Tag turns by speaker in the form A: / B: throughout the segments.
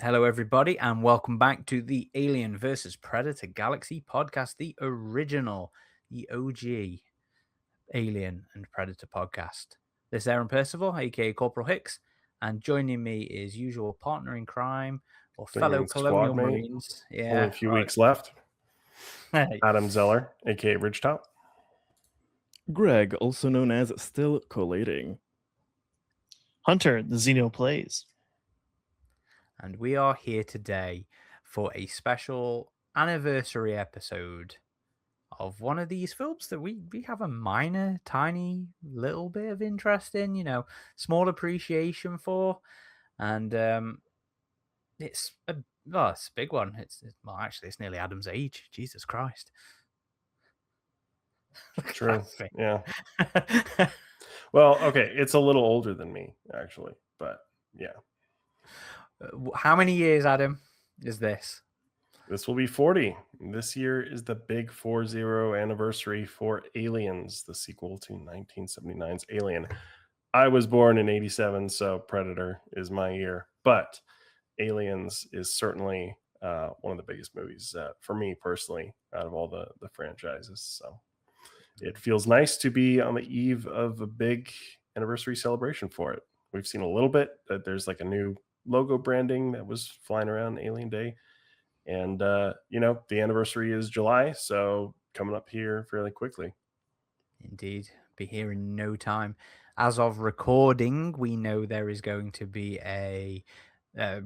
A: Hello, everybody, and welcome back to the Alien versus Predator Galaxy podcast, the original, the OG Alien and Predator podcast. This is Aaron Percival, aka Corporal Hicks, and joining me is usual partner in crime or fellow
B: Thinking squad
A: colonial
B: mate.
A: marines.
B: Only a
A: Yeah,
B: few
A: all right.
B: weeks left.
A: Hey,
B: Adam Zeller, aka RidgeTop.
C: Greg, also known as Still Collating.
D: Hunter, TheXenoPlays.
A: and we are here today for a special anniversary episode of one of these films that we have a minor, tiny, little bit of interest in, small appreciation for, and it's a big one. Well, actually, it's nearly Adam's age. Jesus Christ!
B: True. Yeah. Well, okay, it's a little older than me actually, but yeah.
A: How many years, Adam, is this?
B: This will be 40. This year is the big 40 anniversary for Aliens, the sequel to 1979's Alien. I was born in 87, so Predator is my year, but Aliens is certainly one of the biggest movies for me personally out of all the franchises. So it feels nice to be on the eve of a big anniversary celebration for it. We've seen a little bit that there's like a new logo branding that was flying around Alien Day. And, the anniversary is July, so coming up here fairly quickly.
A: Indeed. Be here in no time. As of recording, we know there is going to be a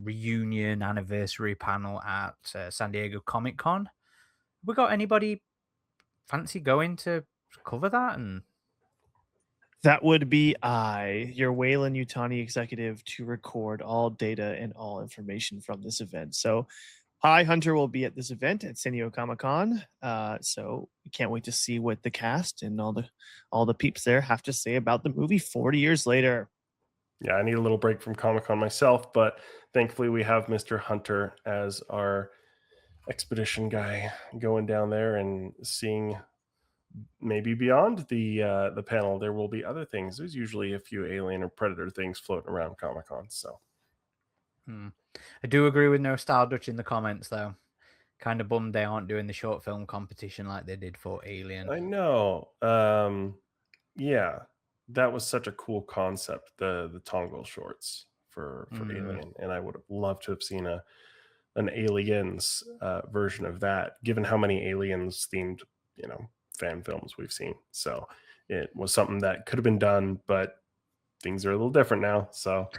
A: reunion anniversary panel at San Diego Comic-Con. We got anybody fancy going to cover that? And
D: That would be your Wayland Utani executive, to record all data and all information from this event. So Hunter will be at this event at San Diego Comic-Con. So we can't wait to see what the cast and all the peeps there have to say about the movie 40 years later.
B: Yeah, I need a little break from Comic-Con myself, but thankfully we have Mr. Hunter as our expedition guy going down there and seeing maybe beyond the panel. There will be other things. There's usually a few Alien or Predator things floating around Comic-Con. So
A: I do agree with No Style Dutch in the comments, though. Kind of bummed they aren't doing the short film competition like they did for Alien.
B: I know. Yeah, that was such a cool concept. The Tongal shorts for Alien, and I would have loved to have seen an Aliens version of that. Given how many Aliens themed fan films we've seen, so it was something that could have been done, but things are a little different now. So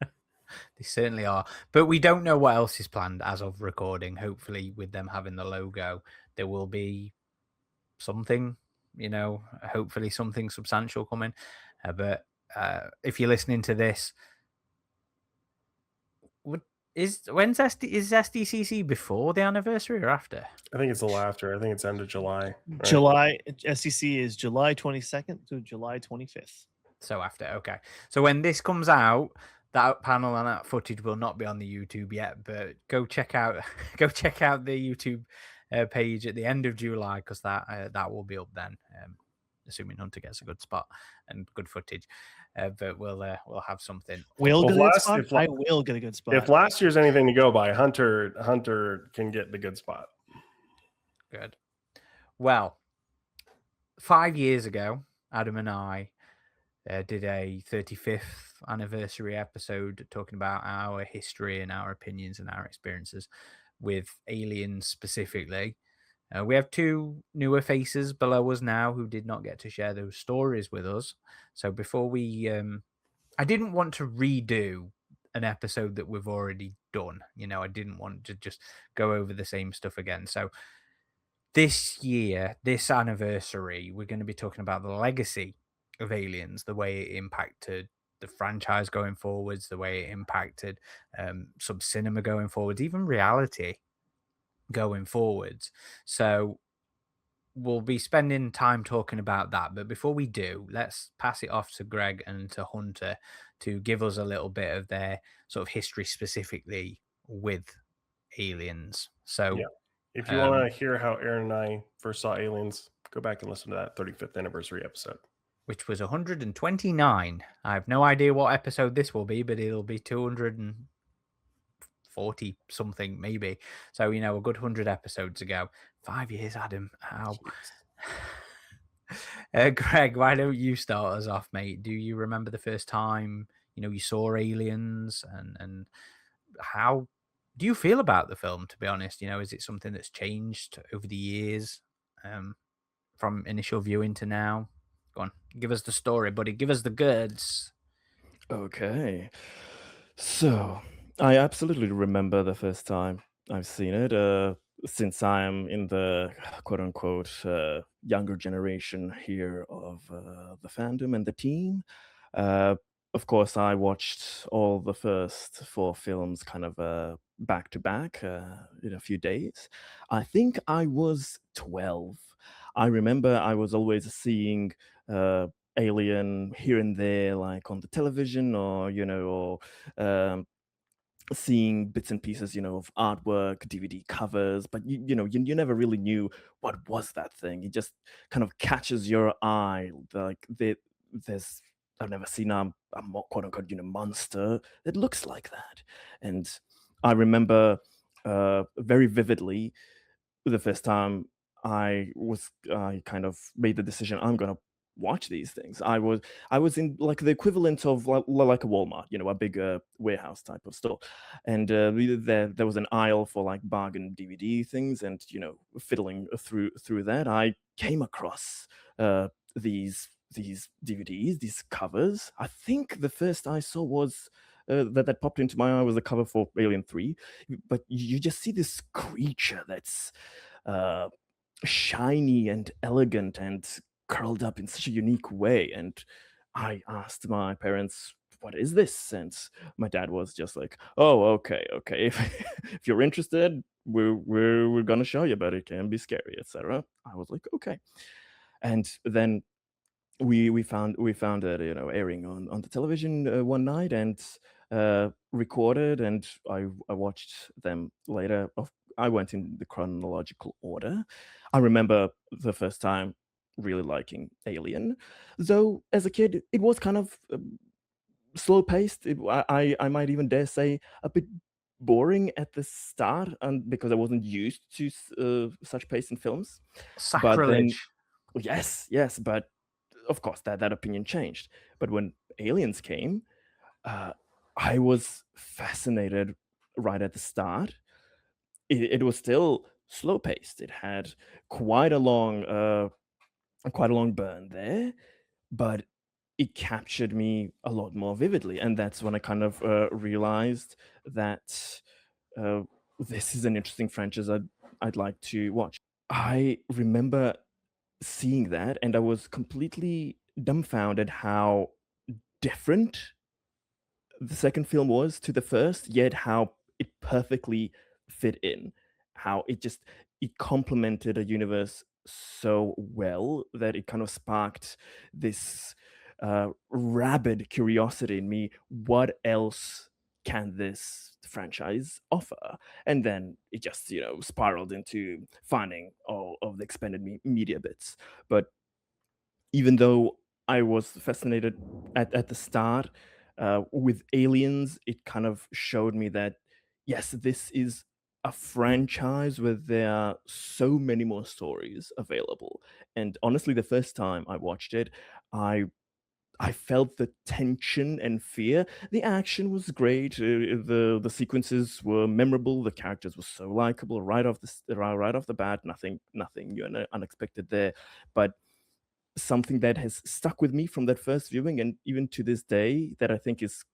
A: they certainly are, but we don't know what else is planned as of recording. Hopefully, with them having the logo, there will be something. Hopefully something substantial coming. But if you're listening to this, is SDCC before the anniversary or after?
B: I think it's a little after. I think it's end of July. Right?
D: July SCC is July 22nd to July 25th.
A: So after, okay. So when this comes out, that panel and that footage will not be on the YouTube yet, but go check out the YouTube page at the end of July, because that will be up then, assuming Hunter gets a good spot and good footage. But we'll have something.
D: I will get a good spot.
B: If last year's anything to go by, Hunter can get the good spot.
A: Good. Well, 5 years ago, Adam and I did a 35th anniversary episode talking about our history and our opinions and our experiences with Aliens specifically. We have two newer faces below us now who did not get to share those stories with us. So before we, I didn't want to redo an episode that we've already done. I didn't want to just go over the same stuff again. So this year, this anniversary, we're going to be talking about the legacy of Aliens, the way it impacted the franchise going forwards, the way it impacted some cinema going forwards, even reality going forwards. So we'll be spending time talking about that. But before we do, let's pass it off to Greg and to Hunter to give us a little bit of their sort of history specifically with Aliens. So
B: yeah. If you want to hear how Aaron and I first saw Aliens, go back and listen to that 35th anniversary episode,
A: which was 129. I have no idea what episode this will be, but it'll be 230 40 something maybe. So, you know, a good 100 episodes ago. 5 years, Adam. How? Greg, why don't you start us off, mate? Do you remember the first time, you know, you saw Aliens, and how do you feel about the film, to be honest? You know, is it something that's changed over the years, from initial viewing to now? Go on, give us the story, buddy. Give us the goods.
C: Okay. So, I absolutely remember the first time I've seen it, since I'm in the quote unquote younger generation here of the fandom and the team. Uh, of course, I watched all the first four films kind of back to back in a few days. I think I was 12. I remember I was always seeing Alien here and there, like on the television, or or seeing bits and pieces, of artwork, DVD covers, but you never really knew what was that thing. It just kind of catches your eye. Like there's I've never seen quote unquote monster that looks like that, and I remember very vividly the first time I kind of made the decision I'm gonna watch these things. I was in like the equivalent of like a Walmart, a big warehouse type of store, and there was an aisle for like bargain DVD things, and fiddling through that, I came across these DVDs, these covers. I think the first I saw was. That popped into my eye was the cover for Alien 3, but you just see this creature that's uh, shiny and elegant and curled up in such a unique way. And I asked my parents, "What is this?" And my dad was just like, "Oh, okay. If you're interested, we're gonna show you, but it can be scary, etc." I was like, "Okay," and then we found it airing on the television one night, and recorded, and I watched them later. I went in the chronological order. I remember the first time really liking Alien, though as a kid it was kind of slow paced. I might even dare say a bit boring at the start, and because I wasn't used to such pace in films. But then
A: Sacrilege.
C: yes, but of course that opinion changed. But when Aliens came, uh, I was fascinated right at the start. It was still slow paced. It had quite a long quite a long burn there, but it captured me a lot more vividly, and that's when I kind of realized that uh, this is an interesting franchise I'd like to watch. I remember seeing that, and I was completely dumbfounded how different the second film was to the first, yet how it perfectly fit in. How it complemented a universe so well that it kind of sparked this rabid curiosity in me. What else can this franchise offer? And then it just spiraled into finding all of the expanded media bits. But even though I was fascinated at the start with Aliens, it kind of showed me that yes, this is a franchise where there are so many more stories available. And honestly, the first time I watched it, I I felt the tension and fear. The action was great. The sequences were memorable. The characters were so likable right off the bat. Nothing unexpected there. But something that has stuck with me from that first viewing, and even to this day, that I think is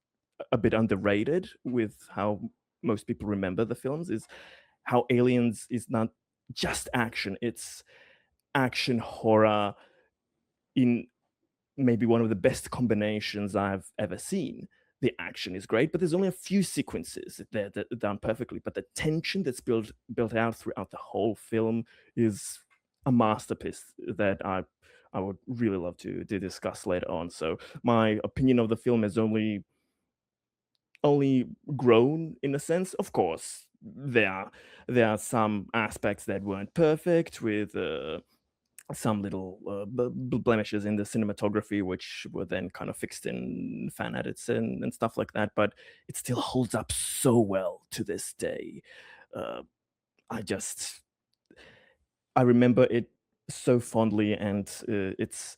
C: a bit underrated with how most people remember the films, is how Aliens is not just action. It's action horror in maybe one of the best combinations I've ever seen. The action is great, but there's only a few sequences that are done perfectly. But the tension that's built out throughout the whole film is a masterpiece that I would really love to discuss later on. So my opinion of the film has only grown in a sense. Of course, there are some aspects that weren't perfect with some little blemishes in the cinematography, which were then kind of fixed in fan edits and stuff like that. But it still holds up so well to this day. Uh, I just I remember it so fondly, and it's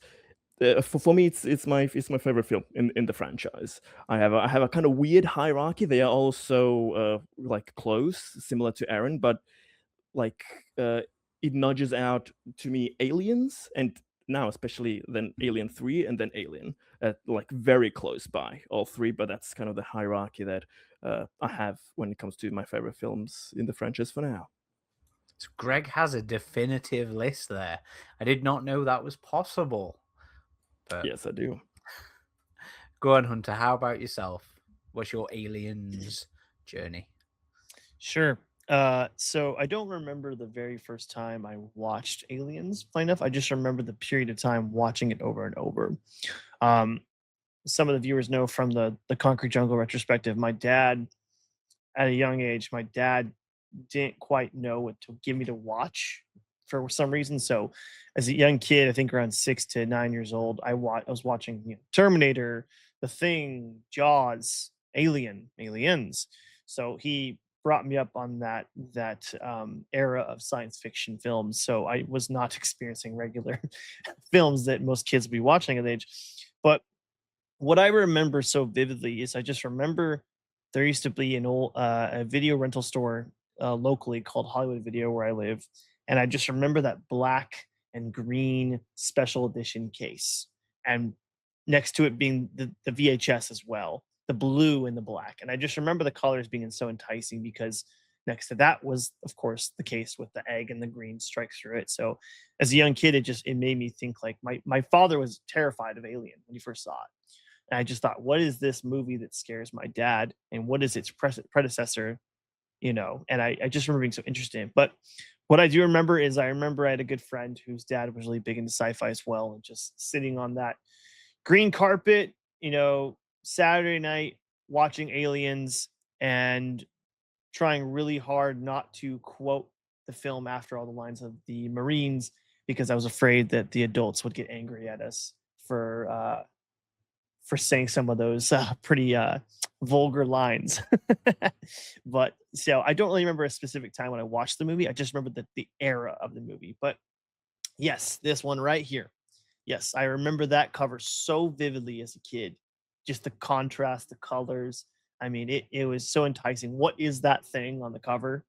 C: for me it's my favorite film in the franchise. I have a kind of weird hierarchy. They are also like close, similar to Aaron, but like uh, it nudges out to me Aliens, and now especially then Alien 3 and then Alien, like very close by all three. But that's kind of the hierarchy that I have when it comes to my favorite films in the franchise for now.
A: So Greg has a definitive list there. I did not know that was possible. But
C: Yes, I do.
A: go on, Hunter. How about yourself? What's your Aliens journey?
D: Sure. So I don't remember the very first time I watched Aliens plain enough. I just remember the period of time watching it over and over. Um, some of the viewers know from the Concrete Jungle retrospective, my dad, at a young age, my dad didn't quite know what to give me to watch for some reason. So, as a young kid, I think around 6 to 9 years old, I was watching Terminator, The Thing, Jaws, Aliens. So he brought me up on that era of science fiction films. So I was not experiencing regular films that most kids would be watching at the age. But what I remember so vividly is I just remember there used to be an old a video rental store locally called Hollywood Video where I live, and I just remember that black and green special edition case, and next to it being the VHS as well, the blue and the black, and I just remember the colors being so enticing because next to that was of course the case with the egg and the green strikes through it. So as a young kid, it made me think like my father was terrified of Alien when he first saw it, and I just thought, what is this movie that scares my dad? And what is its predecessor? And I just remember being so interested. But what I do remember is I remember I had a good friend whose dad was really big into sci-fi as well. And just sitting on that green carpet, Saturday night watching Aliens and trying really hard not to quote the film after all the lines of the Marines because I was afraid that the adults would get angry at us for saying some of those pretty vulgar lines. But so I don't really remember a specific time when I watched the movie. I just remember the era of the movie. But yes, this one right here. Yes, I remember that cover so vividly as a kid. Just the contrast, the colors. I mean, it was so enticing. What is that thing on the cover?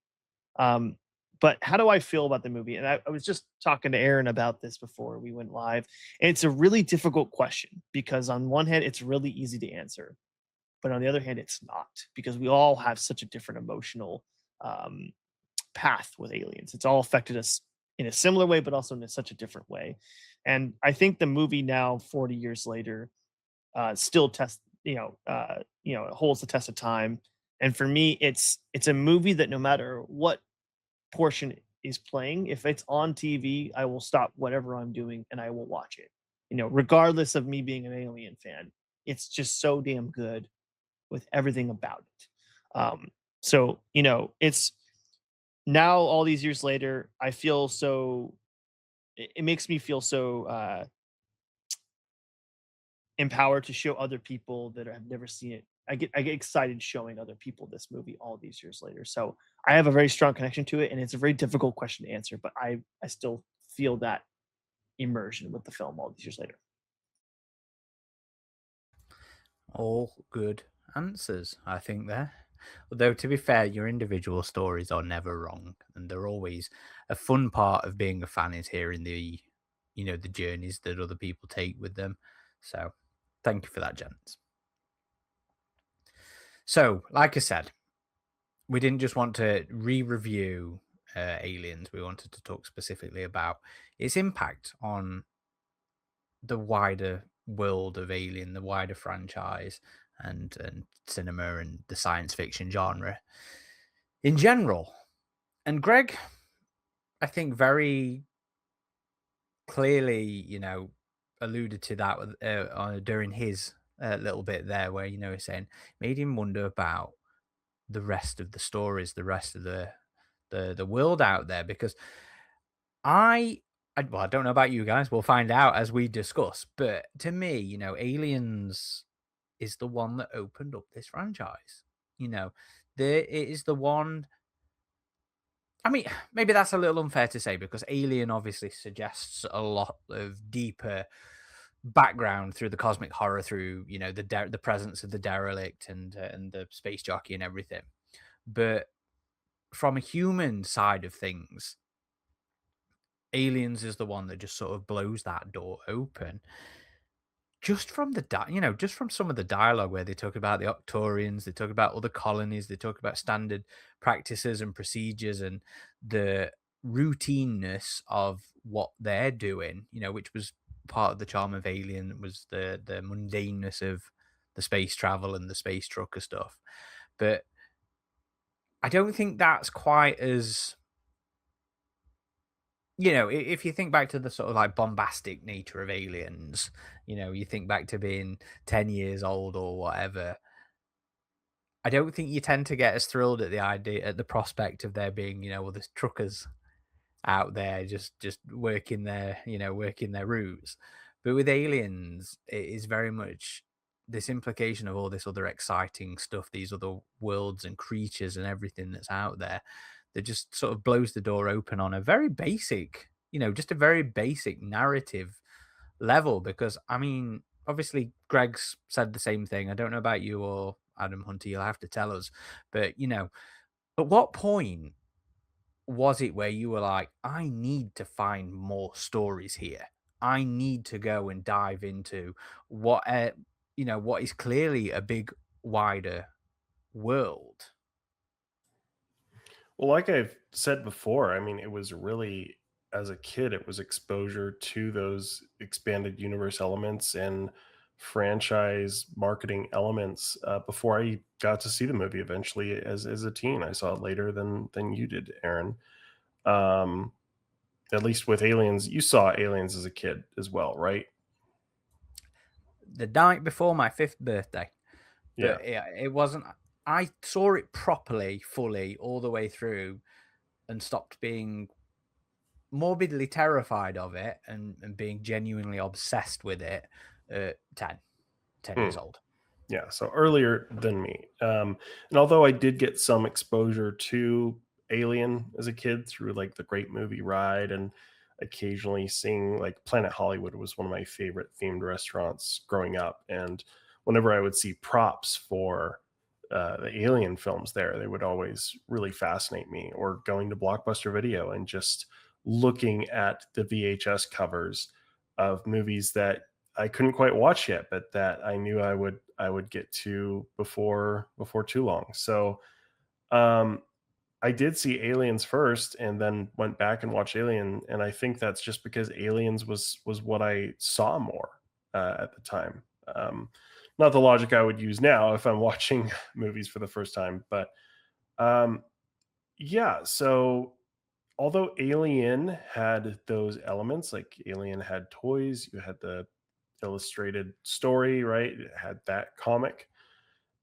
D: Um, but how do I feel about the movie? And I was just talking to Aaron about this before we went live. And it's a really difficult question because, on one hand, it's really easy to answer. But on the other hand, it's not because we all have such a different emotional um, path with aliens. It's all affected us in a similar way, but also in such a different way. And I think the movie now, 40 years later, still it holds the test of time. And for me, it's a movie that no matter what portion is playing, if it's on TV, I will stop whatever I'm doing and I will watch it. Regardless of me being an Alien fan, it's just so damn good with everything about it. So it's now all these years later, I feel so. It makes me feel so empowered to show other people that have never seen it. I get excited showing other people this movie all these years later. So I have a very strong connection to it, and it's a very difficult question to answer, but I still feel that immersion with the film all these years later.
A: All good answers, I think, there. Although, to be fair, your individual stories are never wrong, and they're always a fun part of being a fan is hearing the journeys that other people take with them. So, thank you for that, gents. So, like I said, we didn't just want to re-review Aliens. We wanted to talk specifically about its impact on the wider world of Alien, the wider franchise, and cinema and the science fiction genre in general. And Greg, I think very clearly, alluded to that during his little bit there, where he's saying made him wonder about the rest of the stories, the rest of the world out there, because I I don't know about you guys. We'll find out as we discuss. But to me, Aliens is the one that opened up this franchise. It is the one. I mean, maybe that's a little unfair to say because Alien obviously suggests a lot of deeper background through the cosmic horror, through the presence of the derelict and the space jockey and everything. But from a human side of things, Aliens is the one that just sort of blows that door open. Just from just from some of the dialogue where they talk about the Octorians, they talk about other colonies, they talk about standard practices and procedures and the routineness of what they're doing, which was part of the charm of Alien, was the mundaneness of the space travel and the space trucker stuff. But I don't think that's quite as if you think back to the sort of like bombastic nature of Aliens, you think back to being 10 years old or whatever. I don't think you tend to get as thrilled at the prospect of there being, all these truckers out there just working their routes. But with Aliens, it is very much this implication of all this other exciting stuff, these other worlds and creatures and everything that's out there that just sort of blows the door open on a very basic, just a very basic narrative level. Because I mean, obviously Greg's said the same thing. I don't know about you or Adam Hunter, you'll have to tell us. But at what point was it where you were like, I need to find more stories here? I need to go and dive into what is clearly a big, wider world.
B: Well, like I've said before, I mean, it was really, as a kid, it was exposure to those expanded universe elements and franchise marketing elements before I got to see the movie eventually as a teen. I saw it later than you did, Aaron. Um, at least with Aliens, you saw Aliens as a kid as well, right?
A: The night before my 5th birthday.
B: Yeah.
A: But it wasn't. I saw it properly, fully, all the way through, and stopped being morbidly terrified of it and being genuinely obsessed with it at 10 years old.
B: Yeah, so earlier than me. And although I did get some exposure to Alien as a kid through like the Great Movie Ride and occasionally seeing like Planet Hollywood was one of my favorite themed restaurants growing up. And whenever I would see props for the Alien films there, they would always really fascinate me. Or going to Blockbuster Video and just looking at the VHS covers of movies that I couldn't quite watch yet, but that I knew I would get to before too long. So um, I did see Aliens first, and then went back and watched Alien, and I think that's just because Aliens was what I saw more at the time. Not the logic I would use now if I'm watching movies for the first time, but um, yeah. So although Alien had those elements, like Alien had toys, you had the illustrated story, right? It had that comic.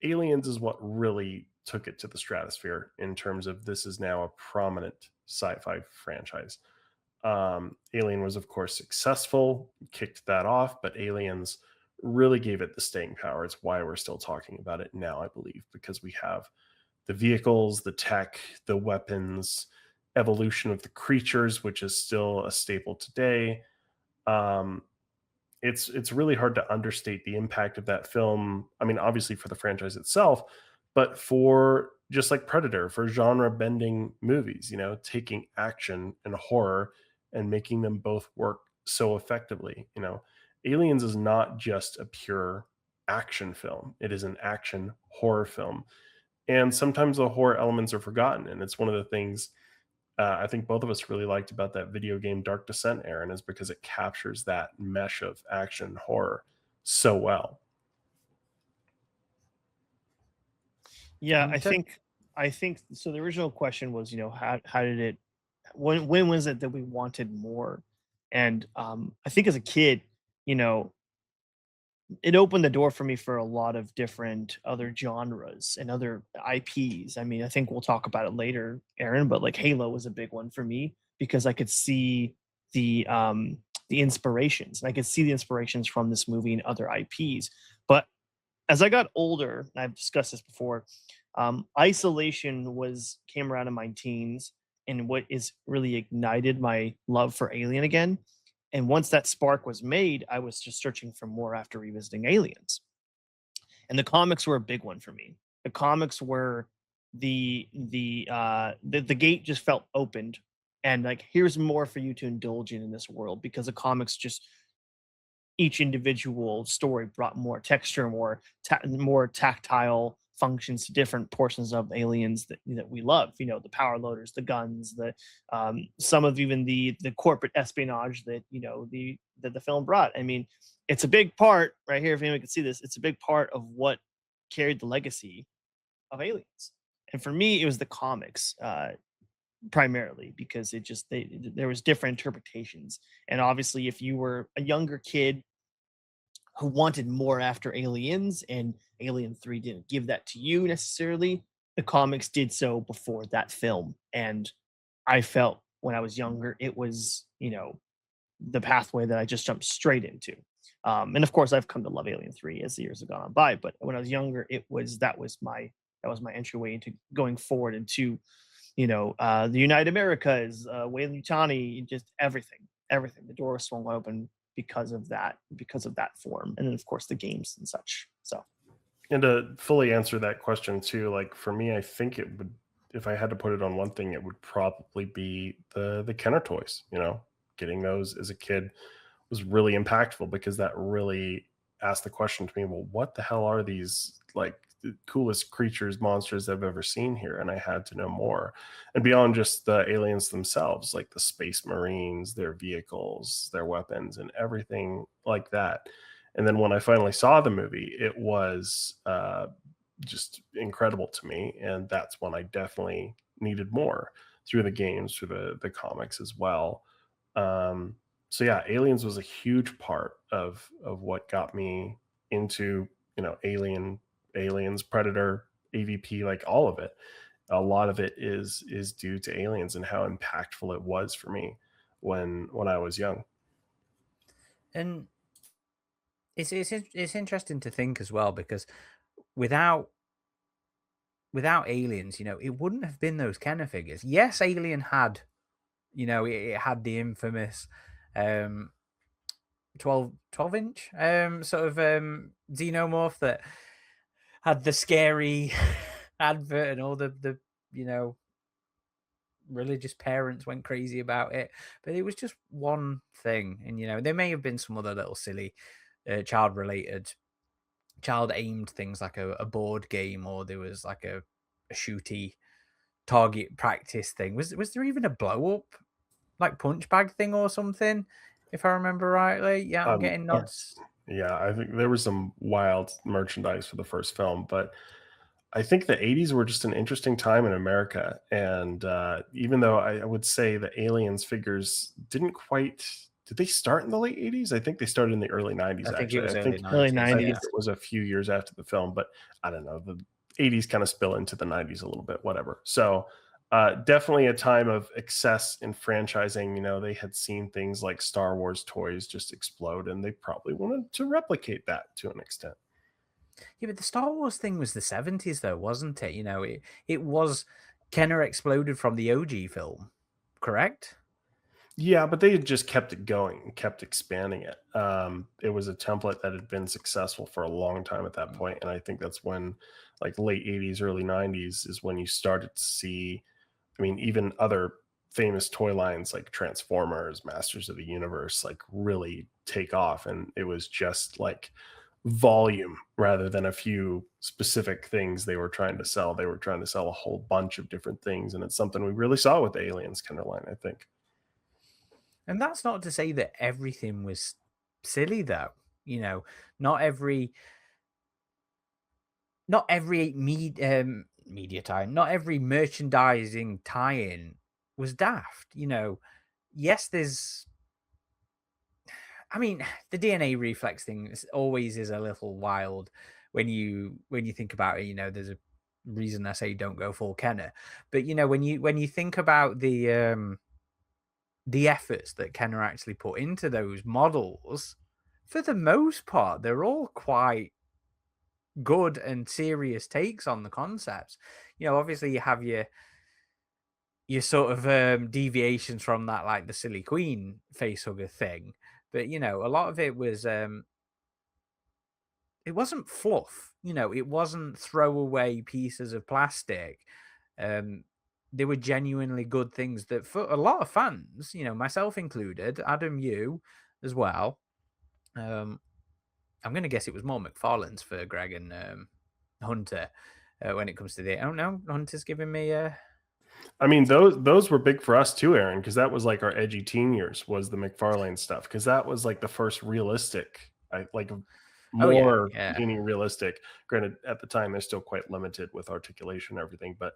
B: Aliens is what really took it to the stratosphere in terms of this is now a prominent sci-fi franchise. Alien was, of course, successful, kicked that off, but Aliens really gave it the staying power. It's why we're still talking about it now, I believe, because we have the vehicles, the tech, the weapons, evolution of the creatures, which is still a staple today. Um, it's really hard to understate the impact of that film. I mean, obviously for the franchise itself, but for just like Predator, for genre bending movies, taking action and horror and making them both work so effectively. Aliens is not just a pure action film, it is an action horror film. And sometimes the horror elements are forgotten. And it's one of the things I think both of us really liked about that video game Dark Descent, Aaron, is because it captures that mesh of action and horror so well.
D: Yeah,
A: And to-
D: I think so. The original question was, how did it, when was it that we wanted more? And I think as a kid, you know, it opened the door for me for a lot of different other genres and other IPs. I mean, I think we'll talk about it later, Aaron, but like Halo was a big one for me because I could see the inspirations, and I could see the inspirations from this movie and other IPs. But as I got older, and I've discussed this before, isolation came around in my teens, and what is really ignited my love for Alien again. And once that spark was made, I was just searching for more after revisiting Aliens. And the comics were a big one for me. The comics were the gate just felt opened, and like, here's more for you to indulge in this world, because the comics just, each individual story brought more texture, more tactile functions to different portions of Aliens that we love. You know, the power loaders, the guns, the some of even the corporate espionage that the film brought. I mean, it's a big part right here. If anyone can see this, it's a big part of what carried the legacy of Aliens. And for me, it was the comics. Primarily because there was different interpretations, and obviously if you were a younger kid who wanted more after Aliens, and Alien 3 didn't give that to you necessarily, the comics did so before that film. And I felt when I was younger, it was, the pathway that I just jumped straight into. And of course, I've come to love Alien 3 as the years have gone on by. But when I was younger, that was my entryway into going forward into, the United Americas, Weyland-Yutani, just everything. The door swung open because of that form, and then of course the games and such. So,
B: and to fully answer that question too, like for me, I think it would, if I had to put it on one thing, it would probably be the Kenner toys. Getting those as a kid was really impactful, because that really asked the question to me, well, what the hell are these, like, the coolest creatures, monsters I've ever seen here? And I had to know more. And beyond just the aliens themselves, like the space marines, their vehicles, their weapons, and everything like that. And then when I finally saw the movie, it was just incredible to me. And that's when I definitely needed more through the games, through the comics as well. So yeah, Aliens was a huge part of what got me into, Aliens, Predator, AvP, like all of it. A lot of it is due to Aliens and how impactful it was for me when I was young.
A: And it's interesting to think as well, because without Aliens, it wouldn't have been those Kenner figures. Yes, Alien had, it had the infamous 12-inch sort of xenomorph that had the scary advert, and all the religious parents went crazy about it. But it was just one thing, and there may have been some other little silly child aimed things, like a board game, or there was like a shooty target practice thing. Was there even a blow up like punch bag thing or something, if I remember rightly? Yeah, I'm getting nods.
B: Yeah, I think there was some wild merchandise for the first film, but I think the 80s were just an interesting time in America. And even though I would say the Aliens figures did they start in the late 80s? I think they started in the early 90s,
A: I think
B: actually.
A: it was
B: I
A: early
B: think
A: 90s.
B: I think
D: Yeah.
B: it was a few years after the film, but I don't know. The 80s kind of spill into the 90s a little bit, whatever. So definitely a time of excess in franchising. They had seen things like Star Wars toys just explode, and they probably wanted to replicate that to an extent.
A: Yeah, but the Star Wars thing was the 70s, though, wasn't it? It was Kenner exploded from the OG film, correct?
B: Yeah, but they had just kept it going and kept expanding it. It was a template that had been successful for a long time at that point, and I think that's when, like late 80s, early 90s, is when you started to see, I mean, even other famous toy lines like Transformers, Masters of the Universe, like really take off, and it was just like volume rather than a few specific things they were trying to sell. They were trying to sell a whole bunch of different things, and it's something we really saw with the Aliens kind of line, I think.
A: And that's not to say that everything was silly, though. Not every media tie-in, not every merchandising tie-in was daft. Yes, I mean, the DNA reflex thing always is a little wild when you think about it. There's a reason I say don't go full Kenner, but when you think about the efforts that Kenner actually put into those models, for the most part, they're all quite good and serious takes on the concepts. Obviously you have your sort of deviations from that, like the silly queen facehugger thing, but a lot of it was it wasn't fluff. It wasn't throwaway pieces of plastic. They were genuinely good things that, for a lot of fans, myself included, Adam, you as well. I'm going to guess it was more McFarlane's for Greg and Hunter when it comes to the. Oh no, Hunter's giving me a.
B: I mean, those were big for us too, Aaron, because that was like our edgy teen years, was the McFarlane stuff, because that was like the first realistic, more meaning realistic. Granted, at the time they're still quite limited with articulation and everything, but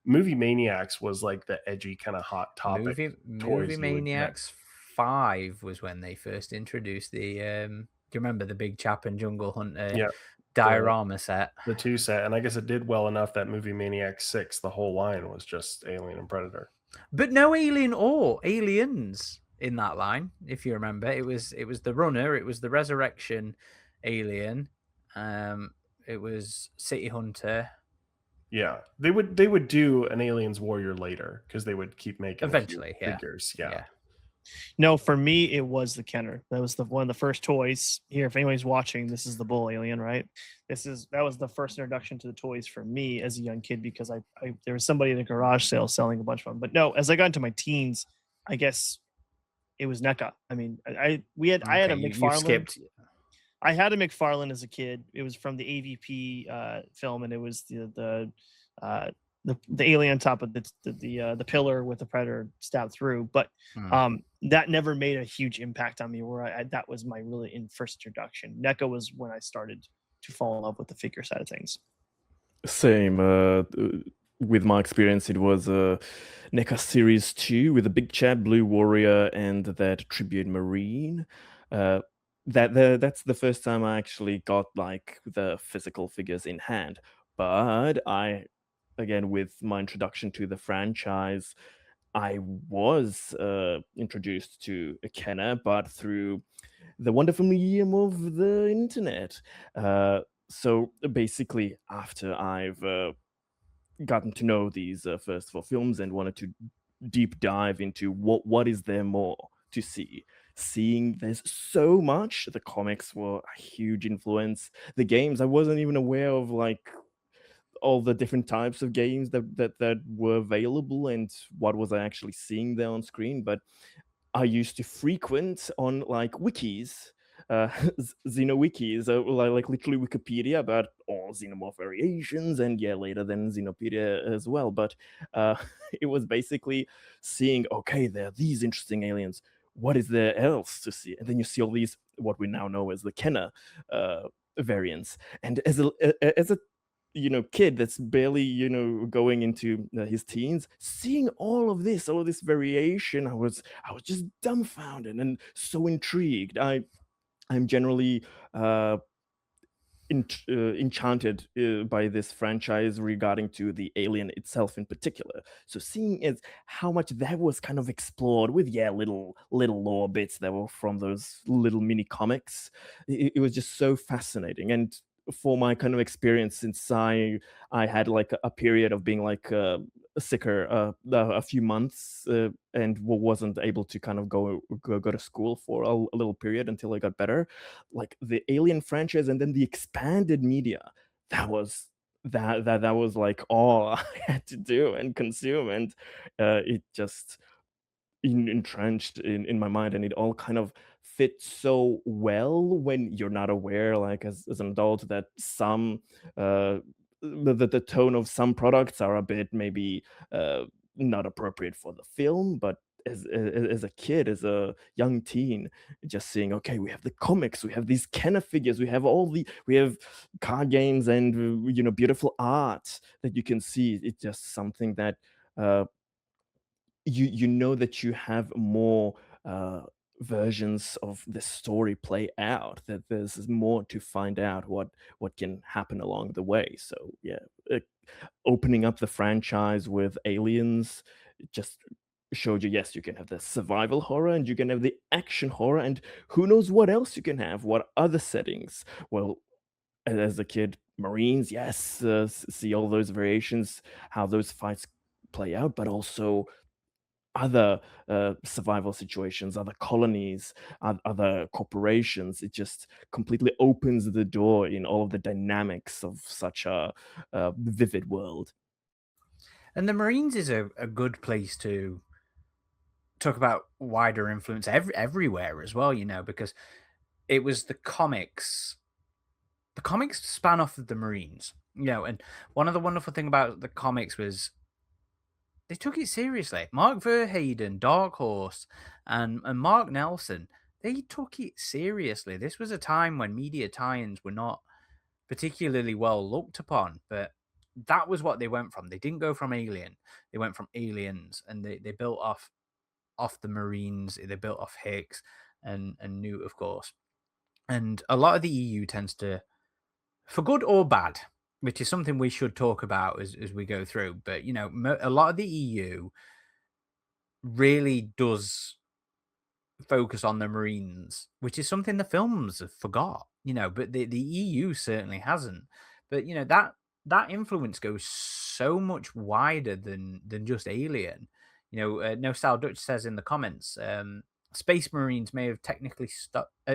B: Movie Maniacs was like the edgy kind of hot topic.
A: Movie Maniacs 5 was when they first introduced the. Do you remember the Big Chap and Jungle Hunter diorama set?
B: The 2 set, and I guess it did well enough that Movie Maniacs 6, the whole line was just Alien and Predator.
A: But no alien or aliens in that line, if you remember. It was the Runner, it was the Resurrection Alien, it was City Hunter.
B: Yeah, they would do an Aliens Warrior later because they would keep making
A: eventually
B: figures. Yeah.
D: No, for me it was the Kenner. That was one of the first toys. Here, if anybody's watching, this is the Bull Alien, right? That was the first introduction to the toys for me as a young kid, because I there was somebody in a garage sale selling a bunch of them. But no, as I got into my teens, I guess it was NECA. I mean, I had a McFarlane. I had a McFarlane as a kid. It was from the AvP film, and it was the alien on top of the pillar with the Predator stabbed through. But that never made a huge impact on me. That was my really first introduction. NECA was when I started to fall in love with the figure side of things.
C: Same. With my experience, it was NECA Series 2 with the Big Chap, Blue Warrior, and that Tribute Marine. That's the first time I actually got like the physical figures in hand. But again, with my introduction to the franchise, I was introduced to Kenner, but through the wonderful medium of the internet. So basically, after I've gotten to know these first 4 films and wanted to deep dive into what is there more to see, seeing there's so much. The comics were a huge influence. The games, I wasn't even aware of like all the different types of games that were available and what was I actually seeing there on screen. But I used to frequent on like wikis, Xeno wikis, like literally Wikipedia about all Xenomorph variations, and later then Xenopedia as well. But it was basically seeing, okay, there are these interesting aliens. What is there else to see? And then you see all these, what we now know as the Kenner variants. And as a kid that's barely going into his teens, seeing all of this variation, I was just dumbfounded and so intrigued. I'm generally enchanted by this franchise regarding to the alien itself in particular. So seeing is how much that was kind of explored with little lore bits that were from those little mini comics. It was just so fascinating. And for my kind of experience, since I had like a period of being like sicker a few months and wasn't able to kind of go to school for a little period until I got better, like the Alien franchise and then the expanded media, that was like all I had to do and consume, and it just entrenched in my mind, and it all kind of fit so well when you're not aware, like as an adult, that some the tone of some products are a bit maybe not appropriate for the film. But as a kid, as a young teen, just seeing, okay, we have the comics, we have these Kenner figures, we have card games, and beautiful art that you can see. It's just something that you know that you have more versions of the story play out, that there's more to find out what can happen along the way. So opening up the franchise with Aliens, just showed you, yes, you can have the survival horror and you can have the action horror, and who knows what else you can have, what other settings. Well, as a kid, Marines, yes, see all those variations, how those fights play out, but also other survival situations, other colonies, other corporations. It just completely opens the door in all of the dynamics of such a vivid world.
A: And the Marines is a good place to talk about wider influence everywhere as well, because it was the comics. The comics span off of the Marines, and one of the wonderful thing about the comics was they took it seriously. Mark Verheiden, Dark Horse, and Mark Nelson, they took it seriously. This was a time when media tie-ins were not particularly well looked upon, but that was what they went from. They didn't go from Alien. They went from Aliens, and they built off the Marines. They built off Hicks and Newt, of course. And a lot of the EU tends to, for good or bad, which is something we should talk about as we go through. But a lot of the EU really does focus on the Marines, which is something the films have forgot. But the EU certainly hasn't. But that influence goes so much wider than just Alien. No Style Dutch says in the comments, Space Marines may have technically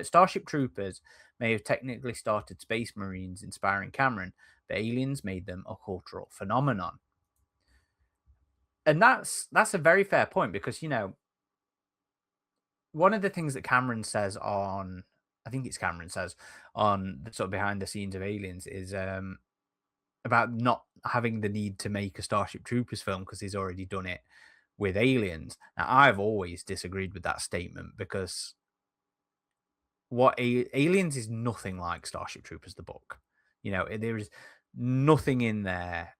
A: Starship Troopers may have technically started Space Marines inspiring Cameron, but Aliens made them a cultural phenomenon. And that's a very fair point, because one of the things that Cameron says on, I think it's Cameron says on the sort of behind the scenes of Aliens is about not having the need to make a Starship Troopers film because he's already done it with Aliens. Now, I've always disagreed with that statement, because Aliens is nothing like Starship Troopers, the book. There is nothing in there,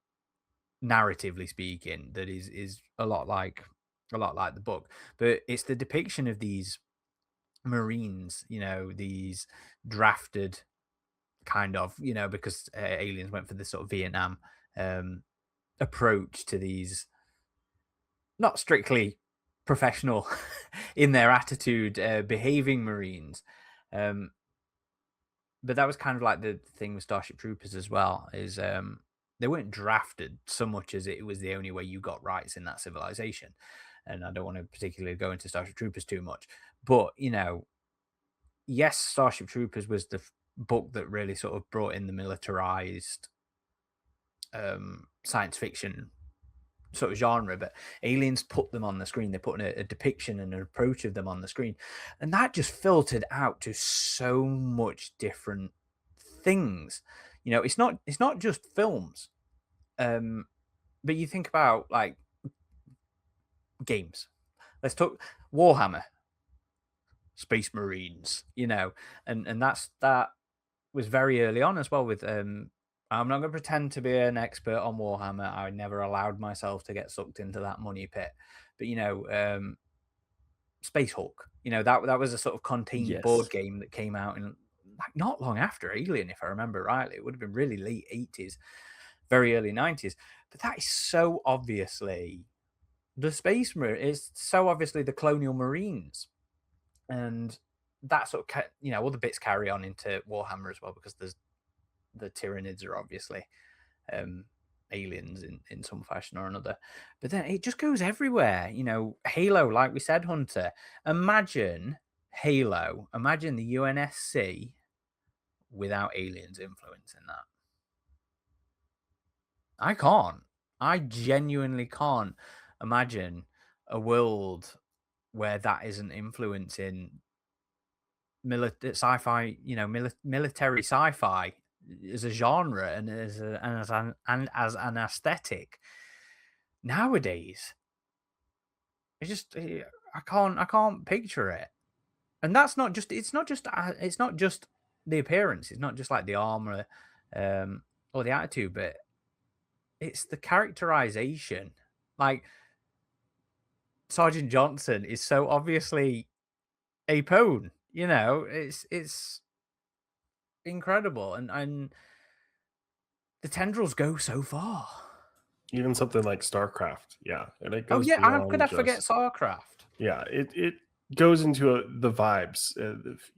A: narratively speaking, that is a lot like the book. But it's the depiction of these Marines, these drafted kind of, because Aliens went for this sort of Vietnam approach to these not strictly professional in their attitude, behaving Marines. But that was kind of like the thing with Starship Troopers as well, is they weren't drafted so much as it was the only way you got rights in that civilization. And I don't want to particularly go into Starship Troopers too much, but yes, Starship Troopers was the book that really sort of brought in the militarized science fiction sort of genre, but Aliens put them on the screen. They put a depiction and an approach of them on the screen, and that just filtered out to so much different things. It's not just films, but you think about like games. Let's talk Warhammer, Space Marines, and that was very early on as well with I'm not going to pretend to be an expert on Warhammer. I never allowed myself to get sucked into that money pit. But Space Hulk, that was a sort of contained board
C: Yes.
A: game that came out in like not long after Alien, if I remember rightly. It would have been really late 80s, very early 90s. But that is so obviously the Space Marine. Is so obviously the Colonial Marines, and that sort of all the bits carry on into Warhammer as well, because there's the Tyranids are obviously aliens in some fashion or another. But then it just goes everywhere. Halo, like we said, Hunter. Imagine Halo. Imagine the UNSC without aliens influencing that. I can't. I genuinely can't imagine a world where that isn't influencing sci-fi, military sci-fi as a genre and as an aesthetic. Nowadays, it's just I can't picture it. And that's not just it's not just the appearance. It's not just like the armor or the attitude, but it's the characterization. Like Sergeant Johnson is so obviously a pwn. It's incredible, and the tendrils go so far.
B: Even something like StarCraft, yeah, and it
A: Oh
B: goes
A: yeah, how could
B: beyond
A: I forget
B: just
A: StarCraft?
B: yeah. It goes into the vibes.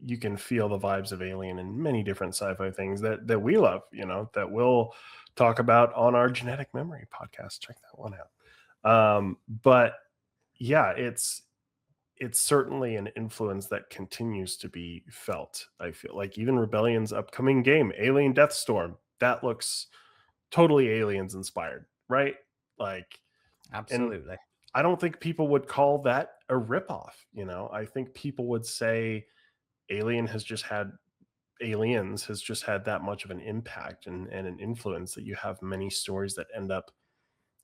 B: You can feel the vibes of Alien and many different sci-fi things that we love. That we'll talk about on our Genetic Memory podcast. Check that one out. But yeah, it's certainly an influence that continues to be felt. I feel like even Rebellion's upcoming game, Alien Deathstorm, that looks totally Aliens inspired, right? Like, and
A: Absolutely.
B: I don't think people would call that a ripoff. I think people would say Aliens has just had that much of an impact and an influence that you have many stories that end up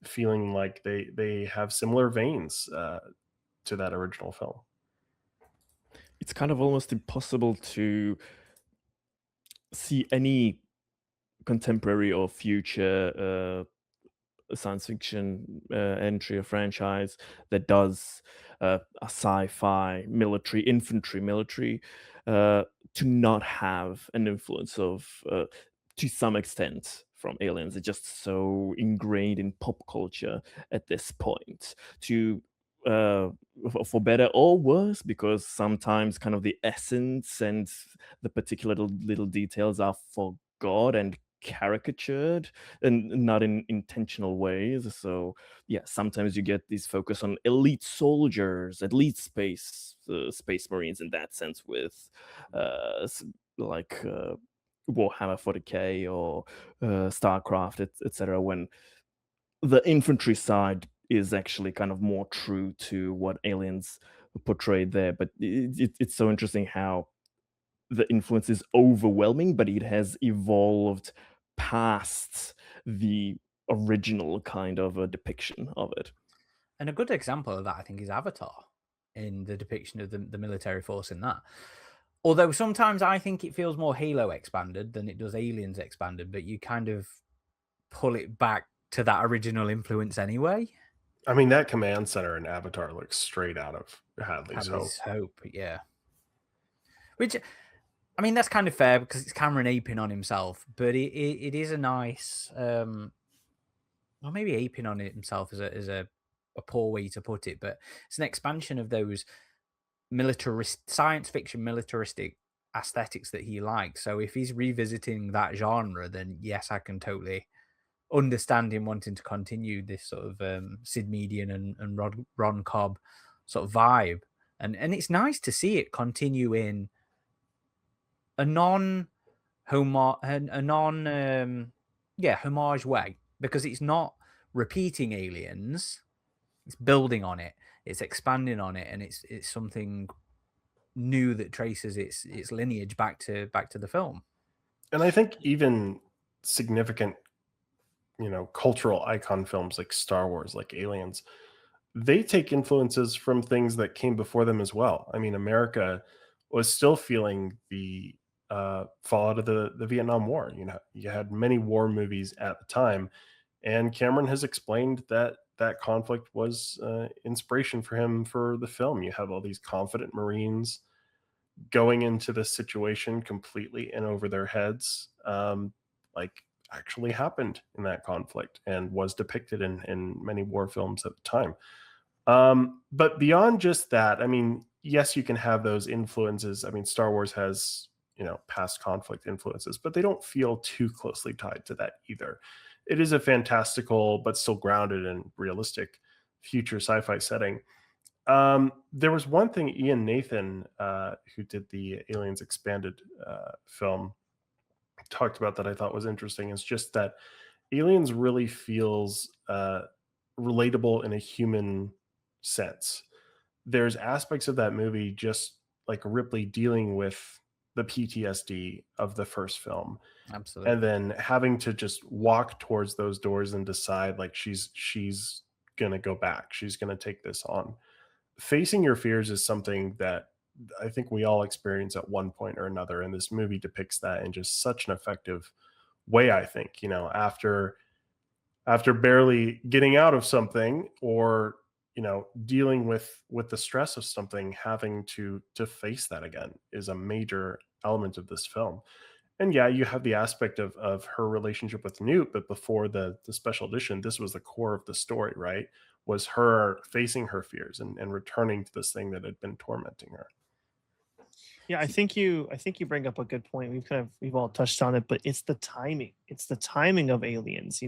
B: feeling like they have similar veins to that original film.
C: It's kind of almost impossible to see any contemporary or future science fiction entry or franchise that does a sci-fi military to not have an influence of to some extent from aliens. It's just so ingrained in pop culture at this point to uh for better or worse, because sometimes kind of the essence and the particular little details are forgot and caricatured and not in intentional ways. So yeah, sometimes you get this focus on elite soldiers, elite space marines in that sense with like Warhammer 40k or StarCraft, etc. When the infantry side is actually kind of more true to what aliens portrayed there. But it's so interesting how the influence is overwhelming, but it has evolved past the original kind of a depiction of it.
A: And a good example of that, I think, is Avatar in the depiction of the military force in that. Although sometimes I think it feels more Halo expanded than it does Aliens expanded, but you kind of pull it back to that original influence anyway.
B: I mean, that command center in Avatar looks straight out of Hadley's Hope.
A: Yeah. Which, I mean, that's kind of fair because it's Cameron aping on himself, but it is a nice, well, maybe aping on it himself is a poor way to put it, but it's an expansion of those science fiction militaristic aesthetics that he likes. So if he's revisiting that genre, then yes, I can totally understand him wanting to continue this sort of Sid Median and Ron Cobb sort of vibe. And it's nice to see it continue in a homage way, because it's not repeating Aliens, it's building on it, it's expanding on it, and it's something new that traces its lineage back to the film.
B: And I think even significant, cultural icon films like Star Wars, like Aliens, they take influences from things that came before them as well. I mean, America was still feeling the fallout of the Vietnam War. You had many war movies at the time, and Cameron has explained that that conflict was inspiration for him for the film. You have all these confident Marines going into this situation completely in over their heads, like actually happened in that conflict and was depicted in many war films at the time. But beyond just that, I mean, yes, you can have those influences. I mean, Star Wars has, past conflict influences, but they don't feel too closely tied to that either. It is a fantastical, but still grounded and realistic future sci-fi setting. There was one thing Ian Nathan, who did the Aliens Expanded film, talked about that I thought was interesting. Is just that Aliens really feels relatable in a human sense. There's aspects of that movie, just like Ripley dealing with the PTSD of the first film,
A: Absolutely.
B: and then having to just walk towards those doors and decide like she's gonna go back, she's gonna take this on. Facing your fears is something that I think we all experience at one point or another, and this movie depicts that in just such an effective way. I think, after barely getting out of something, or dealing with the stress of something, having to face that again is a major element of this film. And yeah, you have the aspect of her relationship with Newt, but before the special edition, this was the core of the story, right? Was her facing her fears and returning to this thing that had been tormenting her.
D: Yeah, I think you bring up a good point. We've all touched on it, but it's the timing. It's the timing of Aliens,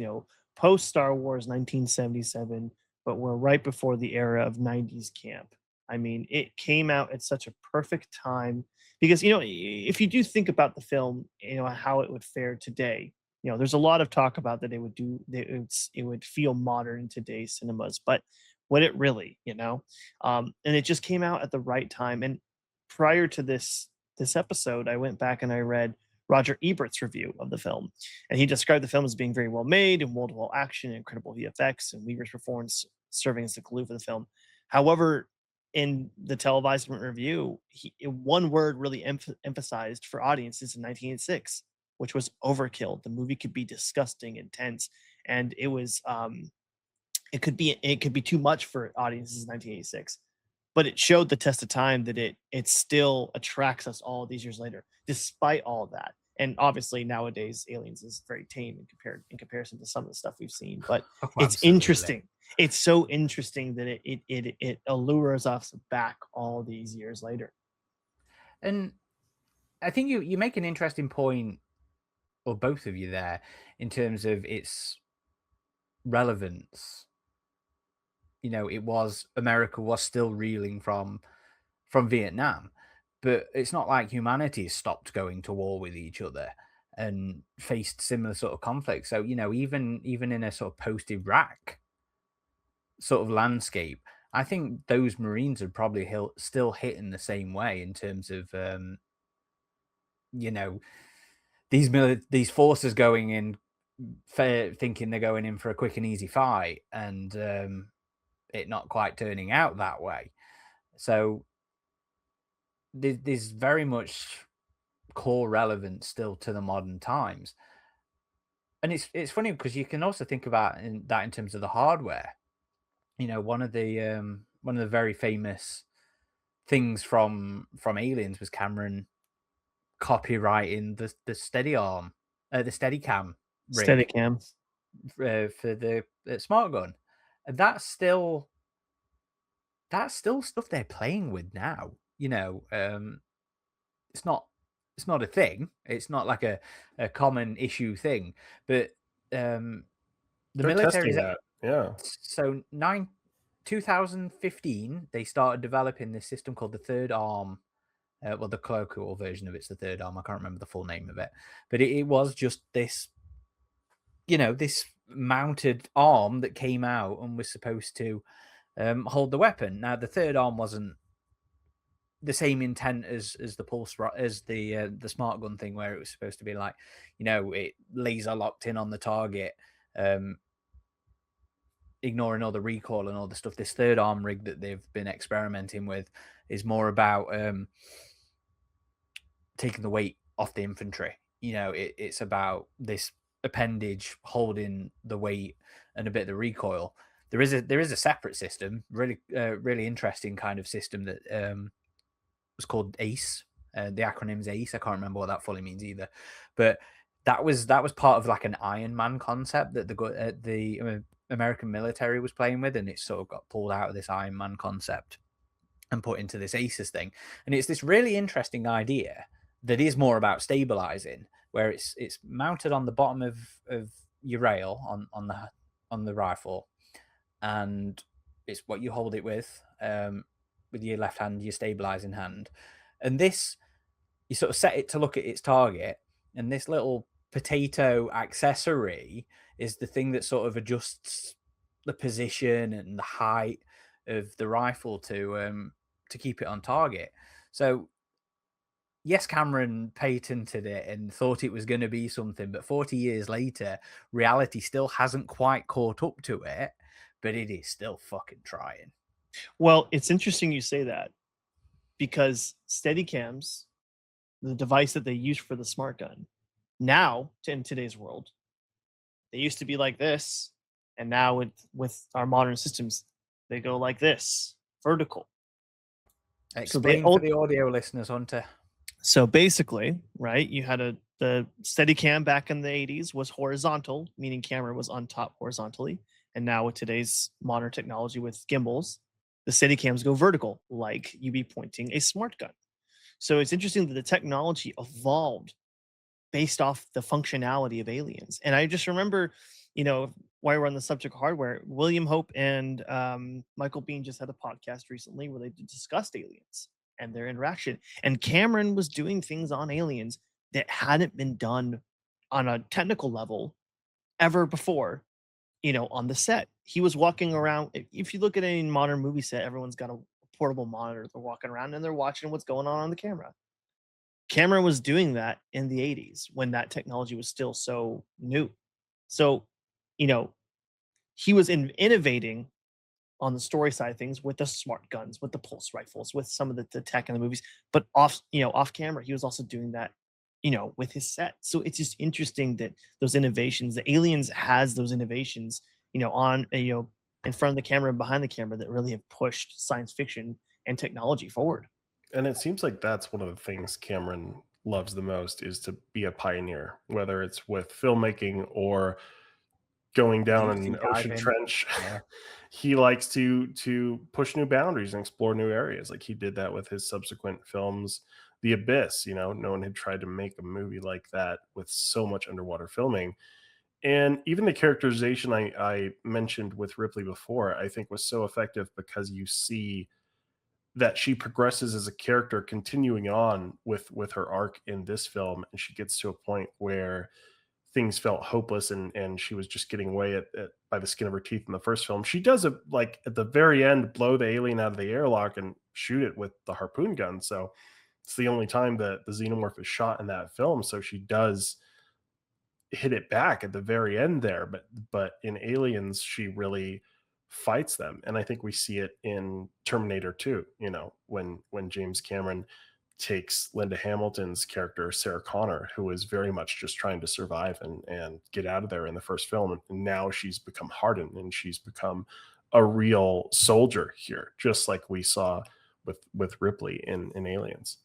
D: post Star Wars 1977, but we're right before the era of 90s camp. I mean, it came out at such a perfect time because if you do think about the film, how it would fare today. There's a lot of talk about that it would feel modern in today's cinemas, but would it really, and it just came out at the right time. And prior to this episode, I went back and I read Roger Ebert's review of the film, and he described the film as being very well made and wall-to-wall action, incredible VFX, and Weaver's performance serving as the glue for the film. However, in the televised review, one word really emphasized for audiences in 1986, which was overkill. The movie could be disgusting, intense, and it could be too much for audiences in 1986, but it showed the test of time that it still attracts us all these years later, despite all of that. And obviously nowadays, Aliens is very tame in comparison to some of the stuff we've seen. But
A: Oh,
D: it's
A: absolutely.
D: interesting. It's so interesting that it allures us back all these years later.
A: And I think you make an interesting point, or both of you there, in terms of its relevance. America was still reeling from Vietnam, but it's not like humanity has stopped going to war with each other and faced similar sort of conflicts. So even in a sort of post-Iraq sort of landscape, I think those Marines are probably still hit in the same way in terms of you know these forces going in thinking they're going in for a quick and easy fight, and it not quite turning out that way. So there's very much core relevance still to the modern times. And it's funny because you can also think about that in terms of the hardware. One of the very famous things from Aliens was Cameron copyrighting the steady arm, the Steadicam rig
D: Steadicam.
A: for the smart gun. And that's still stuff they're playing with now. It's not a thing. It's not like a common issue thing, but the
B: They're
A: military
B: testing that. Yeah.
A: so 2015 they started developing this system called the third arm. The colloquial version of it's the third arm. I can't remember the full name of it, but it was just this this mounted arm that came out and was supposed to hold the weapon. Now the third arm wasn't the same intent as the as the smart gun thing, where it was supposed to be like it laser locked in on the target, ignoring all the recoil and all the stuff. This third arm rig that they've been experimenting with is more about taking the weight off the infantry. It's about this appendage holding the weight and a bit of the recoil. There is a separate system, really interesting kind of system that was called ACE. The acronym's ACE. I can't remember what that fully means either, but that was part of like an Iron Man concept that the American military was playing with, and it sort of got pulled out of this Iron Man concept and put into this ACES thing. And it's this really interesting idea that is more about stabilizing, where it's mounted on the bottom of your rail on the rifle, and it's what you hold it with your left hand, your stabilizing hand. And this, you sort of set it to look at its target, and this little potato accessory is the thing that sort of adjusts the position and the height of the rifle to keep it on target. So yes, Cameron patented it and thought it was going to be something, but 40 years later, reality still hasn't quite caught up to it, but it is still fucking trying.
D: Well, it's interesting you say that, because Steadicams, the device that they use for the smart gun, now in today's world, they used to be like this, and now with our modern systems, they go like this, vertical.
A: Explain
D: they
A: for the audio listeners, Hunter.
D: So basically, right, you had the Steadicam back in the 80s was horizontal, meaning camera was on top horizontally. And now with today's modern technology with gimbals, the Steadicams go vertical, like you be pointing a smart gun. So it's interesting that the technology evolved based off the functionality of Aliens. And I just remember, while we're on the subject of hardware, William Hope and Michael Bean just had a podcast recently where they discussed Aliens and their interaction. And Cameron was doing things on Aliens that hadn't been done on a technical level ever before, on the set. He was walking around. If you look at any modern movie set, everyone's got a portable monitor. They're walking around and they're watching what's going on the camera. Cameron was doing that in the 80s when that technology was still so new. So, you know, he was innovating on the story side of things with the smart guns, with the pulse rifles, with some of the tech in the movies, but off camera, he was also doing that, with his set. So it's just interesting that those innovations, the Aliens has those innovations, on, in front of the camera and behind the camera that really have pushed science fiction and technology forward.
B: And it seems like that's one of the things Cameron loves the most is to be a pioneer, whether it's with filmmaking or going down
A: Deep sea
B: an ocean
A: diving.
B: trench.
A: Yeah.
B: He likes to push new boundaries and explore new areas. Like he did that with his subsequent films, The Abyss. No one had tried to make a movie like that with so much underwater filming. And even the characterization I mentioned with Ripley before, I think was so effective because you see that she progresses as a character, continuing on with her arc in this film, and she gets to a point where things felt hopeless, and she was just getting away by the skin of her teeth in the first film. She does it like at the very end, blow the alien out of the airlock and shoot it with the harpoon gun. So it's the only time that the xenomorph is shot in that film. So she does hit it back at the very end there, but in Aliens she really fights them, and I think we see it in Terminator 2, when James Cameron takes Linda Hamilton's character Sarah Connor, who is very much just trying to survive and get out of there in the first film, and now she's become hardened and she's become a real soldier here, just like we saw with Ripley in Aliens.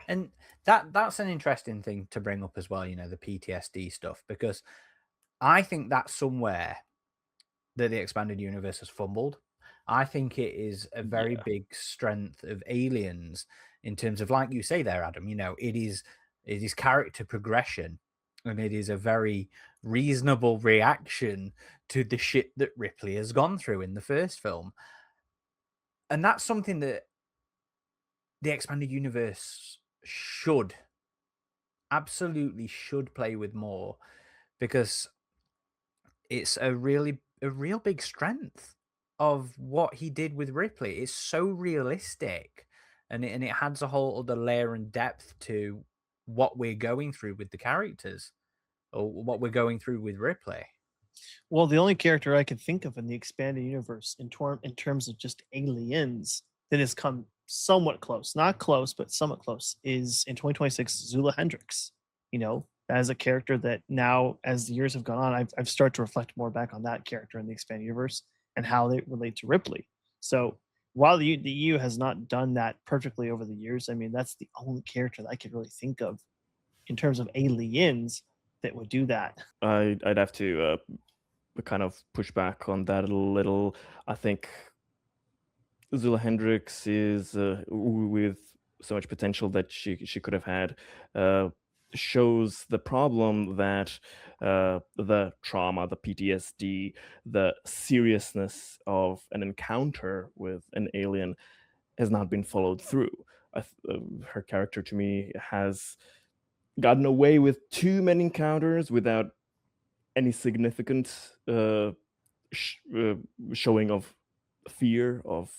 A: And that's an interesting thing to bring up as well, the PTSD stuff, because I think that's somewhere that the expanded universe has fumbled. I think it is a very big strength of Aliens in terms of, like you say there, Adam, it is character progression, and it is a very reasonable reaction to the shit that Ripley has gone through in the first film. And that's something that the expanded universe absolutely should play with more, because it's a real big strength of what he did with Ripley. It's so realistic, and it adds a whole other layer and depth to what we're going through with the characters, or what we're going through with Ripley.
D: Well, the only character I can think of in the expanded universe in terms of just aliens that has come somewhat close, not close, but somewhat close, is in 2026 Zula Hendricks. As a character that now, as the years have gone on, I've started to reflect more back on that character in the expanded universe and how they relate to Ripley. So while the EU has not done that perfectly over the years, I mean, that's the only character that I could really think of in terms of aliens that would do that.
C: I'd have to kind of push back on that a little. I think Zula Hendricks is with so much potential that she could have had, shows the problem that the trauma, the PTSD, the seriousness of an encounter with an alien has not been followed through. Her character, to me, has gotten away with too many encounters without any significant showing of fear, of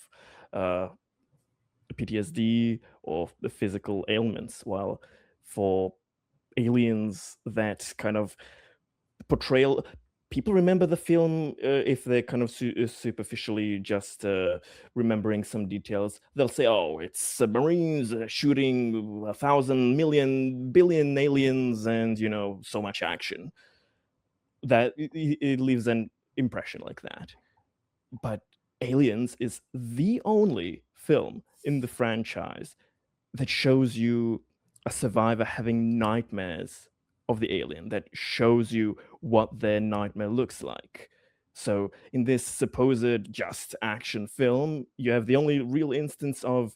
C: PTSD, or the physical ailments, while for aliens that kind of portrayal, people remember the film if they're kind of superficially just remembering some details. They'll say, oh, it's submarines shooting 1,000 million billion aliens and so much action. That it leaves an impression like that. But Aliens is the only film in the franchise that shows you a survivor having nightmares of the alien, that shows you what their nightmare looks like. So in this supposed just action film, you have the only real instance of,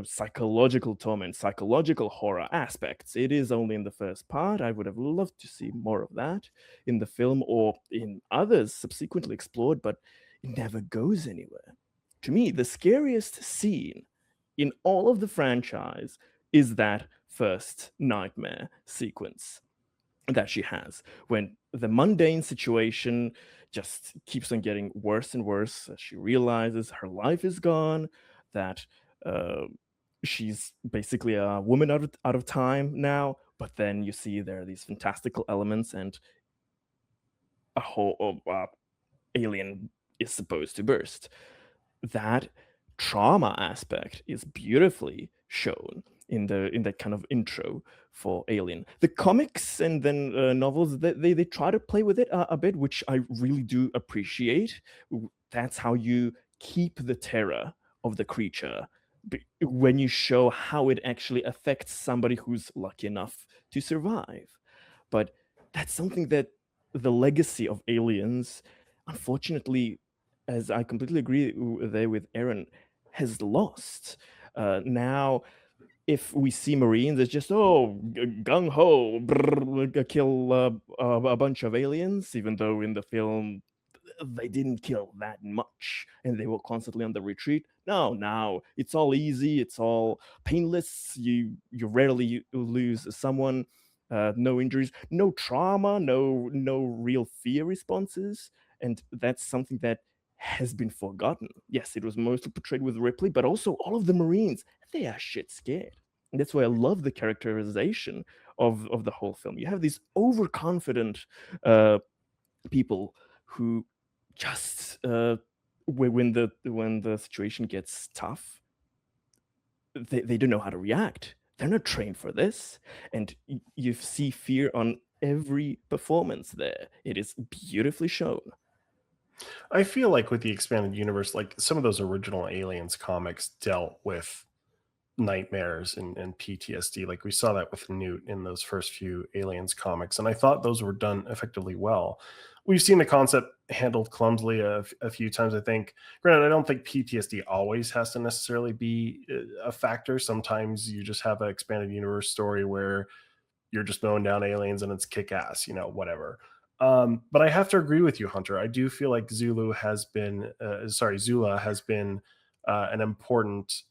C: psychological torment, psychological horror aspects. It is only in the first part. I would have loved to see more of that in the film or in others subsequently explored, but it never goes anywhere. To me, the scariest scene in all of the franchise is that first nightmare sequence that she has, when the mundane situation just keeps on getting worse and worse as she realizes her life is gone, that uh, she's basically a woman out of time now. But then you see there are these fantastical elements, and a whole alien is supposed to burst. That trauma aspect is beautifully shown in that kind of intro for Alien. The comics and then novels, they try to play with it a bit, which I really do appreciate. That's how you keep the terror of the creature when you show how it actually affects somebody who's lucky enough to survive. But that's something that the legacy of Aliens, unfortunately, as I completely agree there with Aaron, has lost. Now, if we see Marines, it's just, gung ho, kill a bunch of aliens, even though in the film they didn't kill that much and they were constantly on the retreat. No, now it's all easy, it's all painless. You rarely lose someone. No injuries, no trauma, no real fear responses, and that's something that has been forgotten. Yes, it was mostly portrayed with Ripley, but also all of the Marines, they are shit scared. And that's why I love the characterization of the whole film. You have these overconfident people who just when the situation gets tough, they don't know how to react. They're not trained for this, and you see fear on every performance there. It is beautifully shown.
B: I feel like with the expanded universe, like some of those original Aliens comics dealt with nightmares and PTSD. Like we saw that with Newt in those first few Aliens comics, and I thought those were done effectively well. We've seen the concept handled clumsily a few times, I think. Granted, I don't think PTSD always has to necessarily be a factor. Sometimes you just have an expanded universe story where you're just mowing down aliens and it's kick ass, whatever. But I have to agree with you, Hunter. I do feel like Zula has been an important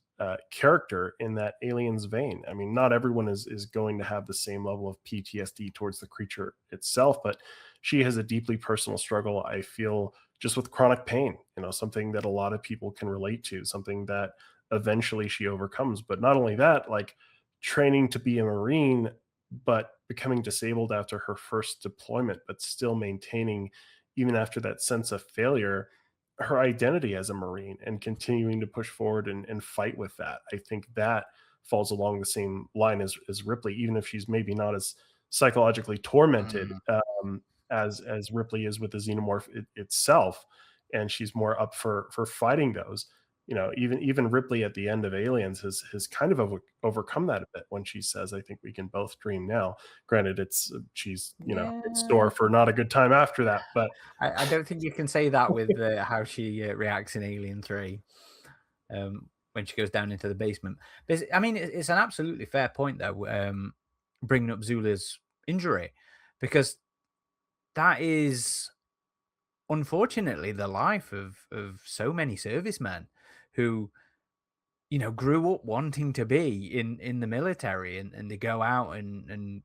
B: character in that aliens vein. I mean, not everyone is going to have the same level of PTSD towards the creature itself, but she has a deeply personal struggle, I feel, just with chronic pain, something that a lot of people can relate to, something that eventually she overcomes. But not only that, like training to be a Marine, but becoming disabled after her first deployment, but still maintaining, even after that sense of failure, her identity as a Marine and continuing to push forward and fight with that. I think that falls along the same line as Ripley, even if she's maybe not as psychologically tormented as Ripley is with the xenomorph itself, and she's more up for fighting those. Even Ripley at the end of Aliens has kind of overcome that a bit when she says, "I think we can both dream now." Granted, she's in store for not a good time after that, but
A: I don't think you can say that with how she reacts in Alien 3 when she goes down into the basement. But I mean, it's an absolutely fair point though, bringing up Zula's injury, because that is unfortunately the life of so many servicemen who grew up wanting to be in the military, and they go out and an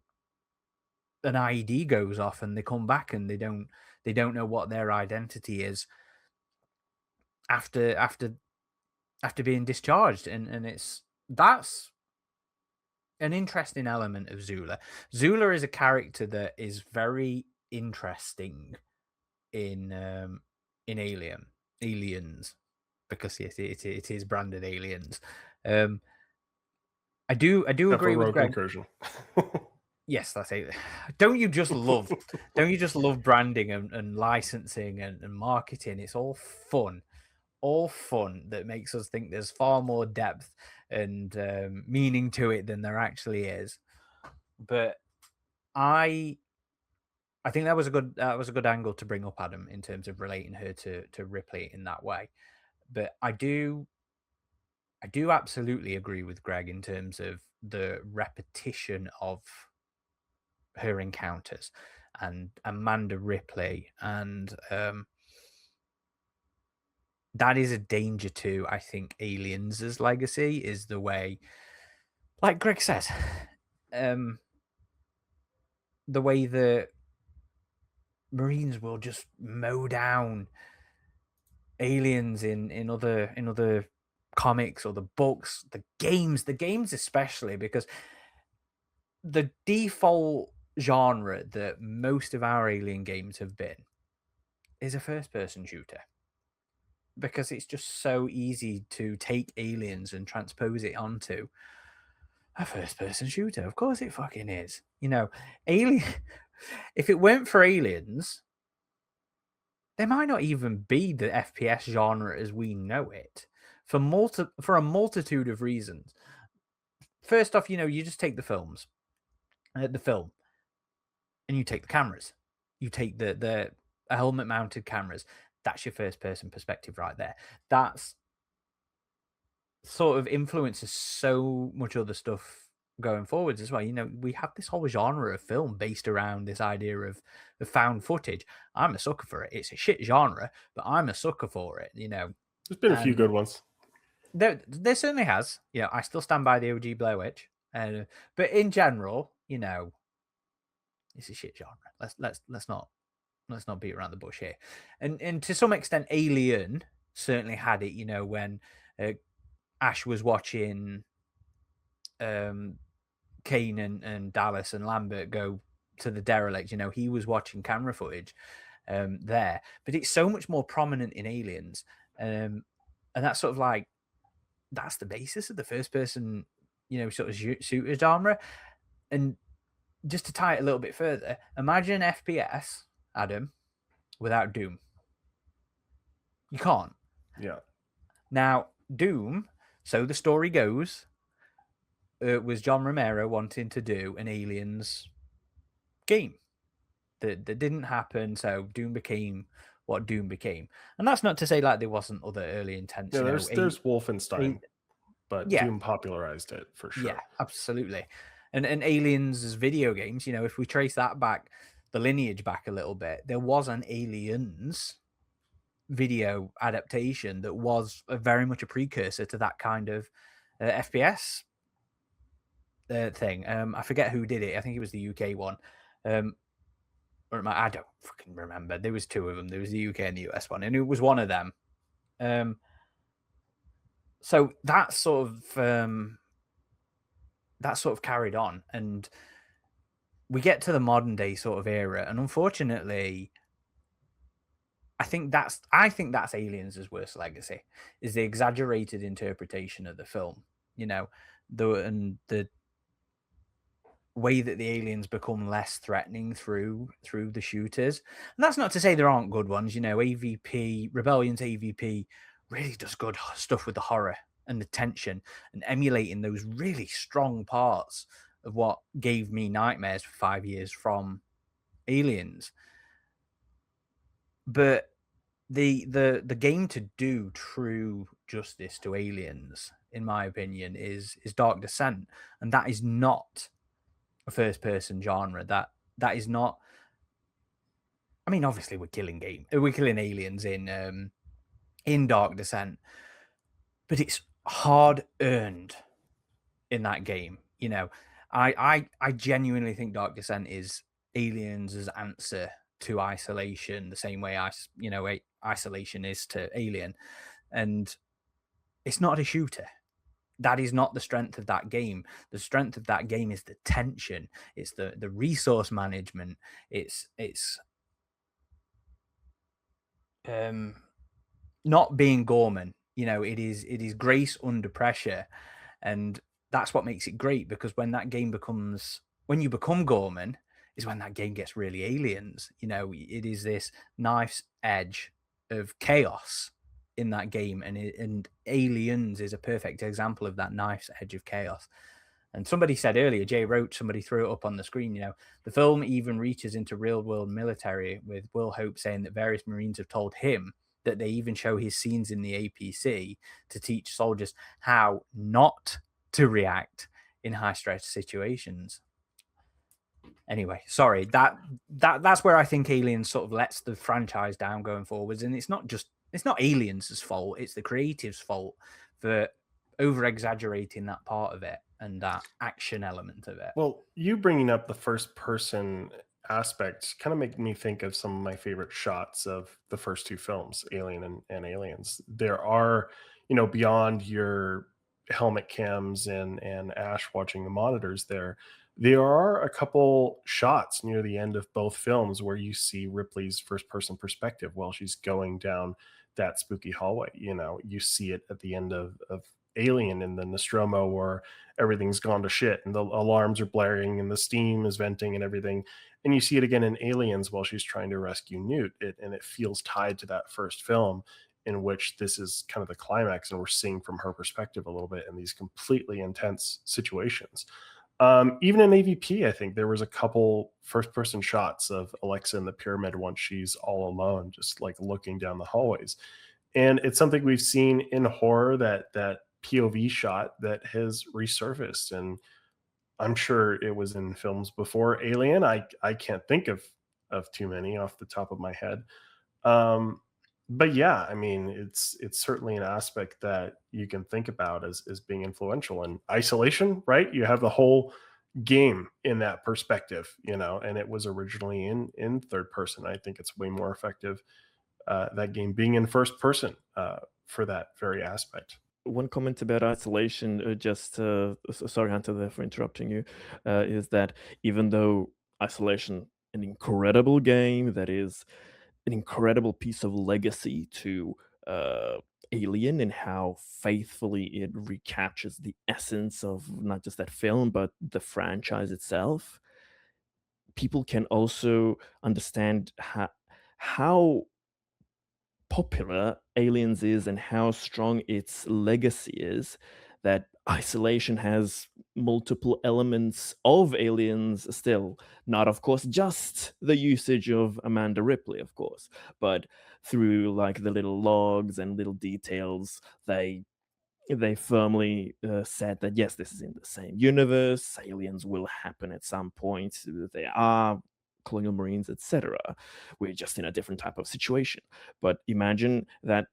A: IED goes off and they come back and they don't know what their identity is after being discharged, and that's an interesting element of Zula. Zula is a character that is very interesting in Aliens, because yes, it is branded Aliens. I do agree with
B: Rogue
A: Greg.
B: Incursion.
A: Yes, that's it. Don't you just love branding and licensing and marketing? It's all fun that makes us think there's far more depth and meaning to it than there actually is. But I think that was a good angle to bring up, Adam, in terms of relating her to Ripley in that way. But I do absolutely agree with Greg in terms of the repetition of her encounters and Amanda Ripley, and that is a danger to, I think, Aliens' legacy, is the way, like Greg says, the way the Marines will just mow down aliens in other comics or the books, the games especially, because the default genre that most of our Alien games have been is a first-person shooter, because it's just so easy to take Aliens and transpose it onto a first-person shooter. Of course it fucking is. You know, Alien. If it weren't for Aliens, there might not even be the FPS genre as we know it, for a multitude of reasons. First off, you just take the film, and you take the cameras. You take the helmet-mounted cameras. That's your first-person perspective right there. That's sort of influences so much other stuff going forwards as well. We have this whole genre of film based around this idea of found footage. I'm a sucker for it. It's a shit genre, but I'm a sucker for it.
B: There's been a few good ones.
A: There certainly has. I still stand by the OG Blair Witch, but in general, it's a shit genre. Let's not beat around the bush here. And to some extent, Alien certainly had it. When Ash was watching Kane and Dallas and Lambert go to the derelict, he was watching camera footage there. But it's so much more prominent in Aliens, and that's sort of like, that's the basis of the first person, sort of shooter genre. And just to tie it a little bit further, imagine FPS, Adam, without Doom. You can't.
B: Yeah.
A: Now, Doom, so the story goes, was John Romero wanting to do an Aliens game. That didn't happen, so Doom became what Doom became. And that's not to say like there wasn't other early intents.
B: Yeah, there's Wolfenstein, but
A: yeah.
B: Doom popularized it for sure.
A: Yeah, absolutely. And Aliens as video games, if we trace that back, the lineage back a little bit, there was an Aliens video adaptation that was very much a precursor to that kind of FPS thing. I forget who did it. I think it was the UK one. I don't fucking remember. There was two of them. There was the UK and the US one, and it was one of them. So that sort of carried on, and we get to the modern day sort of era, and unfortunately, I think that's Aliens' worst legacy, is the exaggerated interpretation of the film. The way that the aliens become less threatening through the shooters. And that's not to say there aren't good ones. AvP, Rebellion's AvP really does good stuff with the horror and the tension, and emulating those really strong parts of what gave me nightmares for 5 years from Aliens. But the game to do true justice to Aliens, in my opinion, is Dark Descent, and that is not a first-person genre. That is not. I mean, obviously, we're killing aliens in Dark Descent, but it's hard earned in that game. I genuinely think Dark Descent is Aliens' answer to Isolation, the same way Isolation is to Alien, and it's not a shooter. That is not the strength of that game. The strength of that game is the tension. It's the resource management. It's not being Gorman. It is grace under pressure, and that's what makes it great. Because when you become Gorman, is when that game gets really Aliens. It is this knife's edge of chaos in that game, and Aliens is a perfect example of that knife's edge of chaos. And somebody said earlier, Jay wrote, somebody threw it up on the screen, the film even reaches into real world military, with Will Hope saying that various Marines have told him that they even show his scenes in the APC to teach soldiers how not to react in high stress situations. Anyway, sorry, that's where I think Aliens sort of lets the franchise down going forwards. And it's not Aliens' fault, it's the creative's fault for over exaggerating that part of it and that action element of it.
B: Well, you bringing up the first person aspect kind of make me think of some of my favorite shots of the first two films, Alien and Aliens. There are, beyond your helmet cams and Ash watching the monitors there are a couple shots near the end of both films where you see Ripley's first person perspective while she's going down that spooky hallway. You see it at the end of Alien in the Nostromo, where everything's gone to shit and the alarms are blaring and the steam is venting and everything. And you see it again in Aliens while she's trying to rescue Newt. And it feels tied to that first film, in which this is kind of the climax, and we're seeing from her perspective a little bit in these completely intense situations. Even in AvP, I think there was a couple first person shots of Alexa in the pyramid once she's all alone, just like looking down the hallways. And it's something we've seen in horror, that POV shot that has resurfaced. And I'm sure it was in films before Alien. I can't think of too many off the top of my head. But yeah, I mean, it's certainly an aspect that you can think about as being influential. And Isolation, right? You have the whole game in that perspective, and it was originally in third person. I think it's way more effective, that game being in first person, for that very aspect.
C: One comment about Isolation, sorry, Hunter, there for interrupting you, is that even though Isolation, an incredible game that is an incredible piece of legacy to Alien, and how faithfully it recaptures the essence of not just that film but the franchise itself, people can also understand how popular Aliens is and how strong its legacy is, that Isolation has multiple elements of Aliens still. Not, of course, just the usage of Amanda Ripley, of course, but through like the little logs and little details, they firmly said that yes, this is in the same universe. Aliens will happen at some point. They are colonial marines, etc. We're just in a different type of situation. But imagine that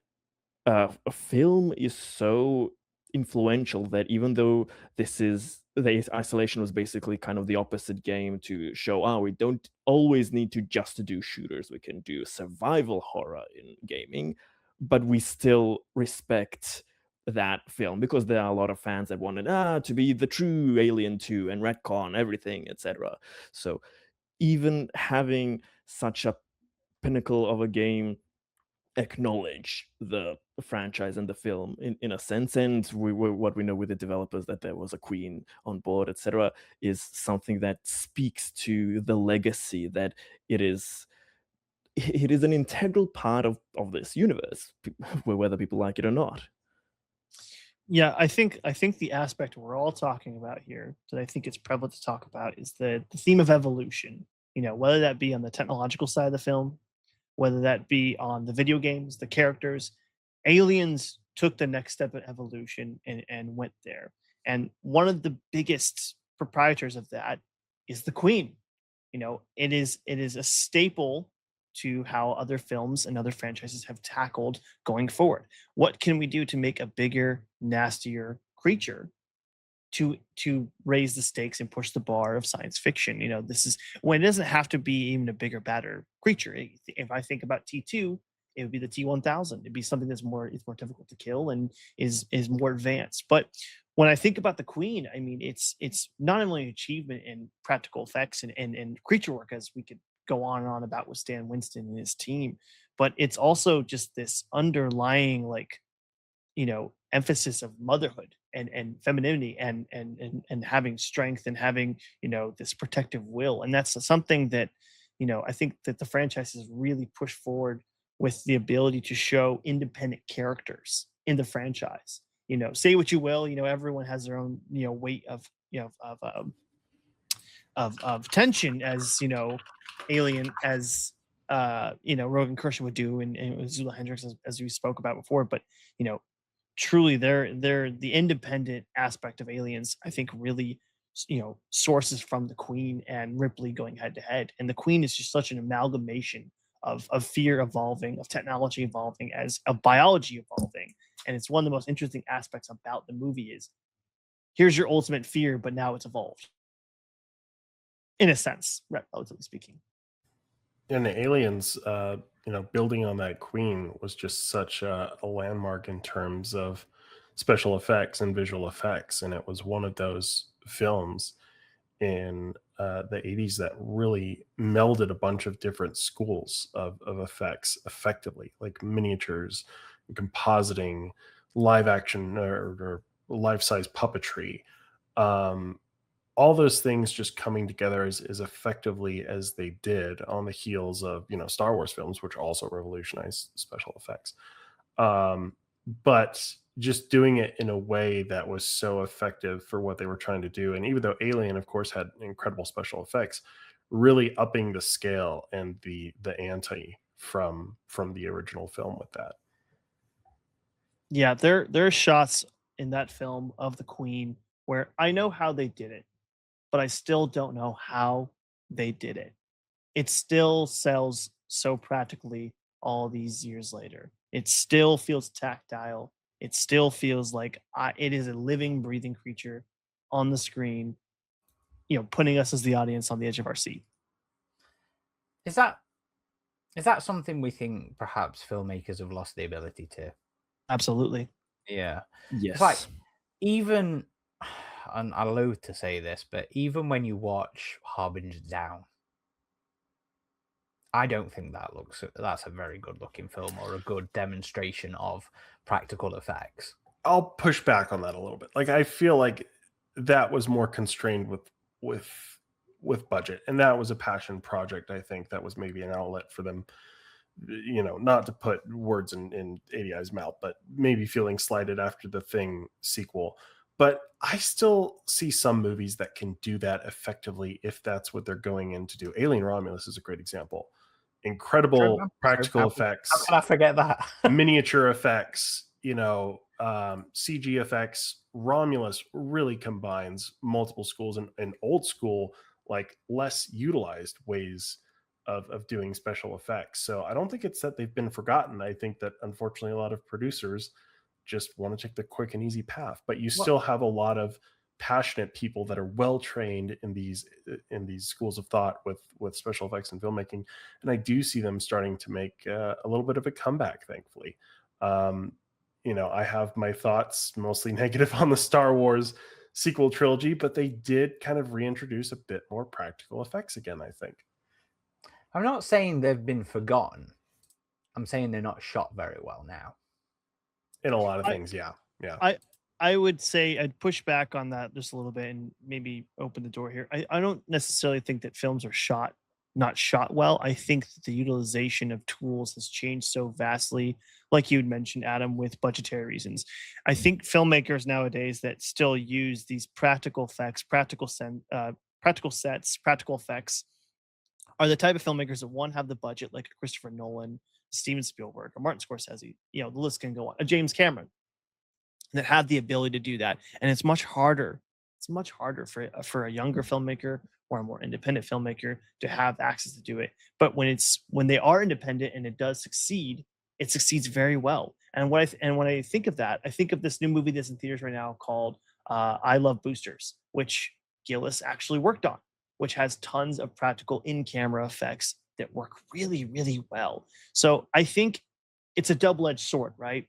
C: a film is so influential that even though the Isolation was basically kind of the opposite game to show, we don't always need to just do shooters, we can do survival horror in gaming, but we still respect that film because there are a lot of fans that wanted to be the true Alien 2 and retcon everything, etc. So even having such a pinnacle of a game acknowledge the franchise and the film in a sense, and what we know with the developers, that there was a queen on board, etc., is something that speaks to the legacy that it is an integral part of this universe, whether people like it or not.
D: Yeah, I think the aspect we're all talking about here that I think it's prevalent to talk about is the theme of evolution. Whether that be on the technological side of the film, whether that be on the video games, the characters. Aliens took the next step in evolution and went there. And one of the biggest proprietors of that is the Queen. It is a staple to how other films and other franchises have tackled going forward. What can we do to make a bigger, nastier creature to raise the stakes and push the bar of science fiction? This is when it doesn't have to be even a bigger, badder creature. If I think about T2, it would be the T1000. It'd be something it's more difficult to kill and is more advanced. But when I think about the Queen, I mean, it's not only an achievement in practical effects and creature work, as we could go on and on about with Stan Winston and his team, but it's also just this underlying emphasis of motherhood and femininity and having strength and having this protective will. And that's something that I think that the franchise has really pushed forward with the ability to show independent characters in the franchise. Say what you will, everyone has their own, weight of, of tension, as Alien, as Rogan Kershaw would do, and Zula Hendricks, as we spoke about before. But truly, they're the independent aspect of Aliens, I think, really sources from the Queen and Ripley going head to head. And the Queen is just such an amalgamation of fear evolving, of technology evolving, of biology evolving. And it's one of the most interesting aspects about the movie is, here's your ultimate fear, but now it's evolved, in a sense, relatively speaking.
B: And the Aliens, building on that Queen was just such a landmark in terms of special effects and visual effects. And it was one of those films in the 80s that really melded a bunch of different schools of effects effectively, like miniatures, compositing, live action or life size puppetry. All those things just coming together as effectively as they did on the heels of Star Wars films, which also revolutionized special effects. But just doing it in a way that was so effective for what they were trying to do. And even though Alien, of course, had incredible special effects, really upping the scale and the ante from the original film with that.
D: Yeah, there are shots in that film of the Queen where I know how they did it, but I still don't know how they did it. It still sells so practically all these years later. It still feels tactile. It still feels like it is a living, breathing creature on the screen, putting us as the audience on the edge of our seat.
A: Is that something we think perhaps filmmakers have lost the ability to?
D: Absolutely.
A: Yeah.
C: Yes.
A: It's like, even, and I loathe to say this, but even when you watch Harbinger Down, I don't think that's a very good looking film or a good demonstration of practical effects.
B: I'll push back on that a little bit. Like, I feel like that was more constrained with budget, and that was a passion project. I think that was maybe an outlet for them, not to put words in ADI's mouth, but maybe feeling slighted after the Thing sequel. But I still see some movies that can do that effectively if that's what they're going in to do. Alien Romulus is a great example. Incredible practical effects.
A: How can I forget that?
B: Miniature effects, CG effects. Romulus really combines multiple schools and old school, like less utilized ways of doing special effects. So I don't think it's that they've been forgotten. I think that unfortunately a lot of producers just want to take the quick and easy path, but you still have a lot of passionate people that are well trained in these schools of thought with special effects and filmmaking, and I do see them starting to make a little bit of a comeback, thankfully. I have my thoughts mostly negative on the Star Wars sequel trilogy, but they did kind of reintroduce a bit more practical effects again, I think.
A: I'm not saying they've been forgotten. I'm saying they're not shot very well now.
B: In a lot of things, yeah.
D: I would say I'd push back on that just a little bit and maybe open the door here. I don't necessarily think that films are not shot well. I think that the utilization of tools has changed so vastly, like you had mentioned, Adam, with budgetary reasons. I think filmmakers nowadays that still use these practical effects, practical sets, practical effects, are the type of filmmakers that, one, have the budget, like Christopher Nolan, Steven Spielberg, or Martin Scorsese. The list can go on. James Cameron, that have the ability to do that. And it's much harder. It's much harder for a younger filmmaker or a more independent filmmaker to have access to do it. But when they are independent and it does succeed, it succeeds very well. And when I think of that, I think of this new movie that's in theaters right now called I Love Boosters, which Gillis actually worked on, which has tons of practical in-camera effects that work really, really well. So I think it's a double-edged sword, right?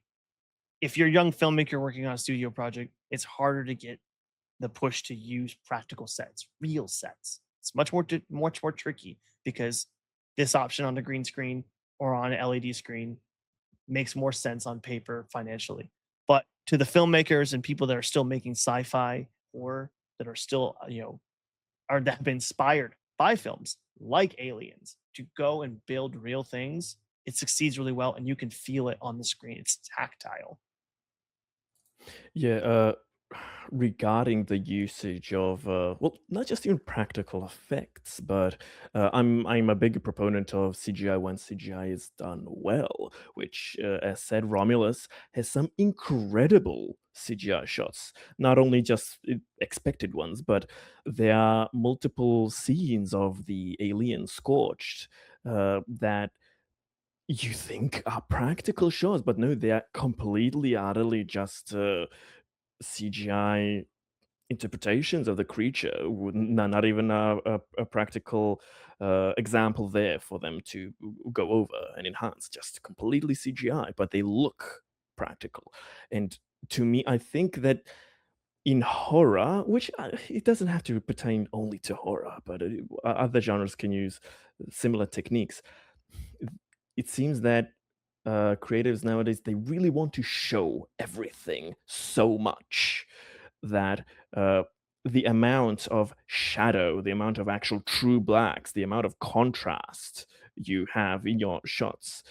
D: If you're a young filmmaker working on a studio project, it's harder to get the push to use practical sets, real sets. It's much more tricky because this option on the green screen or on an LED screen makes more sense on paper financially. But to the filmmakers and people that are still making sci-fi or that are still, or that have been inspired by films like Aliens to go and build real things, it succeeds really well, and you can feel it on the screen. It's tactile.
C: Yeah, regarding the usage of well, not just even practical effects, but I'm a big proponent of CGI when CGI is done well. Which, as said, Romulus has some incredible CGI shots. Not only just expected ones, but there are multiple scenes of the alien scorched that you think are practical shots, but no, they are completely, utterly just CGI interpretations of the creature. Not even a practical example there for them to go over and enhance. Just completely CGI, but they look practical. And to me, I think that in horror, which it doesn't have to pertain only to horror, but other genres can use similar techniques. It seems that creatives nowadays, they really want to show everything so much that the amount of shadow, the amount of actual true blacks, the amount of contrast you have in your shots.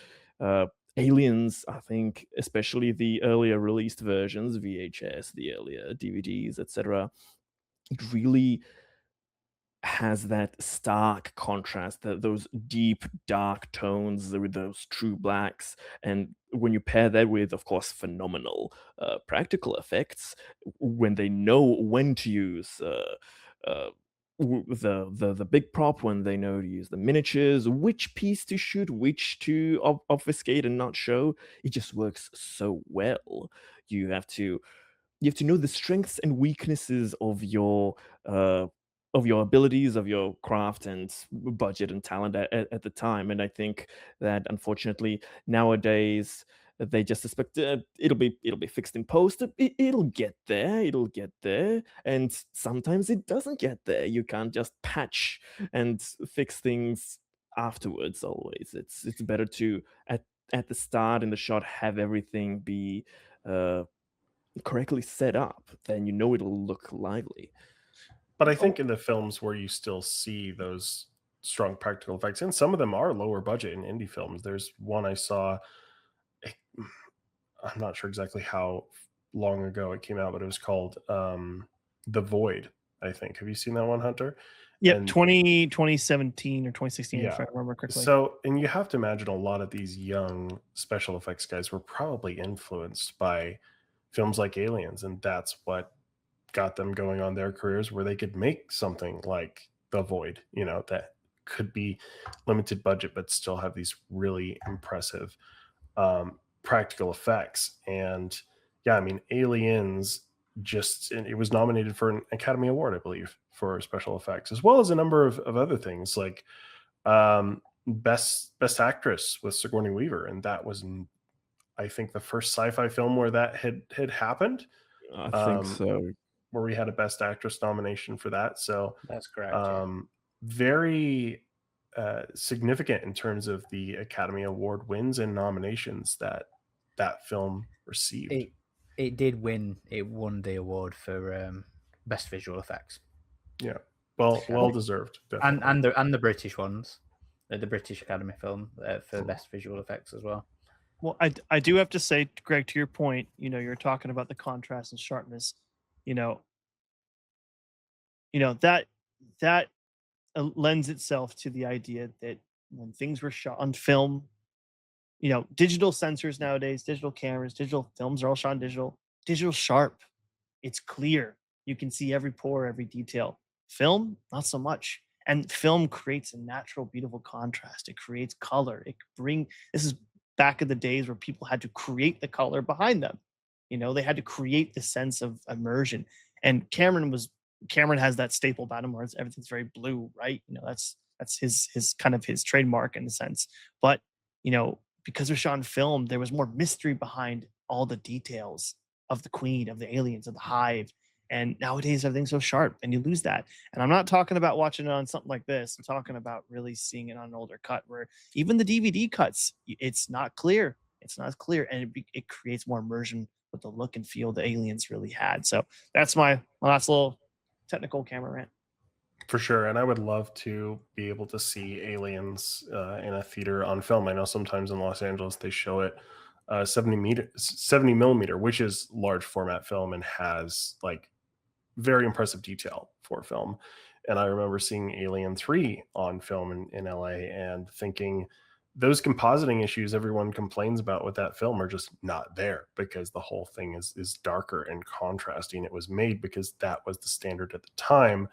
C: Aliens, I think, especially the earlier released versions, VHS, the earlier DVDs, etc., it really has that stark contrast, those deep dark tones with those true blacks. And when you pair that with, of course, phenomenal practical effects, when they know when to use the big prop, when they know to use the miniatures, which piece to shoot, which to obfuscate and not show, it just works so well. You have to know the strengths and weaknesses of your abilities, of your craft and budget and talent at the time. And I think that, unfortunately, nowadays they just expect it'll be fixed in post. It'll get there. It'll get there. And sometimes it doesn't get there. You can't just patch and fix things afterwards. Always, it's better to at the start in the shot have everything be correctly set up, then you know it'll look lively.
B: But I think in the films where you still see those strong practical effects, and some of them are lower budget in indie films. There's one I saw, I'm not sure exactly how long ago it came out, but it was called The Void, I think. Have you seen that one, Hunter?
D: Yep,
B: And
D: 2017 or 2016, if I
B: yeah.
D: remember correctly.
B: So, and you have to imagine a lot of these young special effects guys were probably influenced by films like Aliens, and that's what got them going on their careers, where they could make something like The Void, that could be limited budget but still have these really impressive practical effects. And yeah, I mean, Aliens, it was nominated for an Academy Award, I believe, for special effects, as well as a number of other things, like best actress with Sigourney Weaver, and that was, I think, the first sci-fi film where that had happened.
C: I think
B: Um,
C: so.
B: where we had a best actress nomination for that. So
A: That's correct. Yeah.
B: very significant in terms of the Academy Award wins and nominations that film received.
A: It did win. It won the award for best visual effects.
B: Yeah, well deserved, definitely.
A: and the British ones, the British Academy film for best visual effects as well.
D: Well, I do have to say, Greg, to your point, you're talking about the contrast and sharpness. That lends itself to the idea that when things were shot on film, digital sensors nowadays, digital cameras, digital films are all shot in digital sharp. It's clear. You can see every pore, every detail. Film, not so much. And film creates a natural, beautiful contrast. It creates color. This is back in the days where people had to create the color behind them. They had to create the sense of immersion. And Cameron has that staple about him where everything's very blue, right? That's his kind of his trademark in a sense. But because they're shot in film, there was more mystery behind all the details of the queen, of the aliens, of the hive. And nowadays everything's so sharp and you lose that. And I'm not talking about watching it on something like this. I'm talking about really seeing it on an older cut where even the DVD cuts, it's not clear. It's not clear. And it creates more immersion with the look and feel the aliens really had. So that's my last little technical camera rant.
B: For sure, and I would love to be able to see Aliens in a theater on film. I know sometimes in Los Angeles they show it 70 millimeter, which is large format film and has like very impressive detail for film. And I remember seeing Alien 3 on film in LA and thinking those compositing issues everyone complains about with that film are just not there, because the whole thing is darker and contrasting. It was made because that was the standard at the time.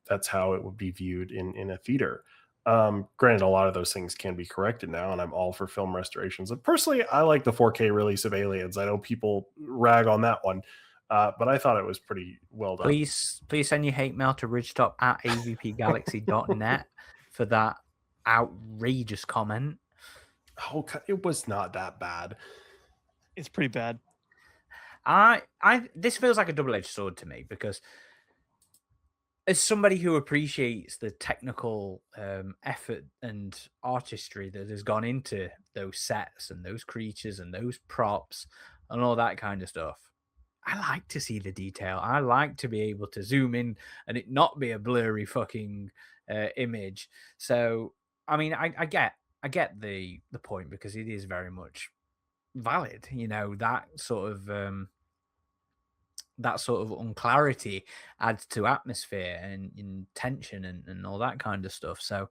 B: That's how it would be viewed in a theater. Granted, a lot of those things can be corrected now, and I'm all for film restorations. And personally, I like the 4K release of Aliens. I know people rag on that one, but I thought it was pretty well done.
A: Please send your hate mail to RidgeTop at avpgalaxy.net for that outrageous comment.
B: Oh, it was not that bad.
D: It's pretty bad.
A: This feels like a double-edged sword to me, because as somebody who appreciates the technical effort and artistry that has gone into those sets and those creatures and those props and all that kind of stuff, I like to see the detail. I like to be able to zoom in and it not be a blurry fucking image. So, I mean, I get the point, because it is very much valid. You know, that sort of unclarity adds to atmosphere and tension and all that kind of stuff. So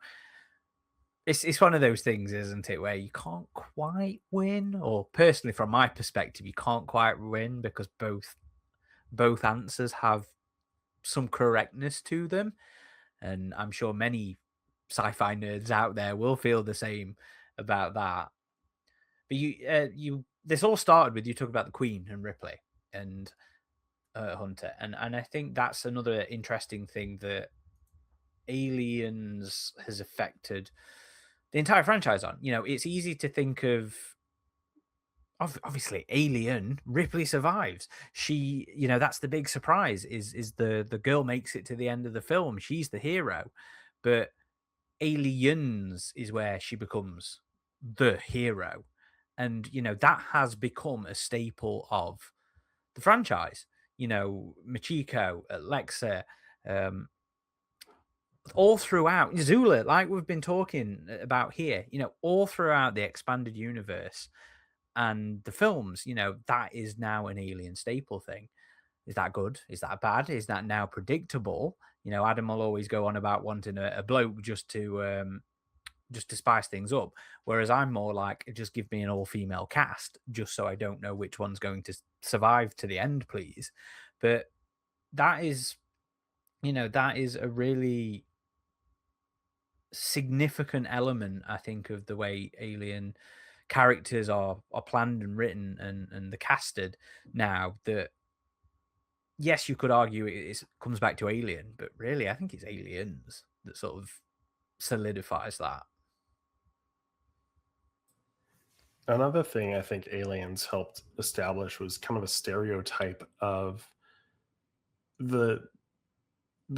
A: it's one of those things, isn't it, where you can't quite win, or personally from my perspective, you can't quite win, because both answers have some correctness to them. And I'm sure many sci-fi nerds out there will feel the same about that. But this all started with you talking about the Queen and Ripley and Hunter, and I think that's another interesting thing that Aliens has affected the entire franchise on. You know, it's easy to think of obviously Alien, Ripley survives. She, you know, that's the big surprise, is the girl makes it to the end of the film. She's the hero. But Aliens is where she becomes the hero. And, you know, that has become a staple of the franchise. You know, Machiko, Alexa, all throughout Zula, like we've been talking about here, you know, all throughout the expanded universe and the films, you know, that is now an Alien staple thing. Is that good? Is that bad? Is that now predictable? You know, Adam will always go on about wanting a bloke just to spice things up, whereas I'm more like, just give me an all-female cast, just so I don't know which one's going to survive to the end, please. But that is, you know, that is a really significant element, I think, of the way Alien characters are planned and written and the casted now. That, yes, you could argue it comes back to Alien, but really I think it's Aliens that sort of solidifies that.
B: Another thing I think Aliens helped establish was kind of a stereotype of the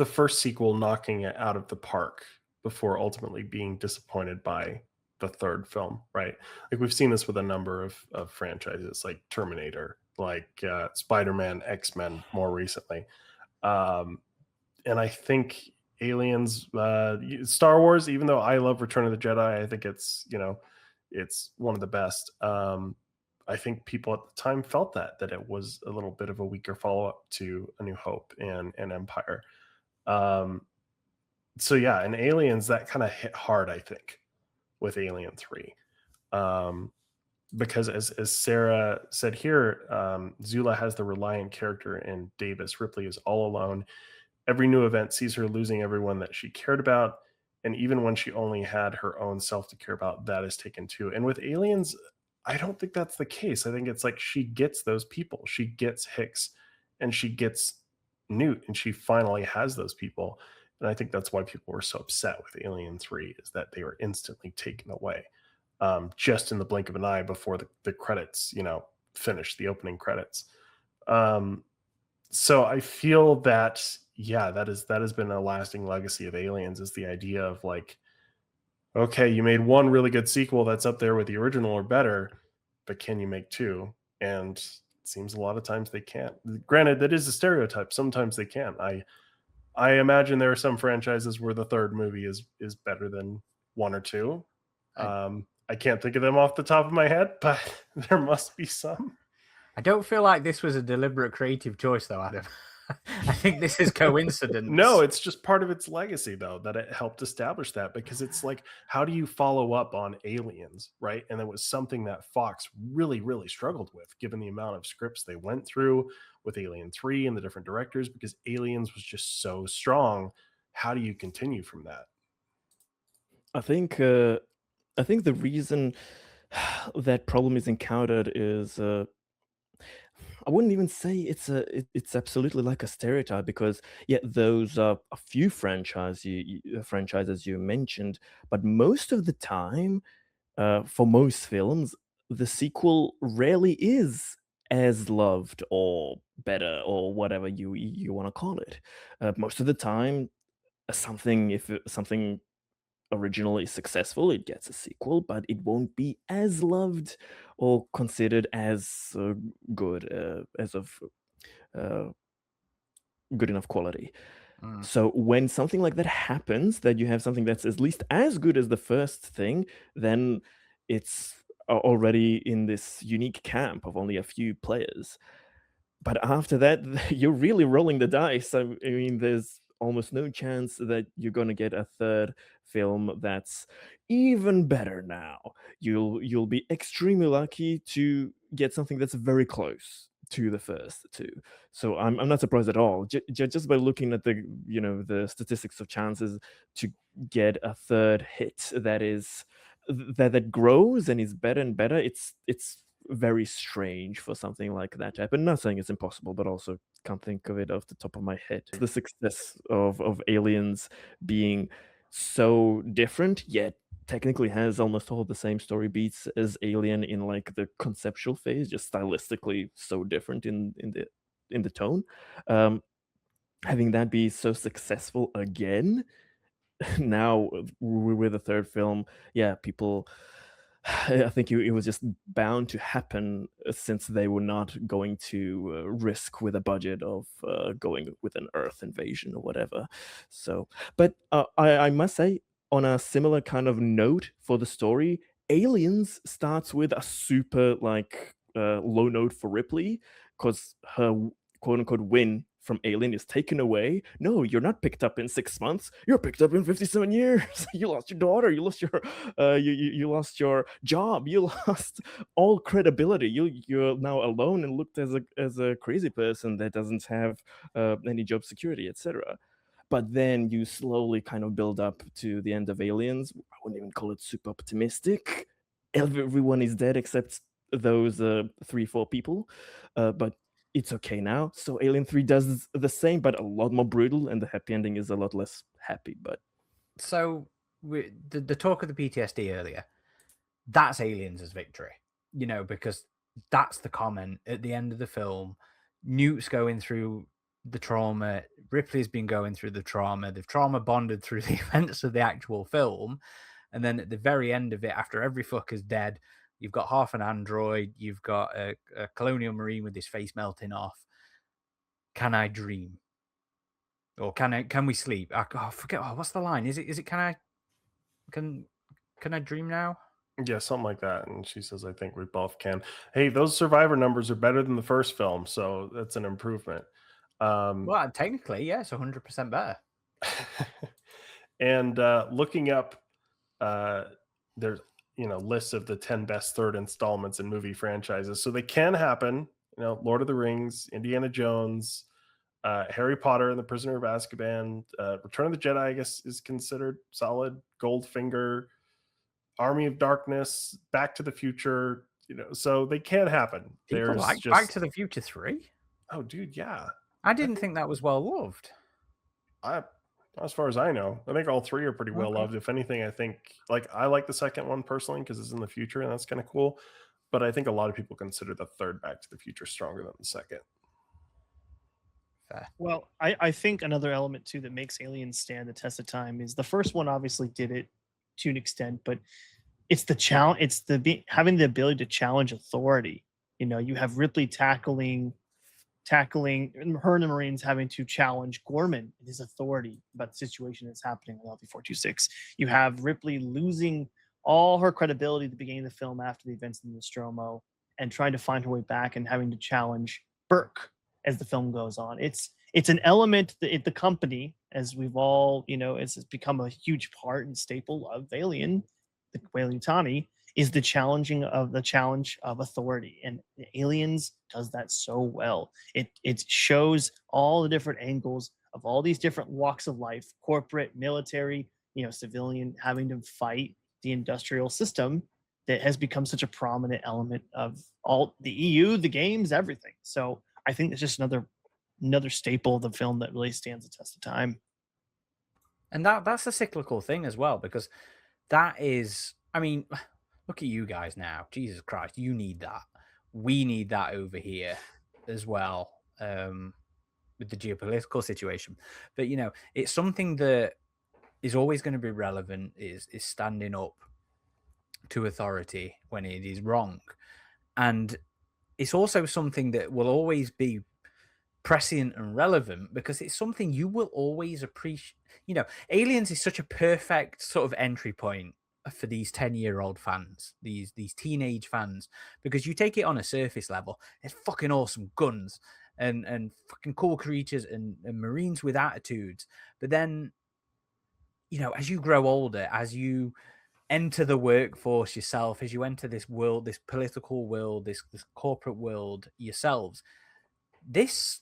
B: first sequel knocking it out of the park before ultimately being disappointed by the third film, right? Like we've seen this with a number of franchises, like Terminator, like Spider-Man, X-Men more recently. And I think Aliens, Star Wars, even though I love Return of the Jedi, I think it's, you know, it's one of the best. I think people at the time felt that it was a little bit of a weaker follow-up to A New Hope and Empire. So yeah, and Aliens, that kind of hit hard, I think, with Alien 3. Because as Sarah said here, Zula has the reliant character and Davis. Ripley is all alone. Every new event sees her losing everyone that she cared about. And even when she only had her own self to care about, that is taken too. And with Aliens, I don't think that's the case. I think it's like she gets those people. She gets Hicks and she gets Newt, and she finally has those people. And I think that's why people were so upset with Alien 3, is that they were instantly taken away just in the blink of an eye before the credits, you know, finished, the opening credits. So I feel that, yeah, that has been a lasting legacy of Aliens, is the idea of like, okay, you made one really good sequel that's up there with the original or better, but can you make two? And it seems a lot of times they can't. Granted, that is a stereotype. Sometimes they can. I imagine there are some franchises where the third movie is better than 1 or 2. I can't think of them off the top of my head, but there must be some.
A: I don't feel like this was a deliberate creative choice, though, Adam. I think this is coincidence.
B: No, it's just part of its legacy, though, that it helped establish that, because it's like, how do you follow up on Aliens, right? And it was something that Fox really, really struggled with, given the amount of scripts they went through with Alien 3 and the different directors, because Aliens was just so strong. How do you continue from that?
C: I think the reason that problem is encountered is I wouldn't even say it's absolutely like a stereotype, because yeah, those are a few franchises you mentioned, but most of the time, for most films, the sequel rarely is as loved or better or whatever you want to call it. Most of the time, something originally successful, it gets a sequel, but it won't be as loved or considered as good as of uh, good enough quality. So when something like that happens, that you have something that's at least as good as the first thing, then it's already in this unique camp of only a few players. But after that, you're really rolling the dice. I mean, there's almost no chance that you're gonna get a third film that's even better now. You'll be extremely lucky to get something that's very close to the first two. So I'm not surprised at all. Just by looking at the statistics of chances to get a third hit that grows and is better and better, it's very strange for something like that to happen. Not saying it's impossible, but also can't think of it off the top of my head. The success of Aliens being so different, yet technically has almost all the same story beats as Alien in like the conceptual phase, just stylistically so different in the tone. Having that be so successful again now with the third film, yeah, people. I think it was just bound to happen, since they were not going to risk with a budget of going with an Earth invasion or whatever. So, but I must say, on a similar kind of note for the story, Aliens starts with a super low note for Ripley, because her quote unquote win from Alien is taken away. No, you're not picked up in 6 months. You're picked up in 57 years. You lost your daughter. You lost your you lost your job. You lost all credibility. You're now alone and looked as a crazy person that doesn't have any job security, etc. But then you slowly kind of build up to the end of Aliens. I wouldn't even call it super optimistic. Everyone is dead except those 3-4 people. But it's okay now. So Alien 3 does the same, but a lot more brutal, and the happy ending is a lot less happy. But
A: so the talk of the PTSD earlier, that's Aliens' victory, because that's the comment at the end of the film. Newt's going through the trauma. Ripley's been going through the trauma. They've trauma bonded through the events of the actual film. And then at the very end of it, after every fucker's dead, you've got half an android. You've got a colonial marine with his face melting off. Can I dream? Or can we sleep? I forget. Oh, what's the line? Is it can I dream now?
B: Yeah, something like that. And she says, I think we both can. Hey, those survivor numbers are better than the first film, so that's an improvement.
A: Well, technically, yes, 100% better.
B: And looking up, there's lists of the 10 best third installments in movie franchises. So they can happen. Lord of the Rings, Indiana Jones, Harry Potter and the Prisoner of Azkaban, Return of the Jedi, I guess, is considered solid. Goldfinger, Army of Darkness, Back to the Future. So they can happen.
A: People like Back to the Future 3.
B: Oh, dude, yeah.
A: I didn't think that was well loved.
B: As far as I know, I think all three are pretty well loved. If anything, I think I like the second one personally because it's in the future and that's kind of cool. But I think a lot of people consider the third Back to the Future stronger than the second.
A: Fair.
D: Well, I think another element too that makes Aliens stand the test of time is the first one obviously did it to an extent, but it's the challenge. It's having the ability to challenge authority. You have Ripley tackling tackling her and the Marines having to challenge Gorman and his authority about the situation that's happening with LV-426. You have Ripley losing all her credibility at the beginning of the film after the events in the Nostromo and trying to find her way back and having to challenge Burke as the film goes on. It's an element that the company, as we've all, it's become a huge part and staple of Alien, the Weyland-Yutani, is the challenge of authority. And Aliens does that so well. It shows all the different angles of all these different walks of life, corporate, military, civilian, having to fight the industrial system that has become such a prominent element of all the EU, the games, everything. So I think it's just another staple of the film that really stands the test of time.
A: And that's a cyclical thing as well, because that is, I mean, look at you guys now. Jesus Christ, you need that. We need that over here as well, with the geopolitical situation. But it's something that is always going to be relevant, is standing up to authority when it is wrong. And it's also something that will always be prescient and relevant because it's something you will always appreciate. Aliens is such a perfect sort of entry point for these 10-year-old fans, these teenage fans, because you take it on a surface level, it's fucking awesome guns and fucking cool creatures and Marines with attitudes. But then, as you grow older, as you enter the workforce yourself, as you enter this world, this political world, this corporate world yourselves, this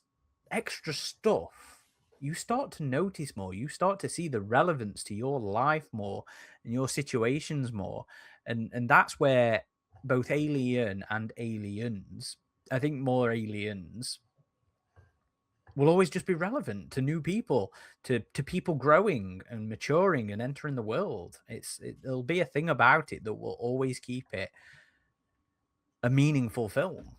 A: extra stuff, you start to notice more. You start to see the relevance to your life more and your situations more. And that's where both Alien and Aliens, I think more Aliens, will always just be relevant to new people, to people growing and maturing and entering the world. There'll be a thing about it that will always keep it a meaningful film.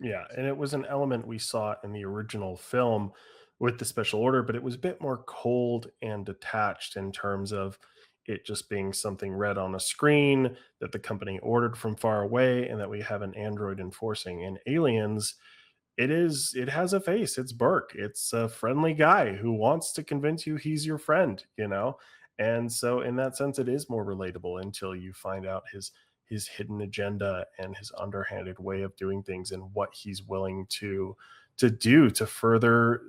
B: Yeah, and it was an element we saw in the original film with the special order, but it was a bit more cold and detached in terms of it just being something read on a screen that the company ordered from far away and that we have an android enforcing. In Aliens, it has a face. It's Burke. It's a friendly guy who wants to convince you he's your friend. And so in that sense it is more relatable until you find out his hidden agenda and his underhanded way of doing things and what he's willing to do to further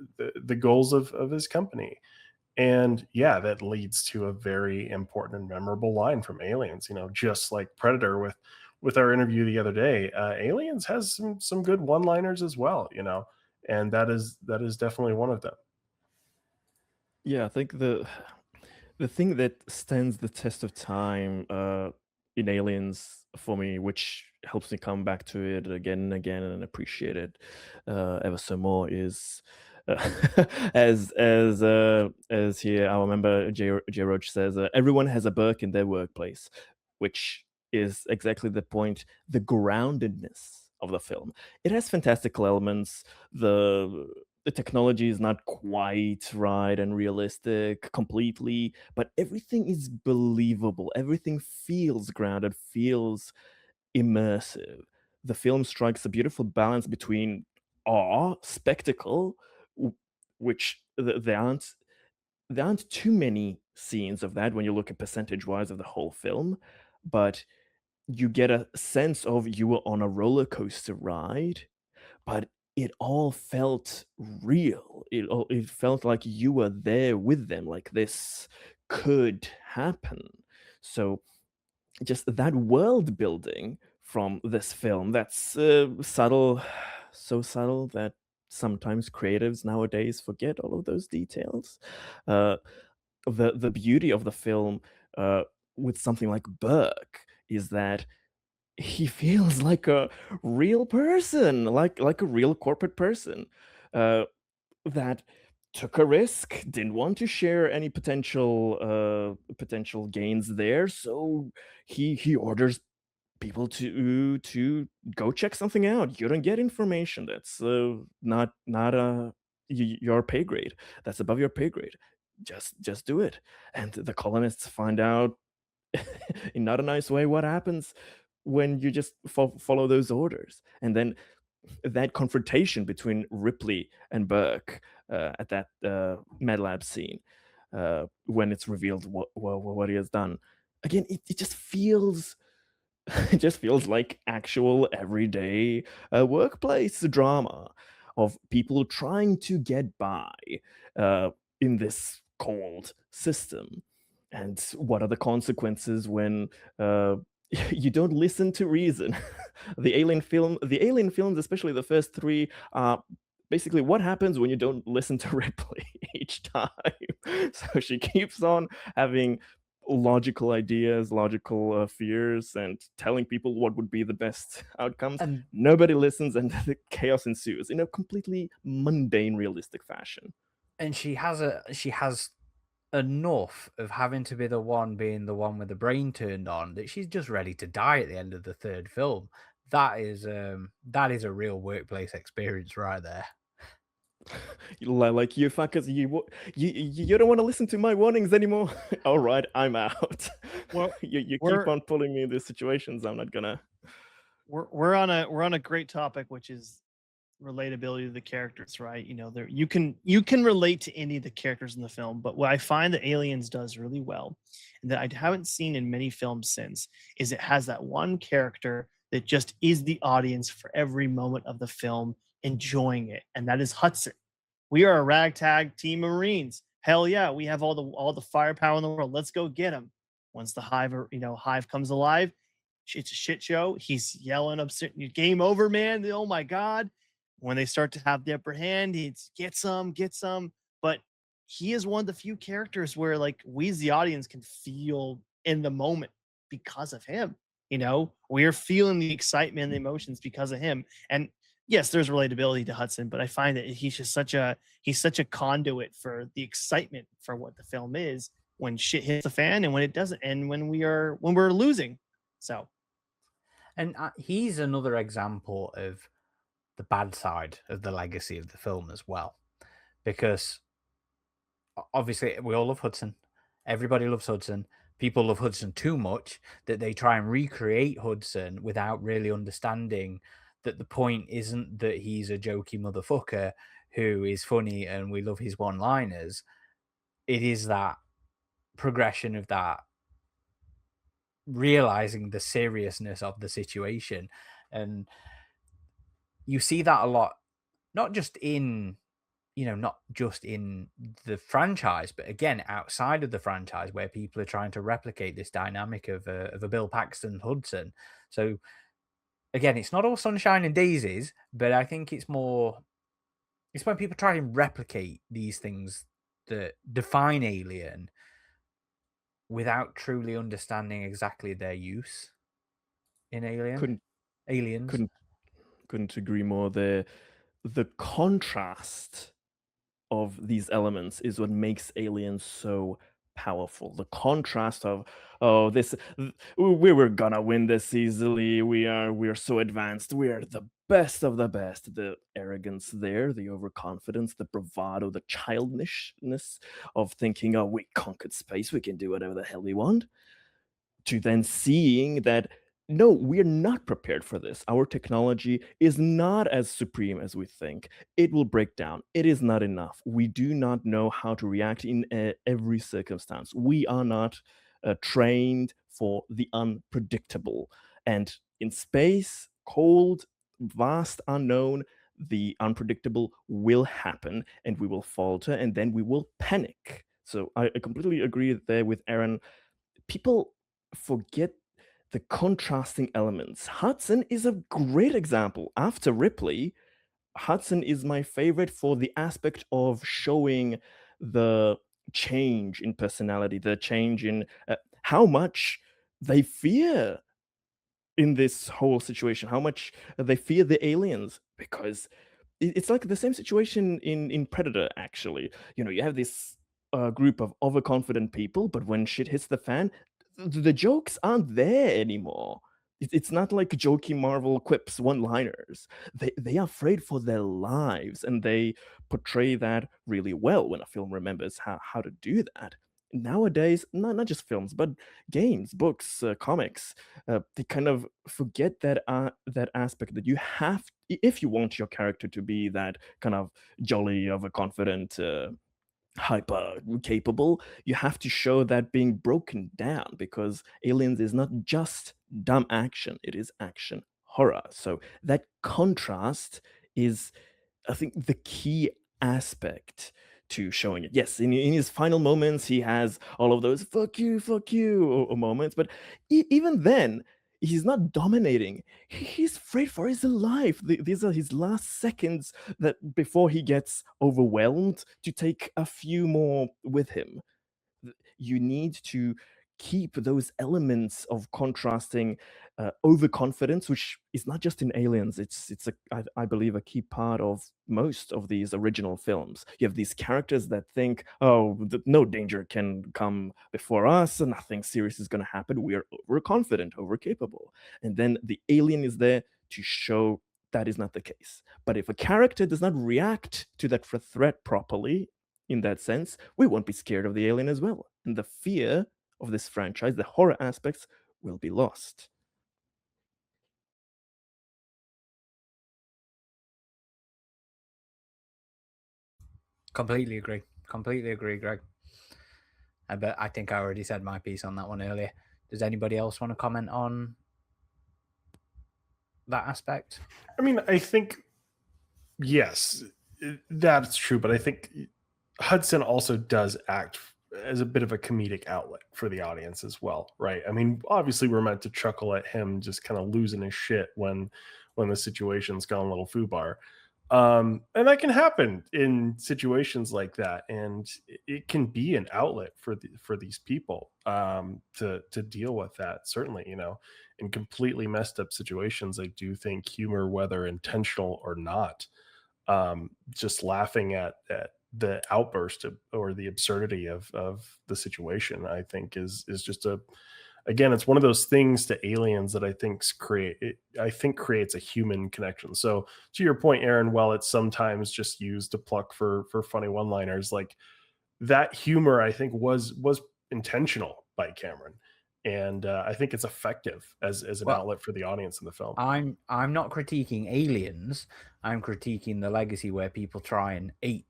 B: the goals of his company. And yeah, that leads to a very important and memorable line from Aliens. Just like Predator with our interview the other day, Aliens has some good one-liners as well. And that is definitely one of them.
C: Yeah, I think the thing that stands the test of time in Aliens for me, which helps me come back to it again and again and appreciate it ever so more, is as here I remember J. Roach says, everyone has a Burke in their workplace, which is exactly the point, the groundedness of the film. It has fantastical elements. The technology is not quite right and realistic completely, but everything is believable. Everything feels grounded, feels immersive. The film strikes a beautiful balance between awe, spectacle, which there aren't too many scenes of that when you look at percentage-wise of the whole film, but you get a sense of you were on a roller coaster ride, but it all felt real. It felt like you were there with them, like this could happen. So just that world building from this film, that's subtle, so subtle that sometimes creatives nowadays forget all of those details. Uh, the beauty of the film with something like Burke is that he feels like a real person, like a real corporate person that took a risk, didn't want to share any potential gains there, so he orders people to go check something out. You don't get information that's not your pay grade. That's above your pay grade. Just do it, and the colonists find out in not a nice way what happens when you just follow those orders. And then that confrontation between Ripley and Burke at that Med Lab scene, when it's revealed what he has done. Again, it just feels it just feels like actual everyday workplace drama of people trying to get by in this cold system. And what are the consequences when you don't listen to reason? The alien films, especially the first three, are basically what happens when you don't listen to Ripley each time. So she keeps on having logical ideas, logical fears, and telling people what would be the best outcomes.
A: And
C: Nobody listens, and the chaos ensues in a completely mundane, realistic fashion.
A: she has enough of having to be the one being the one with the brain turned on that she's just ready to die at the end of the third film. That is a real workplace experience right there.
C: Like, you fuckers, you don't want to listen to my warnings anymore. All right, I'm out.
D: Well,
C: you keep
D: we're-
C: on pulling me in these situations. I'm not gonna.
D: we're on a great topic, which is relatability to the characters, right? There you can relate to any of the characters in the film, but what I find that Aliens does really well, and that I haven't seen in many films since, is it has that one character that just is the audience for every moment of the film, enjoying it, and that is Hudson. We are a ragtag team of Marines. Hell yeah, we have all the firepower in the world. Let's go get them. Once the hive comes alive, it's a shit show. He's yelling upset, game over, man. Oh my god. When they start to have the upper hand, he's get some. But he is one of the few characters where, like, we as the audience can feel in the moment because of him. We're feeling the excitement and the emotions because of him. And yes, there's relatability to Hudson, but I find that he's such a conduit for the excitement for what the film is when shit hits the fan and when it doesn't, and when we're losing. So,
A: And he's another example of the bad side of the legacy of the film as well, because obviously we all love Hudson. Everybody loves Hudson. People love Hudson too much that they try and recreate Hudson without really understanding that the point isn't that he's a jokey motherfucker who is funny and we love his one-liners. It is that progression of that realizing the seriousness of the situation. And you see that a lot, not just in the franchise, but again outside of the franchise, where people are trying to replicate this dynamic of a Bill Paxton Hudson. So again, it's not all sunshine and daisies, but I think it's when people try and replicate these things that define Alien without truly understanding exactly their use in Aliens.
C: Couldn't agree more. The contrast of these elements is what makes Aliens so powerful. The contrast of, oh, we were gonna win this easily. We're so advanced. We are the best of the best. The arrogance there, the overconfidence, the bravado, the childishness of thinking, oh, we conquered space. We can do whatever the hell we want. To then seeing that, no, we're not prepared for this. Our technology is not as supreme as we think. It will break down. It is not enough. We do not know how to react in every circumstance. We are not trained for the unpredictable. And in space, cold, vast unknown, the unpredictable will happen, and we will falter, and then we will panic. So I completely agree there with Aaron. People forget the contrasting elements. Hudson is a great example. After Ripley, Hudson is my favorite for the aspect of showing the change in personality, the change in how much they fear in this whole situation, how much they fear the aliens, because it's like the same situation in Predator, actually. You have this group of overconfident people, but when shit hits the fan, the jokes aren't there anymore. It's not like jokey Marvel quips, one-liners. They are afraid for their lives, and they portray that really well when a film remembers how to do that. Nowadays, not just films, but games, books, comics, they kind of forget that aspect, that you have if you want your character to be that kind of jolly, of a confident, hyper capable, you have to show that being broken down, because Aliens is not just dumb action, it is action horror. So that contrast is, I think, the key aspect to showing it. Yes, in his final moments, he has all of those fuck you moments, but even then, he's not dominating. He's afraid for his life. These are his last seconds that before he gets overwhelmed to take a few more with him. You need to keep those elements of contrasting overconfidence, which is not just in Aliens. It's I believe a key part of most of these original films. You have these characters that think, oh, no danger can come before us, and nothing serious is going to happen. We are overconfident, overcapable, and then the alien is there to show that is not the case. But if a character does not react to that threat properly, in that sense, we won't be scared of the alien as well. And the fear of this franchise, the horror aspects, will be lost.
A: Completely agree. Completely agree, Greg. But I think I already said my piece on that one earlier. Does anybody else want to comment on that aspect?
B: I mean, I think, yes, that's true, but I think Hudson also does act as a bit of a comedic outlet for the audience as well, right? I mean, obviously we're meant to chuckle at him just kind of losing his shit when the situation's gone a little foobar. And that can happen in situations like that, and it can be an outlet for these people to deal with that. Certainly, in completely messed up situations, I do think humor, whether intentional or not, just laughing at the outburst or the absurdity of the situation, I think is just again, it's one of those things to Aliens that I think creates a human connection. So to your point, Aaron, while it's sometimes just used to pluck for funny one liners, like that humor I think was intentional by Cameron, and I think it's effective as an
A: Well,
B: outlet for the audience in the film.
A: I'm not critiquing Aliens. I'm critiquing the legacy where people try and ape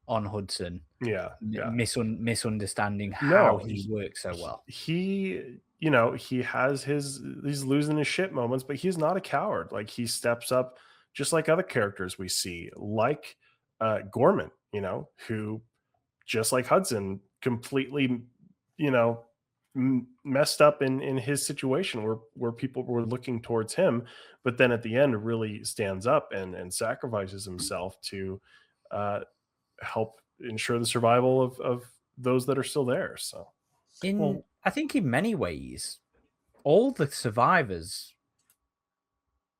A: on Hudson,
B: Yeah,
A: misunderstanding how
B: no,
A: he works so well.
B: he has he's losing his shit moments, but he's not a coward. Like, he steps up just like other characters we see, like Gorman, who, just like Hudson, completely, you know, messed up in his situation where people were looking towards him, but then at the end really stands up and sacrifices himself to uh, help ensure the survival of those that are still there. So,
A: I think in many ways, all the survivors,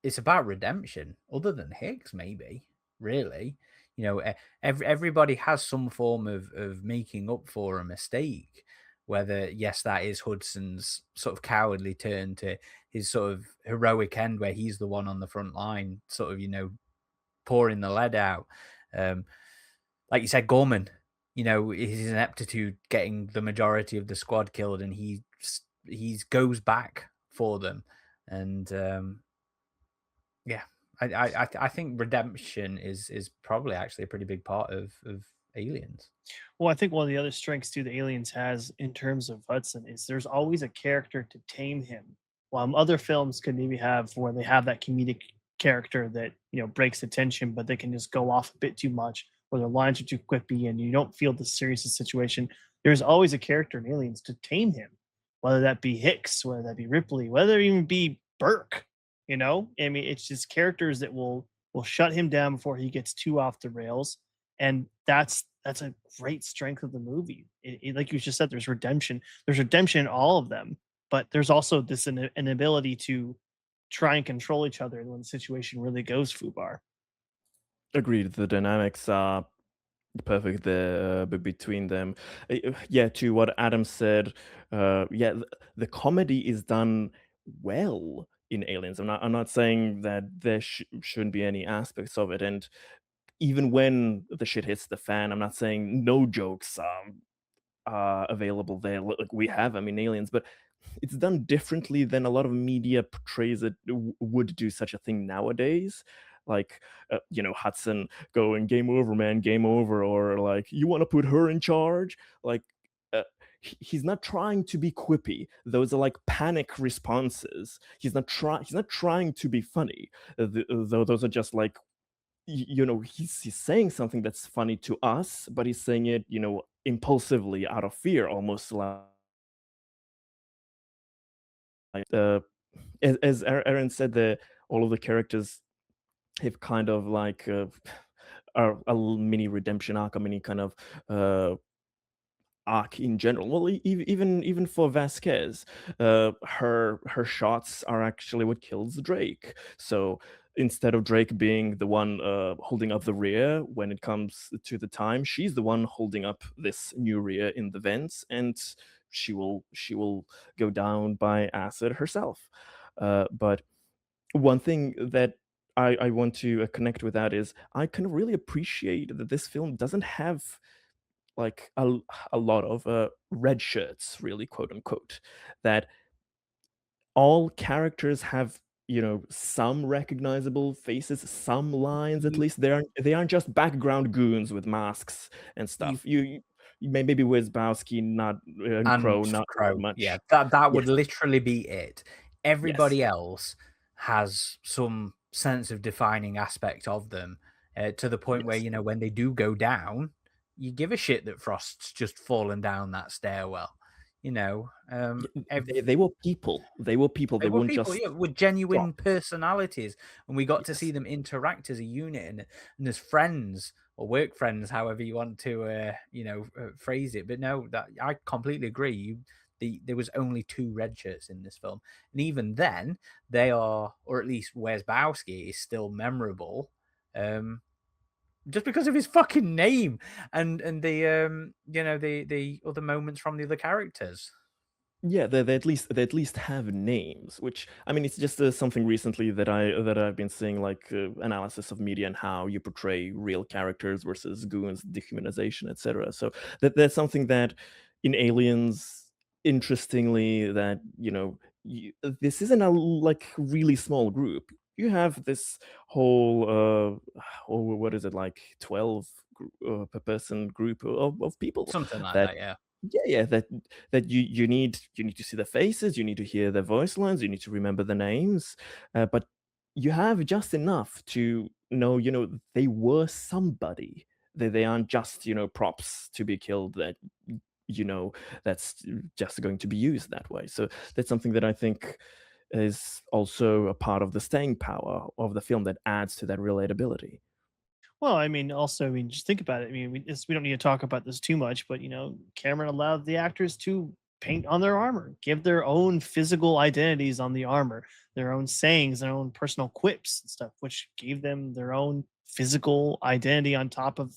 A: it's about redemption, other than Hicks, maybe, really. Everybody has some form of making up for a mistake, whether, yes, that is Hudson's sort of cowardly turn to his sort of heroic end, where he's the one on the front line, sort of, pouring the lead out. Like you said, Gorman, his ineptitude getting the majority of the squad killed, and he goes back for them. And yeah, I think redemption is probably actually a pretty big part of Aliens.
D: Well, I think one of the other strengths too the Aliens has in terms of Hudson is there's always a character to tame him. While other films could maybe have where they have that comedic character that breaks the tension, but they can just go off a bit too much, or their lines are too quippy, and you don't feel the serious of the situation. There's always a character in Aliens to tame him, whether that be Hicks, whether that be Ripley, whether it even be Burke. I mean, it's just characters that will shut him down before he gets too off the rails, and that's a great strength of the movie. Like you just said, there's redemption. There's redemption in all of them, but there's also this an ability to try and control each other when the situation really goes foobar.
C: Agreed. The dynamics are perfect there between them. Yeah, to what Adam said, yeah, the comedy is done well in Aliens. I'm not saying that there shouldn't be any aspects of it, and even when the shit hits the fan, I'm not saying no jokes are available there. Like we have them in Aliens, but it's done differently than a lot of media portrays it would do such a thing nowadays. like Hudson going game over, man, game over, or like you want to put her in charge, like. He's not trying to be quippy. Those are like panic responses. He's not trying to be funny. Though those are just like he's saying something that's funny to us, but he's saying it impulsively out of fear, almost like as Aaron said, all of the characters have kind of like a mini redemption arc, a mini kind of arc in general. Well, even for Vasquez, her shots are actually what kills Drake. So instead of Drake being the one holding up the rear when it comes to the time, she's the one holding up this new rear in the vents, and she will go down by acid herself. But one thing that I want to connect with that is I can really appreciate that this film doesn't have like a lot of red shirts, really, quote unquote, that all characters have some recognizable faces, some lines at
A: You,
C: least. They aren't just background goons with masks and
A: you
C: stuff. Maybe Wazbowski, not and
A: and
C: Crow, not so
A: Crow,
C: much.
A: yeah, that would
C: Yes,
A: literally be it.
C: yes.
A: Everybody else has some sense of defining aspect of them, to the point where
C: Yes.
A: when they do go down, you give a shit that Frost's just fallen down that stairwell.
C: They were people. They were people.
A: They
C: They
A: were
C: weren't
A: people,
C: just
A: yeah, with genuine
C: props.
A: personalities, and we got to see
C: Yes.
A: them interact as a unit and as friends or work friends, however you want to, phrase it. But no, that I completely agree. There was only 2 red shirts in this film, and even then, they are, or at least Wazbowski is still memorable, just because of his fucking name and the the other moments from the other characters.
C: Yeah, they at least have names, which I mean, it's just something recently that I've been seeing, like analysis of media and how you portray real characters versus goons, dehumanization, etc. So that's something that in Aliens, interestingly, that this isn't a like really small group. You have this whole oh, what is it, like 12 per person group of people
A: Something like
C: that
A: that, yeah.
C: yeah, that you need to see their faces, you need to hear their voice lines, you need to remember the names, but you have just enough to know, they were somebody. They aren't just props to be killed that you know that's just going to be used that way. So that's something that I think is also a part of the staying power of the film that adds to that relatability.
D: Well, I mean, also, I mean, just think about it. I mean, we don't need to talk about this too much, but Cameron allowed the actors to paint on their armor, give their own physical identities on the armor, their own sayings, their own personal quips and stuff, which gave them their own physical identity on top of,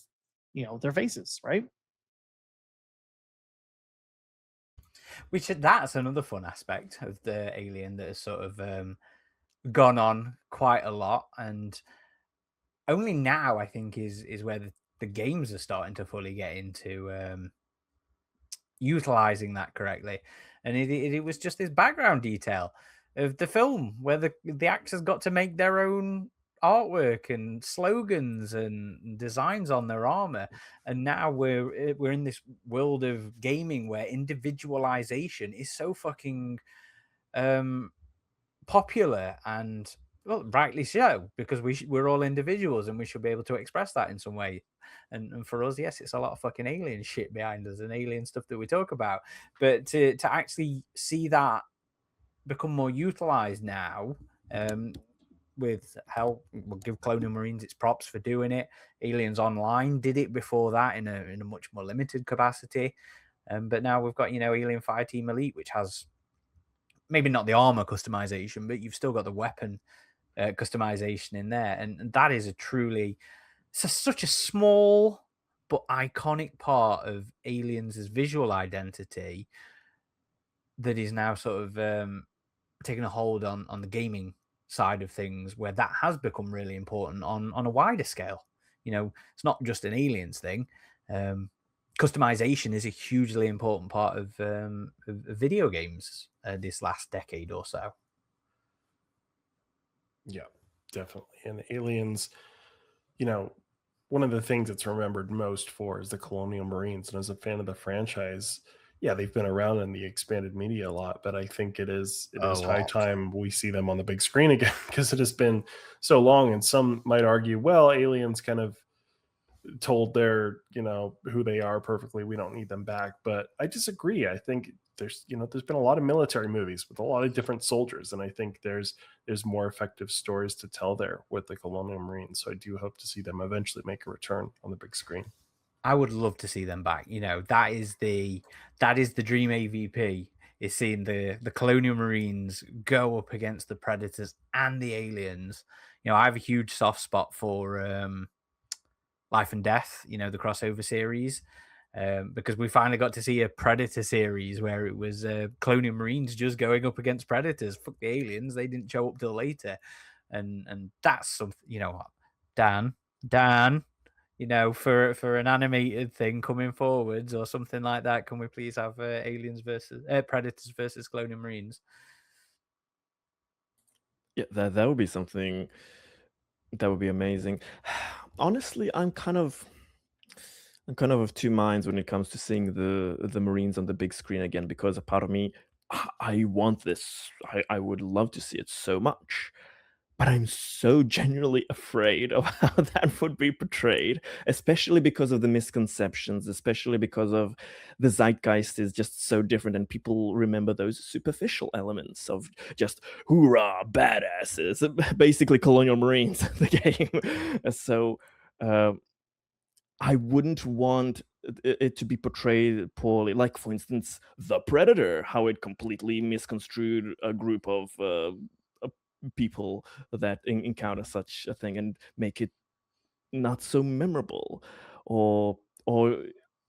D: their faces, right?
A: That's another fun aspect of the Alien that has sort of gone on quite a lot, and only now I think is where the games are starting to fully get into utilizing that correctly. And it was just this background detail of the film where the actors got to make their own artwork and slogans and designs on their armor. And now we're in this world of gaming where individualization is so fucking um popular, and well, rightly so, because we're all individuals and we should be able to express that in some way. And for us, yes, it's a lot of fucking alien shit behind us and alien stuff that we talk about, but to actually see that become more utilized now, with hell, we'll give Cloning Marines its props for doing it. Aliens Online did it before that in a much more limited capacity, but now we've got Alien Fireteam Elite, which has maybe not the armor customization, but you've still got the weapon customization in there, and that is such a small but iconic part of Aliens' visual identity that is now sort of taking a hold on the gaming side of things, where that has become really important on a wider scale. It's not just an Aliens thing. Customization is a hugely important part of video games this last decade or so.
B: Yeah. Definitely. And aliens, you know, one of the things it's remembered most for is the Colonial Marines. And as a fan of the franchise, yeah, they've been around in the expanded media a lot, but I think it
A: A
B: is high
A: lot.
B: time we see them on the big screen again because it has been so long. And some might argue, well, aliens kind of told their, who they are perfectly, we don't need them back. But I disagree. I think there's been a lot of military movies with a lot of different soldiers, and I think there's more effective stories to tell there with the Colonial Marines. So I do hope to see them eventually make a return on the big screen.
A: I would love to see them back. That is the dream AVP, is seeing the Colonial Marines go up against the Predators and the aliens. I have a huge soft spot for Life and Death, the crossover series, because we finally got to see a Predator series where it was Colonial Marines just going up against Predators. Fuck the aliens, they didn't show up till later, and that's something. Dan, for an animated thing coming forwards or something like that, can we please have aliens versus Predators versus Colonial Marines?
C: Yeah, that would be something that would be amazing. Honestly, I'm kind of of two minds when it comes to seeing the Marines on the big screen again, because a part of me, I want this. I would love to see it so much. But I'm so genuinely afraid of how that would be portrayed, especially because of the misconceptions, especially because of the zeitgeist is just so different, and people remember those superficial elements of just hoorah, badasses, basically Colonial Marines, the game. So I wouldn't want it to be portrayed poorly. Like, for instance, The Predator, how it completely misconstrued a group of people that encounter such a thing and make it not so memorable, or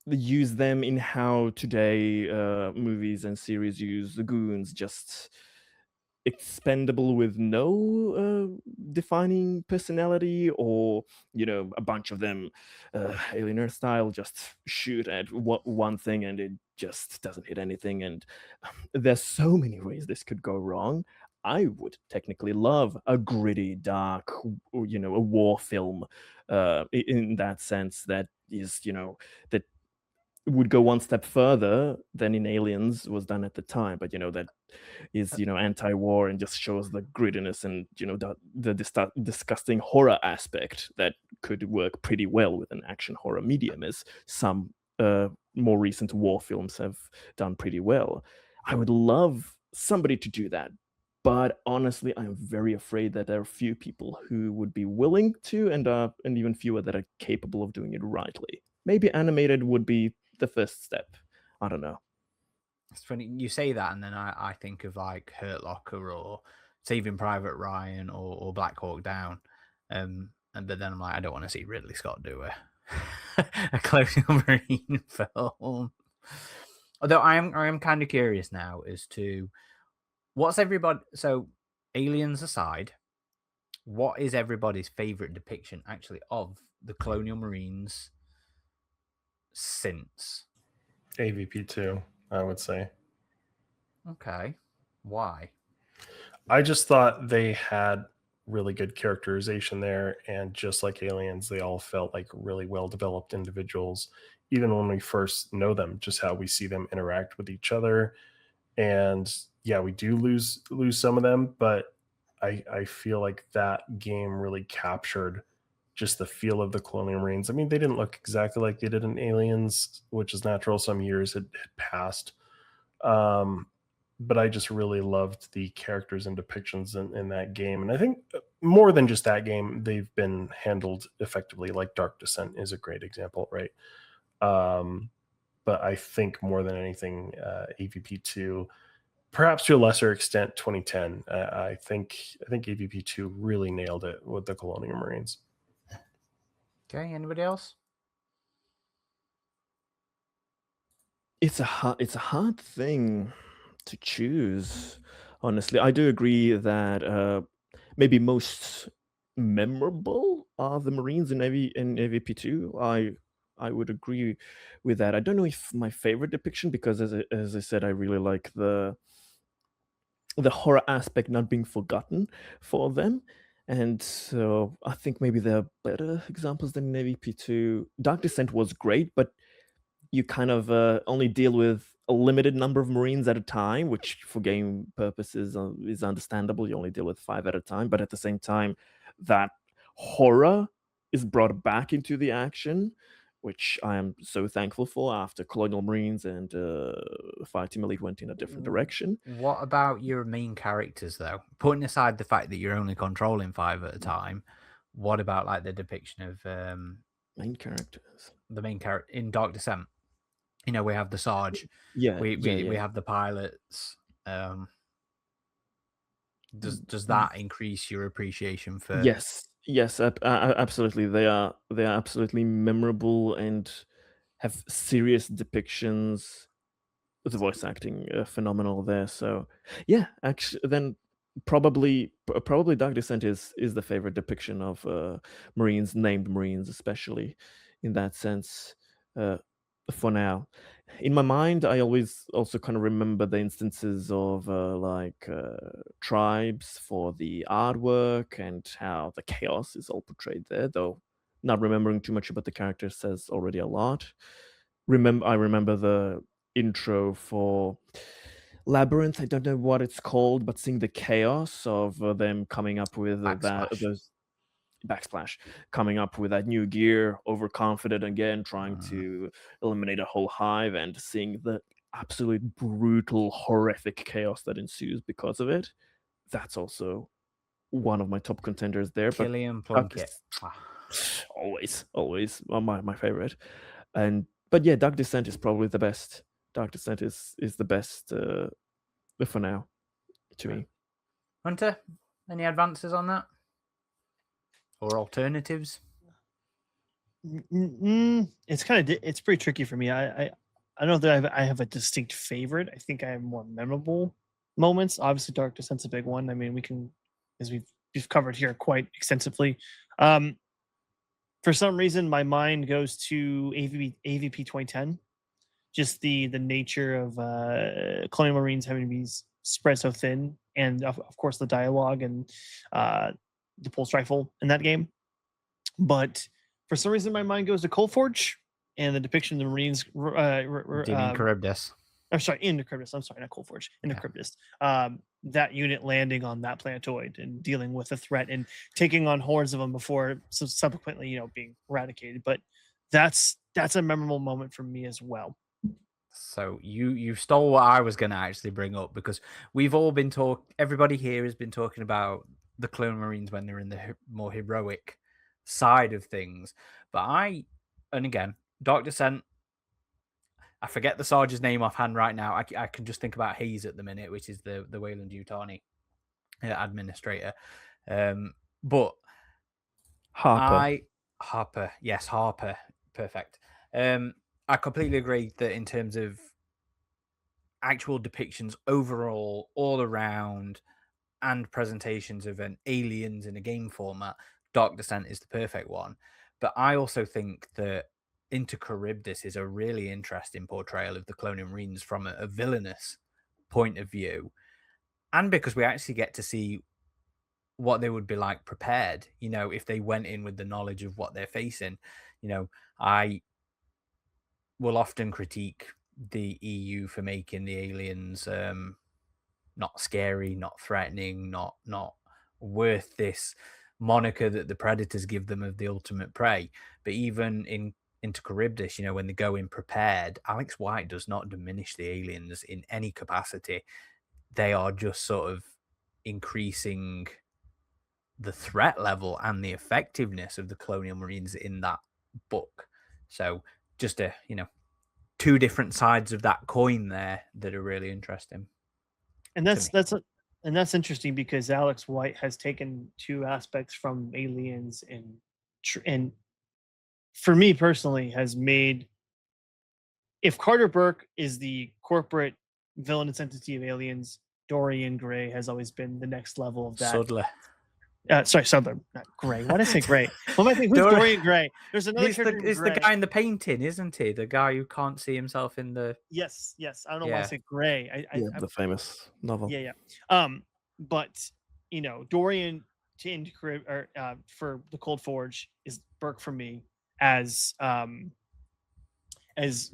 C: use them in how today movies and series use the goons, just expendable with no defining personality, or a bunch of them Alien Earth style just shoot at one thing and it just doesn't hit anything. And there's so many ways this could go wrong. I would technically love a gritty, dark, a war film in that sense, that is, that would go one step further than in Aliens was done at the time, but that is anti-war and just shows the grittiness and the disgusting horror aspect that could work pretty well with an action horror medium, as some more recent war films have done pretty well. I would love somebody to do that, but honestly, I'm very afraid that there are few people who would be willing to, and even fewer that are capable of doing it rightly. Maybe animated would be the first step. I don't know.
A: It's funny you say that, and then I think of like Hurt Locker or Saving Private Ryan or Black Hawk Down, but then I'm like, I don't want to see Ridley Scott do a Colonial Marine film. Although I am kind of curious now as to what's everybody. So aliens aside, what is everybody's favorite depiction actually of the Colonial Marines since
B: AVP 2, I would say.
A: Okay, why?
B: I just thought they had really good characterization there, and just like aliens, they all felt like really well developed individuals, even when we first know them, just how we see them interact with each other. And yeah, we do lose some of them, but I feel like that game really captured just the feel of the Colonial Marines. I mean, they didn't look exactly like they did in Aliens, which is natural. Some years had passed. But I just really loved the characters and depictions in that game. And I think more than just that game, they've been handled effectively. Like Dark Descent is a great example, right? But I think more than anything, AVP2, perhaps to a lesser extent, 2010. I think AVP2 really nailed it with the Colonial Marines.
A: Okay, anybody else?
C: It's a hard thing to choose. Honestly, I do agree that maybe most memorable are the Marines in AVP2. I would agree with that. I don't know if my favorite depiction, because as I said, I really like the horror aspect not being forgotten for them. And so I think maybe there are better examples than in AvP2. Dark Descent was great, but you kind of only deal with a limited number of Marines at a time, which for game purposes is understandable. You only deal with 5 at a time, but at the same time, that horror is brought back into the action, which I am so thankful for after Colonial Marines and Fireteam Elite went in a different direction.
A: What about your main characters, though? Putting aside the fact that you're only controlling 5 at a time, what about like the depiction of
C: Main characters.
A: the main character in Dark Descent? You know, we have the Sarge,
C: Yeah,
A: we have the pilots. Does that increase your appreciation for?
C: Yes, absolutely. They are absolutely memorable and have serious depictions. The voice acting phenomenal there. So yeah, actually, then probably Dark Descent is the favorite depiction of Marines, named Marines, especially in that sense. For now, in my mind, I always also kind of remember the instances of tribes for the artwork and how the chaos is all portrayed there. Though not remembering too much about the characters says already a lot. I remember the intro for Labyrinth. I don't know what it's called, but seeing the chaos of them coming up with those backsplash, coming up with that new gear, overconfident again, trying to eliminate a whole hive, and seeing the absolute brutal, horrific chaos that ensues because of it. That's also one of my top contenders there.
A: Killian Plunkett.
C: Always my favorite. But yeah, Dark Descent is probably the best. Dark Descent is the best for now to me.
A: Hunter, any advances on that or alternatives?
D: It's it's pretty tricky for me. I don't know that I have a distinct favorite. I think I have more memorable moments. Obviously, Dark Descent's a big one. I mean, we can, as we've covered here quite extensively. For some reason, my mind goes to AvP 2010. Just the nature of Colonial Marines having to be spread so thin, and of course the dialogue and the pulse rifle in that game. But for some reason, my mind goes to Cold Forge and the depiction of the Marines.
A: Do you mean Charybdis?
D: I'm sorry, in the Charybdis. I'm sorry, not Cold Forge. In the Charybdis. That unit landing on that planetoid and dealing with a threat and taking on hordes of them before subsequently, being eradicated. But that's a memorable moment for me as well.
A: So you stole what I was going to actually bring up, because we've all been everybody here has been talking about the Clone Marines when they're in the more heroic side of things. But and again, Dark Descent, I forget the Sarge's name offhand right now. I can just think about Hayes at the minute, which is the Wayland-Yutani administrator. But Harper, yes, Harper, perfect. I completely agree that in terms of actual depictions overall, all around, and presentations of an aliens in a game format, Dark Descent is the perfect one. But I also think that Into Charybdis is a really interesting portrayal of the Colonial Marines from a villainous point of view. And because we actually get to see what they would be like prepared, if they went in with the knowledge of what they're facing. I will often critique the EU for making the aliens not scary, not threatening, not worth this moniker that the predators give them of the ultimate prey. But even into Charybdis, when they go in prepared, Alex White does not diminish the aliens in any capacity. They are just sort of increasing the threat level and the effectiveness of the Colonial Marines in that book. So just two different sides of that coin there that are really interesting.
D: And that's interesting, because Alex White has taken two aspects from aliens and for me personally has made, if Carter Burke is the corporate villainous entity of aliens, Dorian Gray has always been the next level of that.
A: Sudler.
D: Sorry, Sudler, not Gray. Why did I say Gray? What am I thinking? Who's Dorian Gray? There's another character.
A: It's the guy in the painting, isn't he? The guy who can't see himself in the.
D: Yes. I don't know why I said Gray.
C: The famous novel.
D: Yeah. But Dorian, to Encrypt or for the Cold Forge is Burke for me, as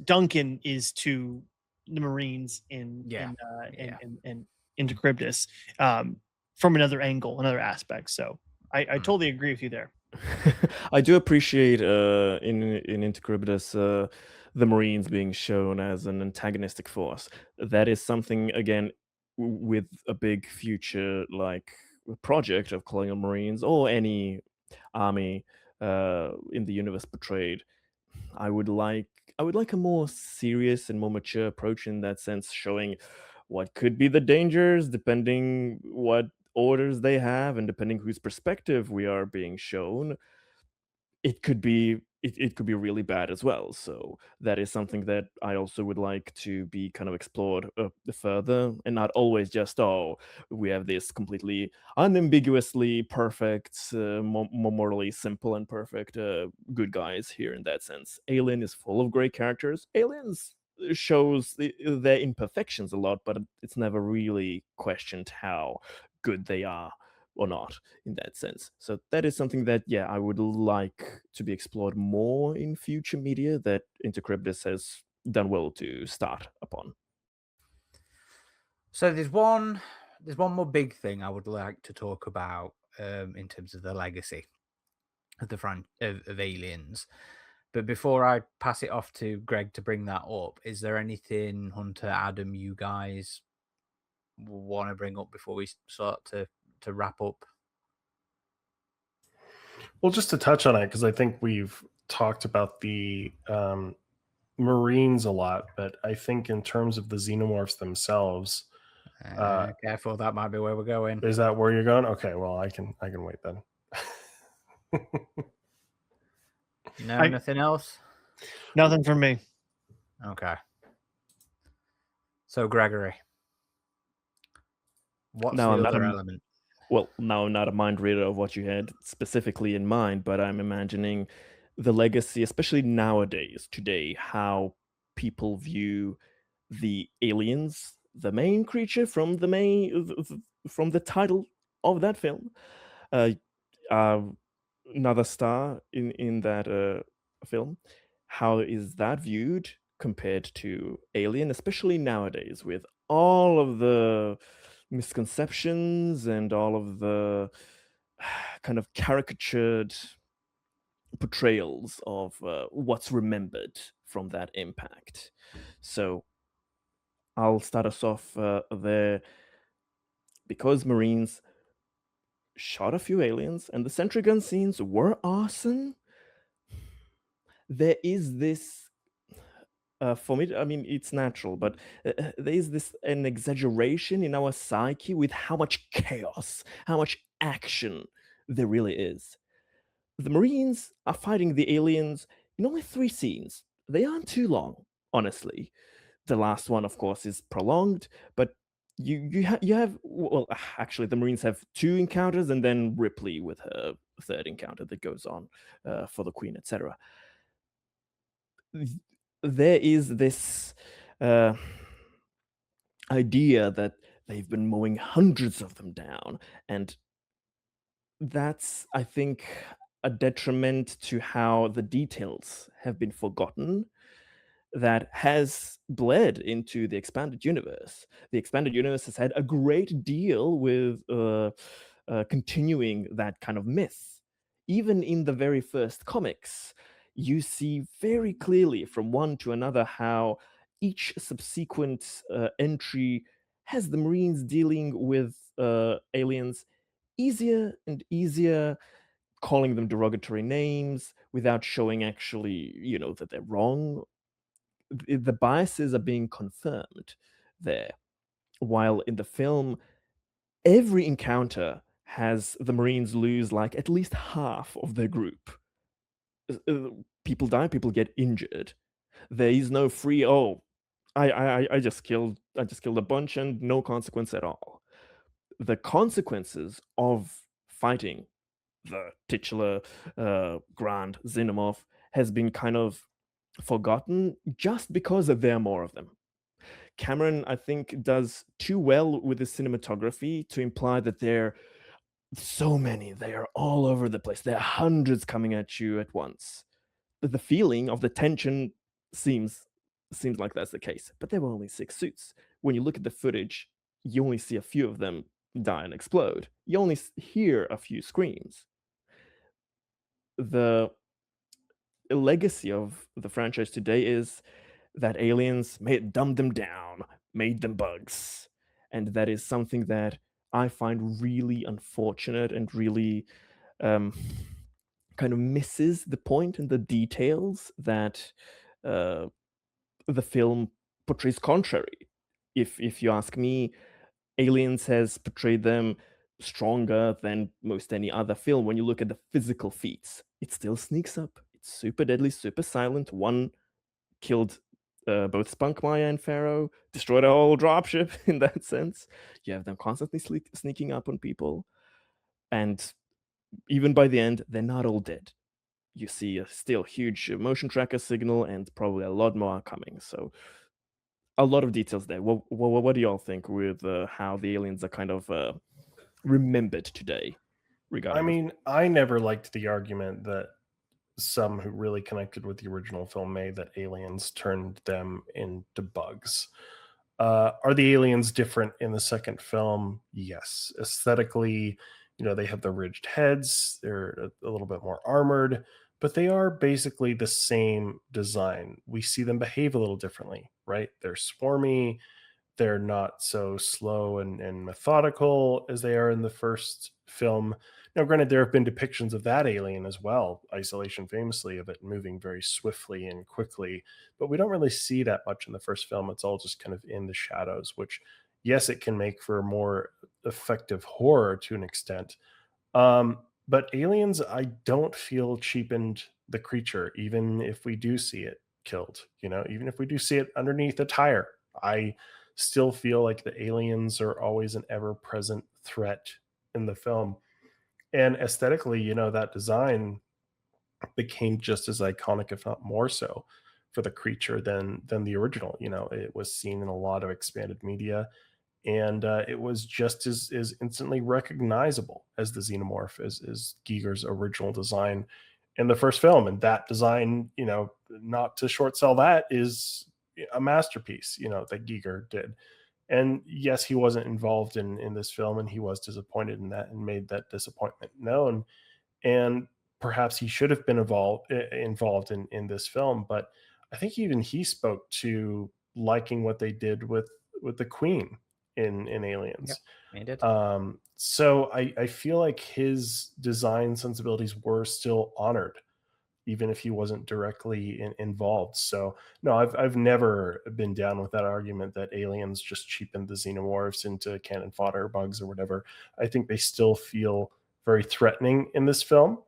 D: Duncan is to the Marines in Intercryptus, from another angle, another aspect. So I totally agree with you there.
C: I do appreciate in Intercryptus the Marines being shown as an antagonistic force. That is something, again, with a big future like project of Colonial Marines or any army in the universe portrayed. I would like a more serious and more mature approach in that sense, showing what could be the dangers depending what orders they have and depending whose perspective we are being shown. It could be really bad as well. So that is something that I also would like to be kind of explored further, and not always just, oh, we have this completely unambiguously perfect, morally simple and perfect good guys here. In that sense, Alien is full of great characters. Aliens shows their imperfections a lot, but it's never really questioned how good they are or not in that sense. So that is something that, yeah, I would like to be explored more in future media that Intercryptus has done well to start upon.
A: So there's one more big thing I would like to talk about in terms of the legacy of the of Aliens. But before I pass it off to Greg to bring that up, is there anything, Hunter, Adam, you guys want to bring up before we start to wrap up?
B: Well, just to touch on it, because I think we've talked about the Marines a lot, but I think in terms of the xenomorphs themselves,
A: careful, that might be where we're going.
B: Is that where you're going? Okay, well, I can wait then.
A: No, nothing else?
D: Nothing from me.
A: Okay. So, Gregory, what's the other element?
C: Well, now I'm not a mind reader of what you had specifically in mind, but I'm imagining the legacy, especially nowadays, today, how people view the aliens, the main creature from the title of that film. Another star in that film. How is that viewed compared to Alien, especially nowadays, with all of the misconceptions and all of the kind of caricatured portrayals of what's remembered from that impact? So I'll start us off there. Because Marines shot a few aliens and the sentry gun scenes were awesome, there is this for me, I mean, it's natural, but there is an exaggeration in our psyche with how much chaos, how much action there really is. The Marines are fighting the aliens in only 3 scenes. They aren't too long, honestly. The last one, of course, is prolonged, but you have, well, actually, the Marines have 2 encounters, and then Ripley with her 3rd encounter that goes on for the Queen, etc. There is this idea that they've been mowing hundreds of them down, and that's, I think, a detriment to how the details have been forgotten that has bled into the expanded universe. The expanded universe has had a great deal with continuing that kind of myth. Even in the very first comics, you see very clearly from one to another how each subsequent entry has the Marines dealing with aliens easier and easier, calling them derogatory names without showing actually, that they're wrong. The biases are being confirmed there. While in the film, every encounter has the Marines lose like at least half of their group. People die, people get injured. There is no free, oh, I just killed a bunch and no consequence at all. The consequences of fighting the titular Grand Xenomorph has been kind of forgotten just because there are more of them. Cameron, I think, does too well with the cinematography to imply that they're so many. They are all over the place. There are hundreds coming at you at once. But the feeling of the tension seems like that's the case. But there were only 6 suits. When you look at the footage, you only see a few of them die and explode. You only hear a few screams. The legacy of the franchise today is that aliens dumbed them down, made them bugs. And that is something that I find really unfortunate and really um, kind of misses the point and the details that uh, the film portrays contrary. If you ask me, Aliens has portrayed them stronger than most any other film. When you look at the physical feats, it still sneaks up. It's super deadly, super silent. One killed both Spunkmeyer and Pharaoh, destroyed a whole dropship in that sense. You have them constantly sneaking up on people. And even by the end, they're not all dead. You see a still huge motion tracker signal and probably a lot more coming. So a lot of details there. What do y'all think with how the aliens are kind of remembered today regarding
B: I mean, I never liked the argument that some who really connected with the original film made, that aliens turned them into bugs. Are the aliens different in the second film? Yes. Aesthetically, they have the ridged heads, they're a little bit more armored, but they are basically the same design. We see them behave a little differently, right? They're swarmy, they're not so slow and methodical as they are in the first film. Now, granted, there have been depictions of that alien as well, Isolation famously, of it moving very swiftly and quickly, but we don't really see that much in the first film. It's all just kind of in the shadows, which, yes, it can make for more effective horror to an extent. But aliens, I don't feel cheapened the creature, even if we do see it killed, even if we do see it underneath a tire. I still feel like the aliens are always an ever present threat in the film. And aesthetically, that design became just as iconic, if not more so, for the creature than the original. It was seen in a lot of expanded media, and it was just as instantly recognizable as the xenomorph as Giger's original design in the first film. And that design, not to short sell that, is a masterpiece, that Giger did. And yes, he wasn't involved in this film, and he was disappointed in that and made that disappointment known. And perhaps he should have been involved in this film. But I think even he spoke to liking what they did with the Queen in
A: Yep,
B: Aliens.
A: he did.
B: So I feel like his design sensibilities were still honored, even if he wasn't directly involved. So no, I've never been down with that argument that aliens just cheapened the xenomorphs into cannon fodder, bugs, or whatever. I think they still feel very threatening in this film.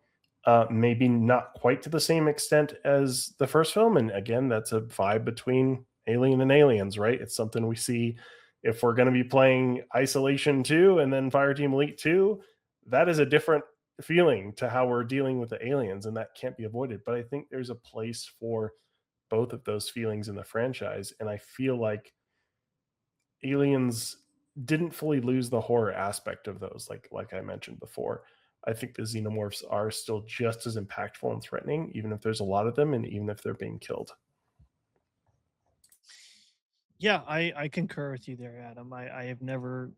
B: Maybe not quite to the same extent as the first film. And again, that's a vibe between Alien and Aliens, right? It's something we see if we're going to be playing Isolation 2 and then Fireteam Elite 2. That is a different feeling to how we're dealing with the aliens, and that can't be avoided. But I think there's a place for both of those feelings in the franchise, and I feel like Aliens didn't fully lose the horror aspect of those, like I mentioned before. I think the xenomorphs are still just as impactful and threatening, even if there's a lot of them and even if they're being killed.
D: Yeah, I concur with you there, Adam. I've never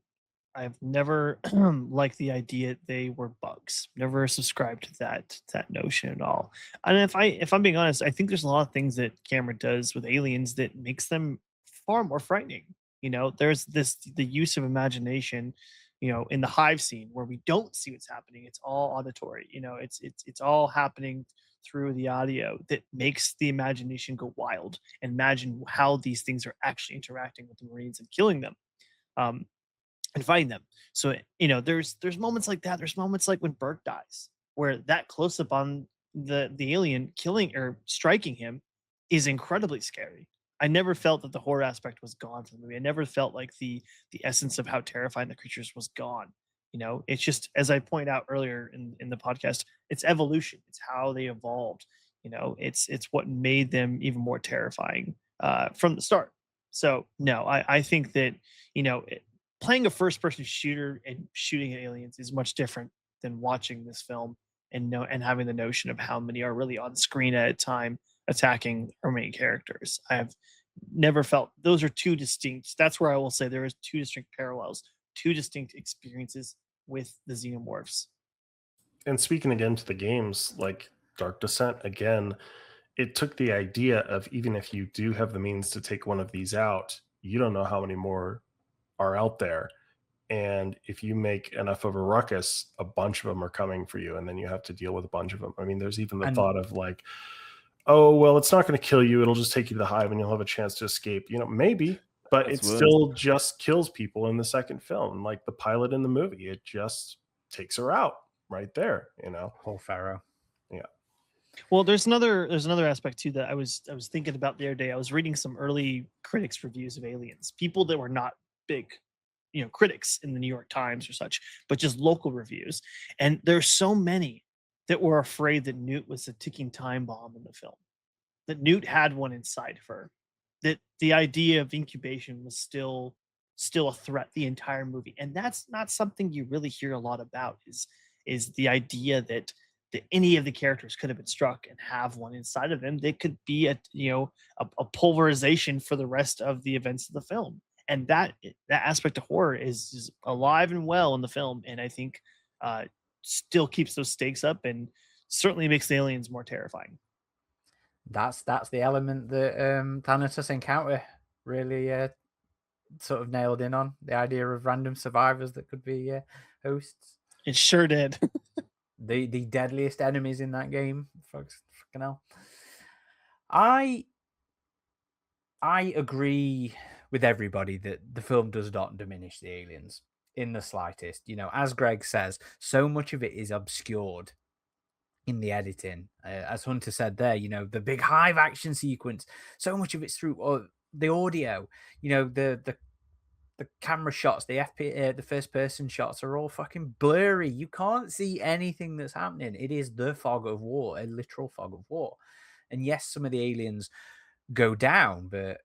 D: liked the idea they were bugs. Never subscribed to that notion at all. And if I'm being honest, I think there's a lot of things that Cameron does with aliens that makes them far more frightening. There's the use of imagination, in the hive scene where we don't see what's happening. It's all auditory. It's all happening through the audio that makes the imagination go wild. And imagine how these things are actually interacting with the Marines and killing them. Um, and fighting them. So, there's moments like that. There's moments like when Burke dies, where that close up on the alien killing or striking him is incredibly scary. I never felt that the horror aspect was gone from the movie. I never felt like the essence of how terrifying the creatures was gone. It's just, as I point out earlier in the podcast, it's evolution. It's how they evolved. It's what made them even more terrifying from the start. So no, I think that you know playing a first-person shooter and shooting at aliens is much different than watching this film and having the notion of how many are really on screen at a time attacking our main characters. I have never felt those are two distinct. That's where I will say there is two distinct parallels, two distinct experiences with the xenomorphs.
B: And speaking again to the games, like Dark Descent, again, it took the idea of even if you do have the means to take one of these out, you don't know how many more are out there. And if you make enough of a ruckus, a bunch of them are coming for you, and then you have to deal with a bunch of them. I mean, there's even the
A: And
B: thought of like, oh, well, it's not going to kill you. It'll just take you to the hive and you'll have a chance to escape. Maybe, but
C: That's
B: it
C: worse.
B: still just kills people in the second film. Like the pilot in the movie, it just takes her out right there,
A: Paul Farrow.
B: Yeah.
D: Well, there's another aspect too that I was thinking about the other day. I was reading some early critics reviews of Aliens, people that were not big, critics in the New York Times or such, but just local reviews. And there's so many that were afraid that Newt was a ticking time bomb in the film, that Newt had one inside of her, that the idea of incubation was still a threat the entire movie. And that's not something you really hear a lot about is the idea that any of the characters could have been struck and have one inside of them that could be a pulverization for the rest of the events of the film. And that aspect of horror is alive and well in the film, and I think still keeps those stakes up and certainly makes the aliens more terrifying.
A: That's the element that Thanatos Encounter really sort of nailed in on, the idea of random survivors that could be hosts.
D: It sure did.
A: The deadliest enemies in that game, folks. Fucking hell. I agree with everybody that the film does not diminish the aliens in the slightest. As Greg says, so much of it is obscured in the editing. As Hunter said there, the big hive action sequence, so much of it's through the audio, the camera shots, the FP, the first person shots are all fucking blurry. You can't see anything that's happening. It is the fog of war, a literal fog of war. And yes, some of the aliens go down, but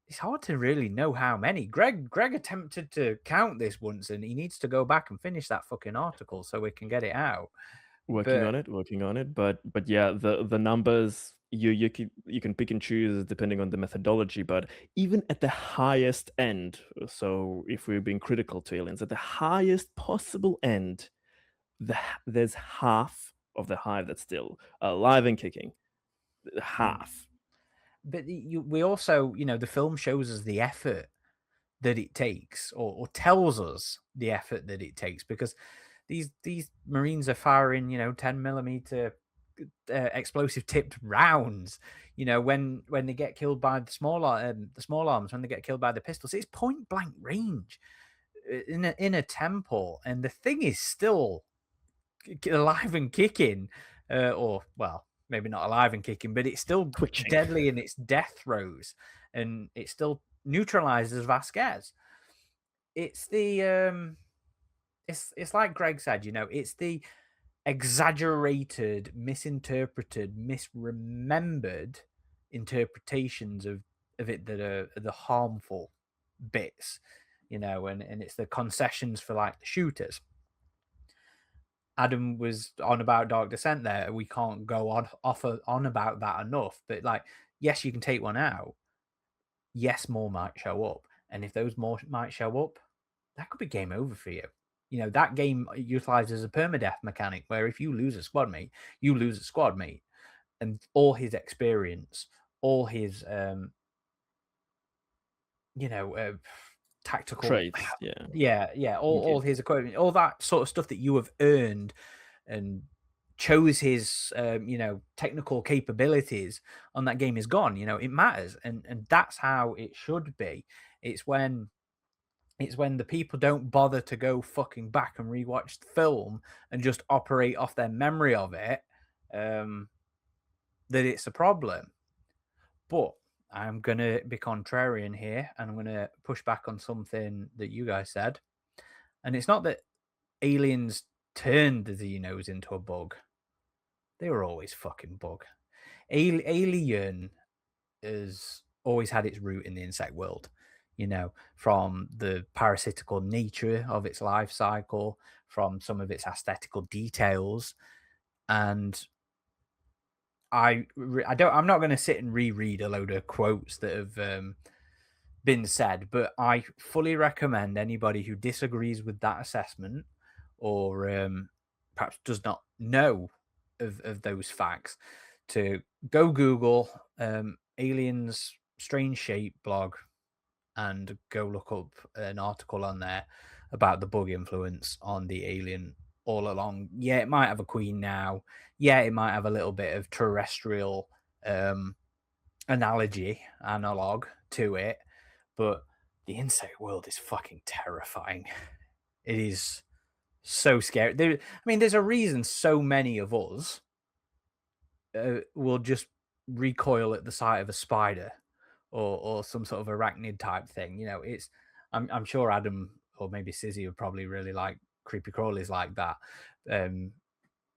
A: it's hard to really know how many. Greg attempted to count this once, and he needs to go back and finish that fucking article so we can get it out.
C: Working on it. But yeah, the numbers you can pick and choose depending on the methodology. But even at the highest end, so if we're being critical to aliens, at the highest possible end, there's half of the hive that's still alive and kicking. Half.
A: But we also, the film shows us the effort that it takes, or tells us the effort that it takes, because these Marines are firing, 10mm explosive tipped rounds. When they get killed by the small arms, when they get killed by the pistols, it's point blank range in a temple, and the thing is still alive and kicking, or well, maybe not alive and kicking, but it's still
D: Twitching.
A: deadly in its death throes, and it still neutralizes Vasquez. It's the it's like Greg said, it's the exaggerated, misinterpreted, misremembered interpretations of it that are the harmful bits, and it's the concessions for like the shooters. Adam was on about Dark Descent there. We can't go on about that enough. But like, yes, you can take one out. Yes, more might show up. And if those more might show up, that could be game over for you. That game utilizes a permadeath mechanic where if you lose a squad mate, you lose a squad mate. And all his experience, all his tactical
C: Traits,
A: all his equipment, all that sort of stuff that you have earned and chose his technical capabilities on that game is gone. It matters, and that's how it should be. It's when the people don't bother to go fucking back and rewatch the film and just operate off their memory of it, that it's a problem. But I'm going to be contrarian here, and I'm going to push back on something that you guys said. And it's not that aliens turned the Xenos into a bug. They were always fucking bug. Alien has always had its root in the insect world. from the parasitical nature of its life cycle, from some of its aesthetical details. And I'm not going to sit and reread a load of quotes that have been said, but I fully recommend anybody who disagrees with that assessment, or perhaps does not know of those facts, to go Google aliens strange shape blog and go look up an article on there about the bug influence on the alien all along. Yeah, it might have a queen now. Yeah, it might have a little bit of terrestrial analog to it, but the insect world is fucking terrifying. It is so scary. There's a reason so many of us will just recoil at the sight of a spider or some sort of arachnid type thing. I'm sure Adam or maybe Sizzy would probably really like creepy crawlies like that.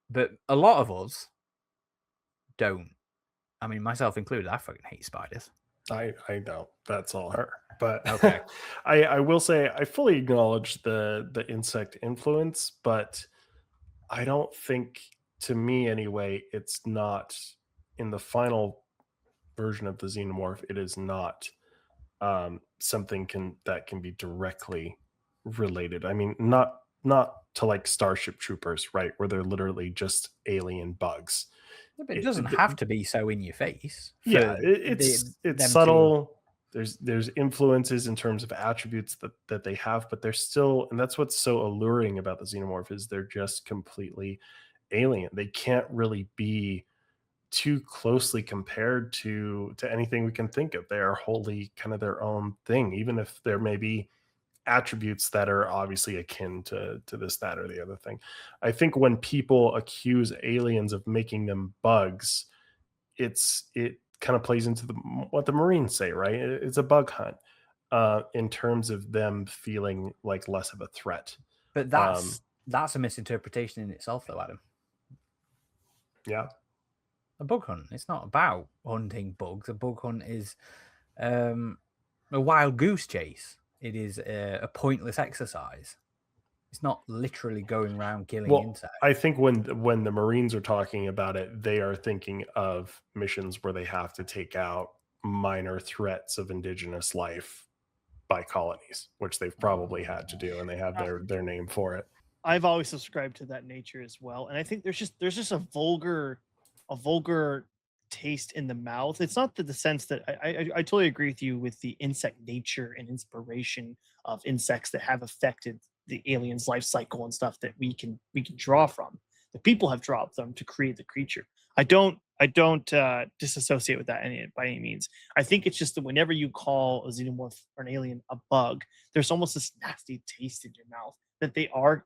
A: But a lot of us don't. I mean, myself included. I fucking hate spiders.
B: I know that's all her, but
A: Okay.
B: I will say I fully acknowledge the insect influence, but I don't think, to me anyway, it's not in the final version of the xenomorph. It is not something that can be directly related. I mean, not to like Starship Troopers, right, where they're literally just alien bugs.
A: But it doesn't have to be so in your face.
B: Yeah,
A: for
B: it's
A: them to-
B: subtle. There's influences in terms of attributes that they have, but they're still, and that's what's so alluring about the xenomorph, is they're just completely alien. They can't really be too closely compared to anything we can think of. They are wholly kind of their own thing, even if there may be attributes that are obviously akin to this, that, or the other thing. I think when people accuse aliens of making them bugs, it kind of plays into what the Marines say, right? It's a bug hunt in terms of them feeling like less of a threat.
A: But that's a misinterpretation in itself, though, Adam.
B: Yeah.
A: A bug hunt. It's not about hunting bugs. A bug hunt is a wild goose chase. It is a pointless exercise. It's not literally going around killing insects.
B: I think when the Marines are talking about it, they are thinking of missions where they have to take out minor threats of indigenous life by colonies, which they've probably had to do, and they have their name for it.
D: I've always subscribed to that nature as well, and I think there's just a vulgar taste in the mouth. It's not the sense that I totally agree with you with the insect nature and inspiration of insects that have affected the alien's life cycle and stuff that we can draw from. The people have drawn them to create the creature. I don't disassociate with that by any means. I think it's just that whenever you call a xenomorph or an alien a bug, there's almost this nasty taste in your mouth that they are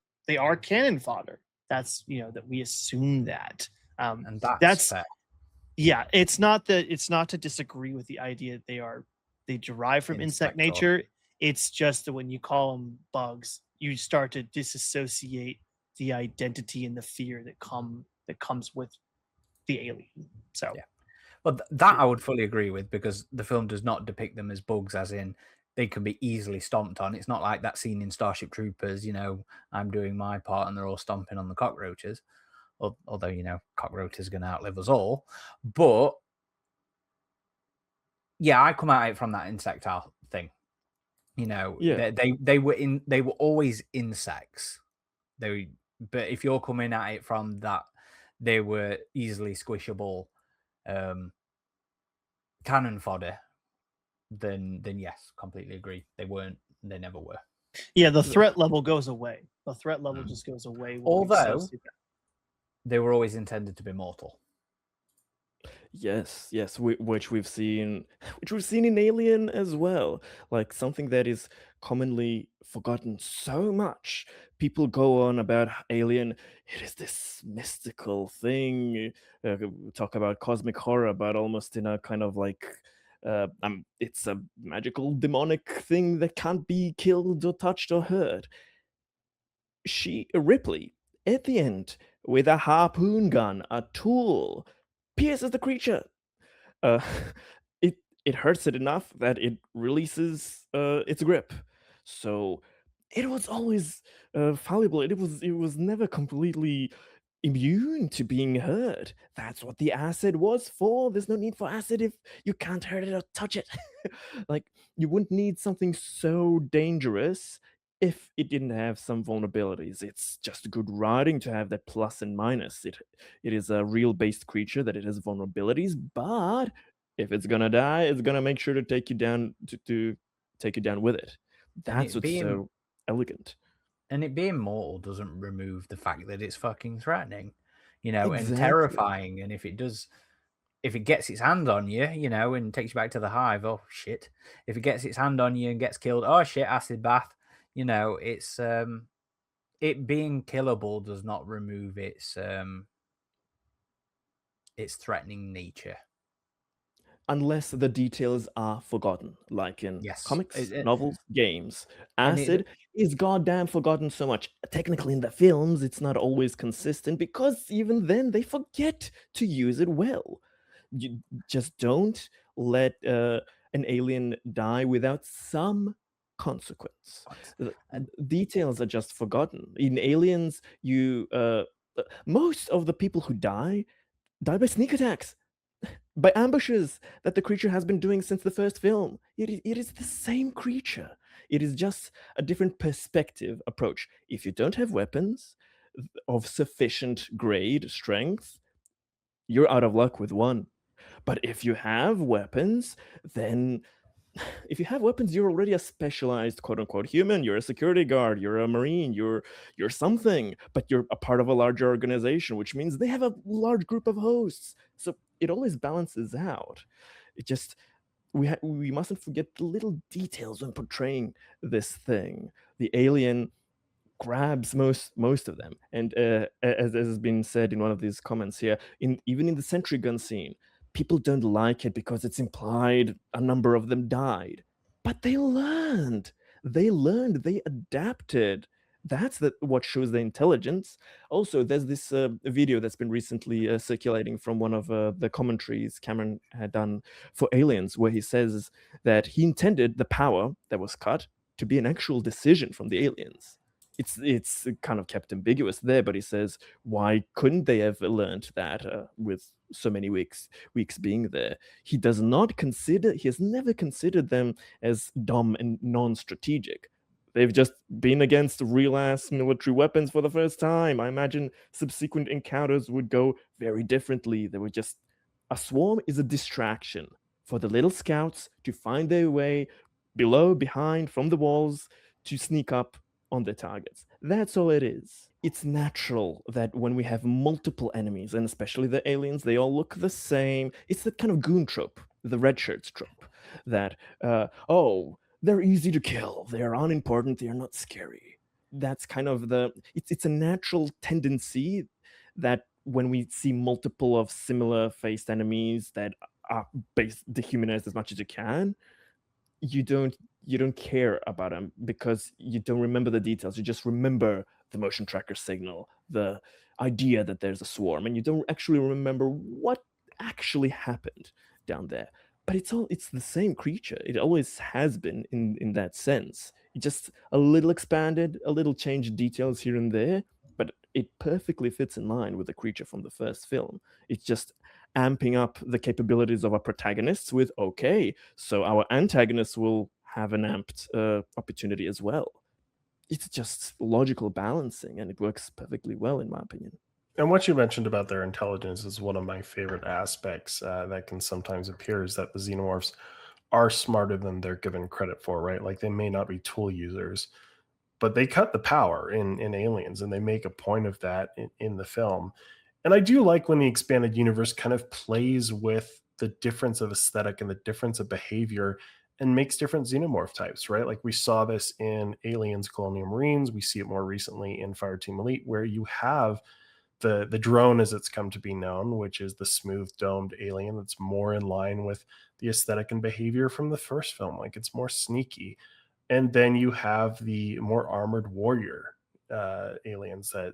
D: cannon fodder. That's that we assume that.
A: And that's fair.
D: Yeah, it's not to disagree with the idea that they derive from insect nature. It's just that when you call them bugs, you start to disassociate the identity and the fear that comes with the alien. So
A: yeah. Well, that I would fully agree with, because the film does not depict them as bugs, as in they can be easily stomped on. It's not like that scene in Starship Troopers, I'm doing my part and they're all stomping on the cockroaches. Although, cockroaches are going to outlive us all. But yeah, I come at it from that insectile thing. They were always insects. But if you're coming at it from that, they were easily squishable cannon fodder, then yes, completely agree. They weren't. They never were.
D: Yeah, the threat level goes away. The threat level just goes away.
A: Although they were always intended to be mortal.
C: Yes, which we've seen in Alien as well. Like something that is commonly forgotten so much. People go on about Alien. It is this mystical thing. Talk about cosmic horror, but almost in a kind of like it's a magical demonic thing that can't be killed or touched or hurt. Ripley, at the end, with a harpoon gun, a tool, pierces the creature. it hurts it enough that it releases its grip. So it was always fallible. It was never completely immune to being hurt. That's what the acid was for. There's no need for acid if you can't hurt it or touch it. Like, you wouldn't need something so dangerous if it didn't have some vulnerabilities. It's just good writing to have that plus and minus. It is a real based creature that it has vulnerabilities, but if it's gonna die, it's gonna make sure to take you down to take you down with it.
A: And
C: That's
A: it
C: what's
A: being
C: so elegant.
A: and it being mortal doesn't remove the fact that it's fucking threatening, and
C: Exactly.
A: terrifying. And if it gets its hand on you, and takes you back to the hive, oh shit. If it gets its hand on you and gets killed, oh shit, acid bath. It's it being killable does not remove its threatening nature.
C: Unless the details are forgotten, like in
A: Yes.
C: comics, novels, games.
A: And
C: Acid is goddamn forgotten so much. Technically, in the films, it's not always consistent because even then they forget to use it well. You just don't let an alien die without some consequence. Details are just forgotten. In Aliens, most of the people who die by sneak attacks, by ambushes that the creature has been doing since the first film. It is the same creature. It is just a different perspective approach. If you don't have weapons of sufficient grade strength, you're out of luck with one. But if you have weapons, then if you have weapons, you're already a specialized quote unquote human. You're a security guard, you're a marine, you're something, but you're a part of a larger organization, which means they have a large group of hosts. So it always balances out. It just we mustn't forget the little details when portraying this thing. The alien grabs most of them, and as has been said in one of these comments here, even in the sentry gun scene, people don't like it because it's implied a number of them died, but they adapted. That's what shows the intelligence. Also, there's this video that's been recently circulating from one of the commentaries Cameron had done for Aliens, where he says that he intended the power that was cut to be an actual decision from the aliens. It's kind of kept ambiguous there, but he says, why couldn't they have learned that with so many weeks being there? He has never considered them as dumb and non-strategic. They've just been against real ass military weapons for the first time. I imagine subsequent encounters would go very differently. They were just a swarm is a distraction for the little scouts to find their way below, behind, from the walls to sneak up on their targets. That's all it is. It's natural that when we have multiple enemies, and especially the aliens, they all look the same. It's that kind of goon trope, the red shirts trope, that, they're easy to kill, they're unimportant, they're not scary. That's kind of it's a natural tendency that when we see multiple of similar faced enemies that are dehumanized as much as you can, you don't care about them because you don't remember the details. You just remember the motion tracker signal, the idea that there's a swarm, and you don't actually remember what actually happened down there. But it's the same creature. It always has been in that sense. It just a little expanded, a little changed details here and there, but it perfectly fits in line with the creature from the first film. It's just amping up the capabilities of our protagonists with, okay, so our antagonists will have an amped opportunity as well. It's just logical balancing, and it works perfectly well, in my opinion.
B: And what you mentioned about their intelligence is one of my favorite aspects that can sometimes appear, is that the xenomorphs are smarter than they're given credit for, right? Like, they may not be tool users, but they cut the power in Aliens, and they make a point of that in the film. And I do like when the expanded universe kind of plays with the difference of aesthetic and the difference of behavior and makes different xenomorph types, right? Like, we saw this in Aliens Colonial Marines. We see it more recently in Fireteam Elite, where you have the drone as it's come to be known, which is the smooth domed alien that's more in line with the aesthetic and behavior from the first film. Like, it's more sneaky. And then you have the more armored warrior aliens that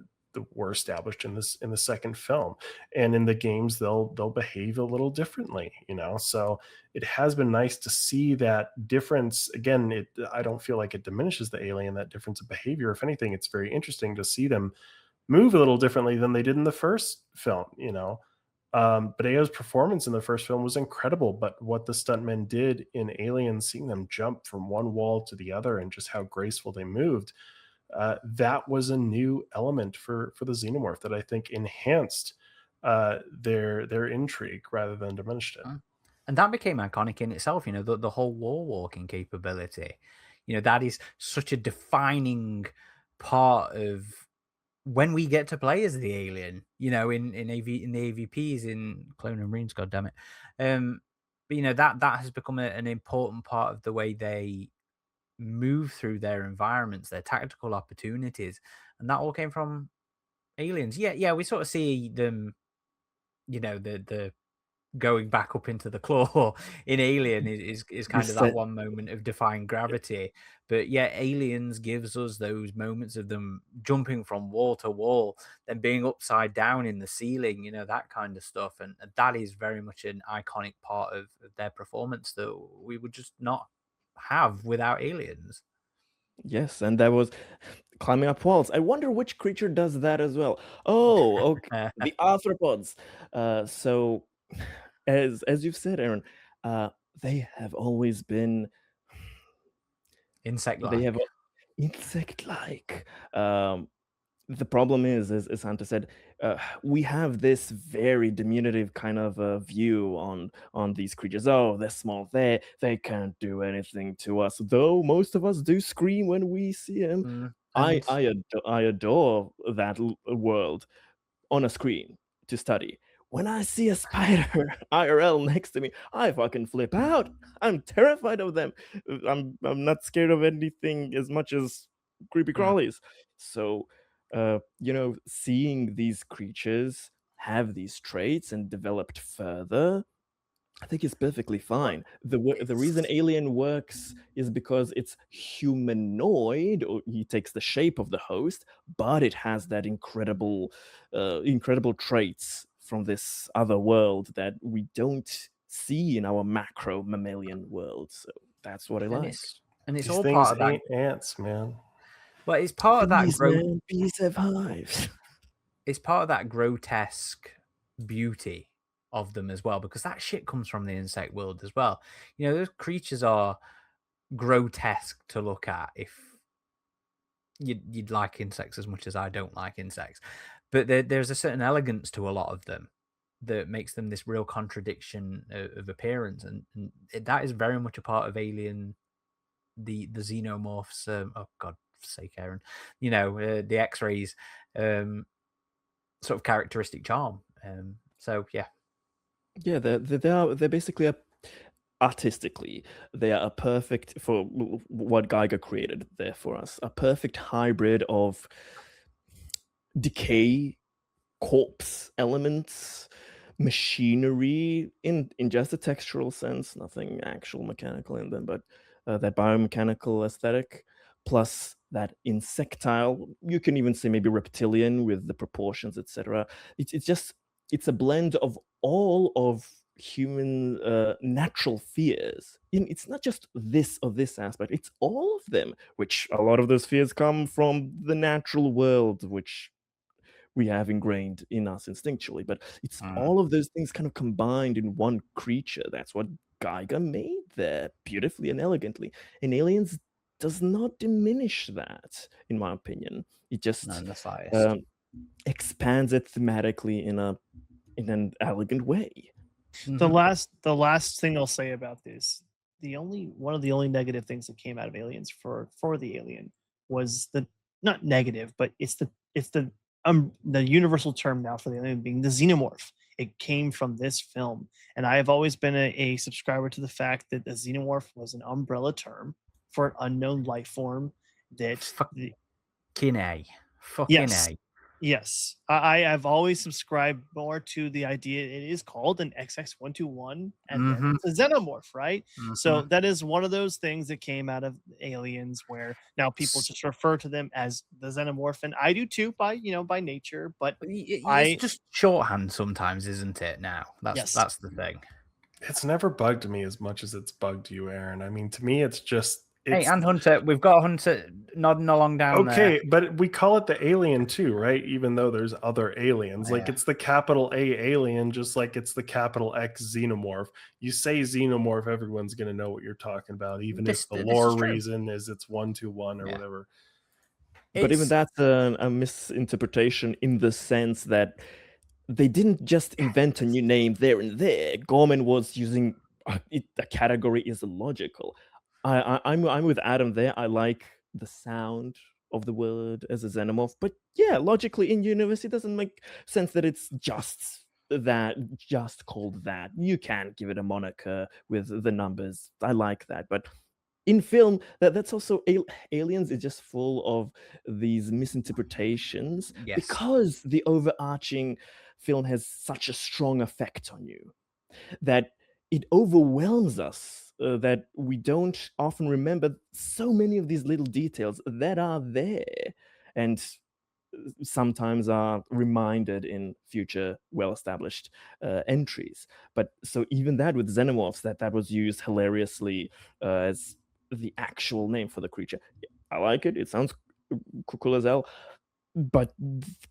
B: were established in the second film, and in the games they'll behave a little differently, you know. So it has been nice to see that difference again. I don't feel like it diminishes the alien, that difference of behavior. If anything, it's very interesting to see them move a little differently than they did in the first film, you know. Badeo's performance in the first film was incredible, but what the stuntmen did in Aliens, seeing them jump from one wall to the other and just how graceful they moved, that was a new element for the Xenomorph that I think enhanced their intrigue rather than diminished it.
A: And that became iconic in itself, you know, the whole wall walking capability. You know, that is such a defining part of when we get to play as the alien, you know, in the AVPs, in Clone and Marines, God damn it. But you know, that has become an important part of the way they move through their environments, their tactical opportunities. And that all came from aliens. Yeah, we sort of see them, you know, the going back up into the claw in Alien is kind of that one moment of defying gravity. But yeah, Aliens gives us those moments of them jumping from wall to wall, then being upside down in the ceiling, you know, that kind of stuff. And that is very much an iconic part of their performance that we would just not have without Aliens.
C: Yes, and that was climbing up walls. I wonder which creature does that as well. Oh, okay, the arthropods. So, as you've said, Aaron, they have always been
A: Insect-like.
C: they have insect-like. The problem is, as Hunter said, we have this very diminutive kind of view on these creatures. Oh, they're small. They can't do anything to us. Though most of us do scream when we see them. I adore that world on a screen to study. When I see a spider IRL next to me, I fucking flip out. I'm terrified of them. I'm not scared of anything as much as creepy crawlies. So, you know, seeing these creatures have these traits and developed further, I think it's perfectly fine. The reason Alien works is because it's humanoid, or he takes the shape of the host, but it has that incredible traits from this other world that we don't see in our macro mammalian world. So that's what I like.
A: And it's
B: These
A: all
B: things
A: part of that.
B: ain't ants, man.
A: Well, it's part of that
C: Bees, man, bees have hives.
A: It's part of that grotesque beauty of them as well, because that shit comes from the insect world as well. You know, those creatures are grotesque to look at if you'd like insects as much as I don't like insects. But there's a certain elegance to a lot of them that makes them this real contradiction of appearance, and that is very much a part of Alien, the xenomorphs. Oh God sake, Aaron, you know, the X-rays, sort of characteristic charm. So yeah,
C: they're basically artistically, they are a perfect for what Geiger created there for us. A perfect hybrid of decay, corpse elements, machinery in just a textural sense, nothing actual mechanical in them, but that biomechanical aesthetic, plus that insectile. You can even say maybe reptilian with the proportions, etc. It's a blend of all of human natural fears. It's not just this or this aspect, it's all of them, which a lot of those fears come from the natural world, which we have ingrained in us instinctually. But it's all of those things kind of combined in one creature. That's what Geiger made there beautifully and elegantly. And Aliens does not diminish that, in my opinion. It just expands it thematically in an elegant way.
D: The last thing I'll say about this, one of the only negative things that came out of Aliens for the Alien was the, not negative, but it's the universal term now for the alien being the xenomorph. It came from this film, and I have always been a subscriber to the fact that the xenomorph was an umbrella term for an unknown life form that
A: fucking A.
D: Yes. Yes, I have always subscribed more to the idea it is called an XX-121, and then
A: Mm-hmm.
D: it's a xenomorph, right?
A: Mm-hmm.
D: So that is one of those things that came out of Aliens, where now people just refer to them as the xenomorph, and I do too, by nature. But
A: It's
D: I
A: just shorthand sometimes, isn't it? Now
D: yes,
A: that's the thing.
B: It's never bugged me as much as it's bugged you, Aaron. I mean, to me, it's just
A: Hey,
B: it's
A: and Hunter, we've got Hunter nodding along down there.
B: okay, but we call it the alien too, right? Even though there's other aliens, like
A: Yeah.
B: it's the capital A alien, just like it's the capital X xenomorph. You say xenomorph, everyone's gonna know what you're talking about, even if the
A: This is
B: lore
A: true.
B: reason is it's 121 or
A: Yeah.
B: whatever.
C: But even
A: It's
C: that's a misinterpretation in the sense that they didn't just invent a new name there and there. Gorman was using the category is logical. I'm with Adam there. I like the sound of the word as a xenomorph, but yeah, logically in universe, it doesn't make sense that it's just called that. You can give it a moniker with the numbers. I like that, but in film, that's also Aliens is just full of these misinterpretations
A: yes.
C: because the overarching film has such a strong effect on you that it overwhelms us, that we don't often remember so many of these little details that are there and sometimes are reminded in future well-established entries. But so even that with xenomorphs, that was used hilariously as the actual name for the creature. I like it. It sounds cool as hell. But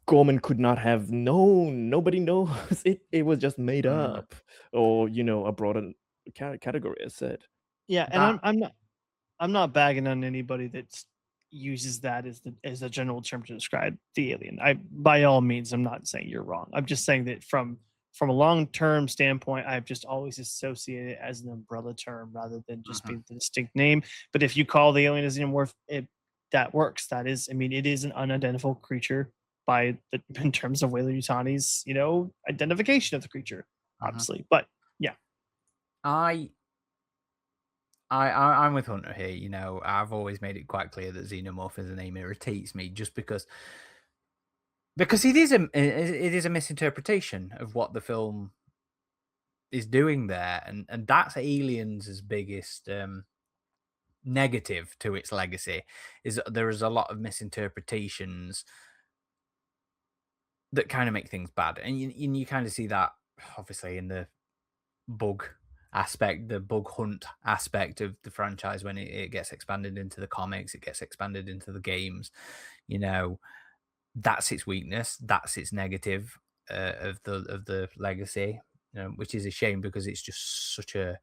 C: Gorman could not have known. Nobody knows. It was just made up, or a broader category, as said.
D: yeah, and
A: That
D: I'm not bagging on anybody that uses that as a general term to describe the alien. I by all means, I'm not saying you're wrong. I'm just saying that from a long term standpoint, I've just always associated it as an umbrella term rather than just
A: Mhm.
D: being the distinct name. But if you call the alien a xenomorph, that works. That is, I mean, it is an unidentifiable creature by the in terms of Weyland Yutani's identification of the creature,
A: Mhm.
D: obviously. But yeah,
A: I I'm with Hunter here. I've always made it quite clear that xenomorph as a name irritates me, just because it is a misinterpretation of what the film is doing there, and that's Aliens' biggest negative to its legacy, is that there is a lot of misinterpretations that kind of make things bad, and you kind of see that obviously in the bug aspect, the bug hunt aspect of the franchise when it gets expanded into the comics, it gets expanded into the games. You know, that's its weakness, that's its negative of the legacy, which is a shame because it's just such a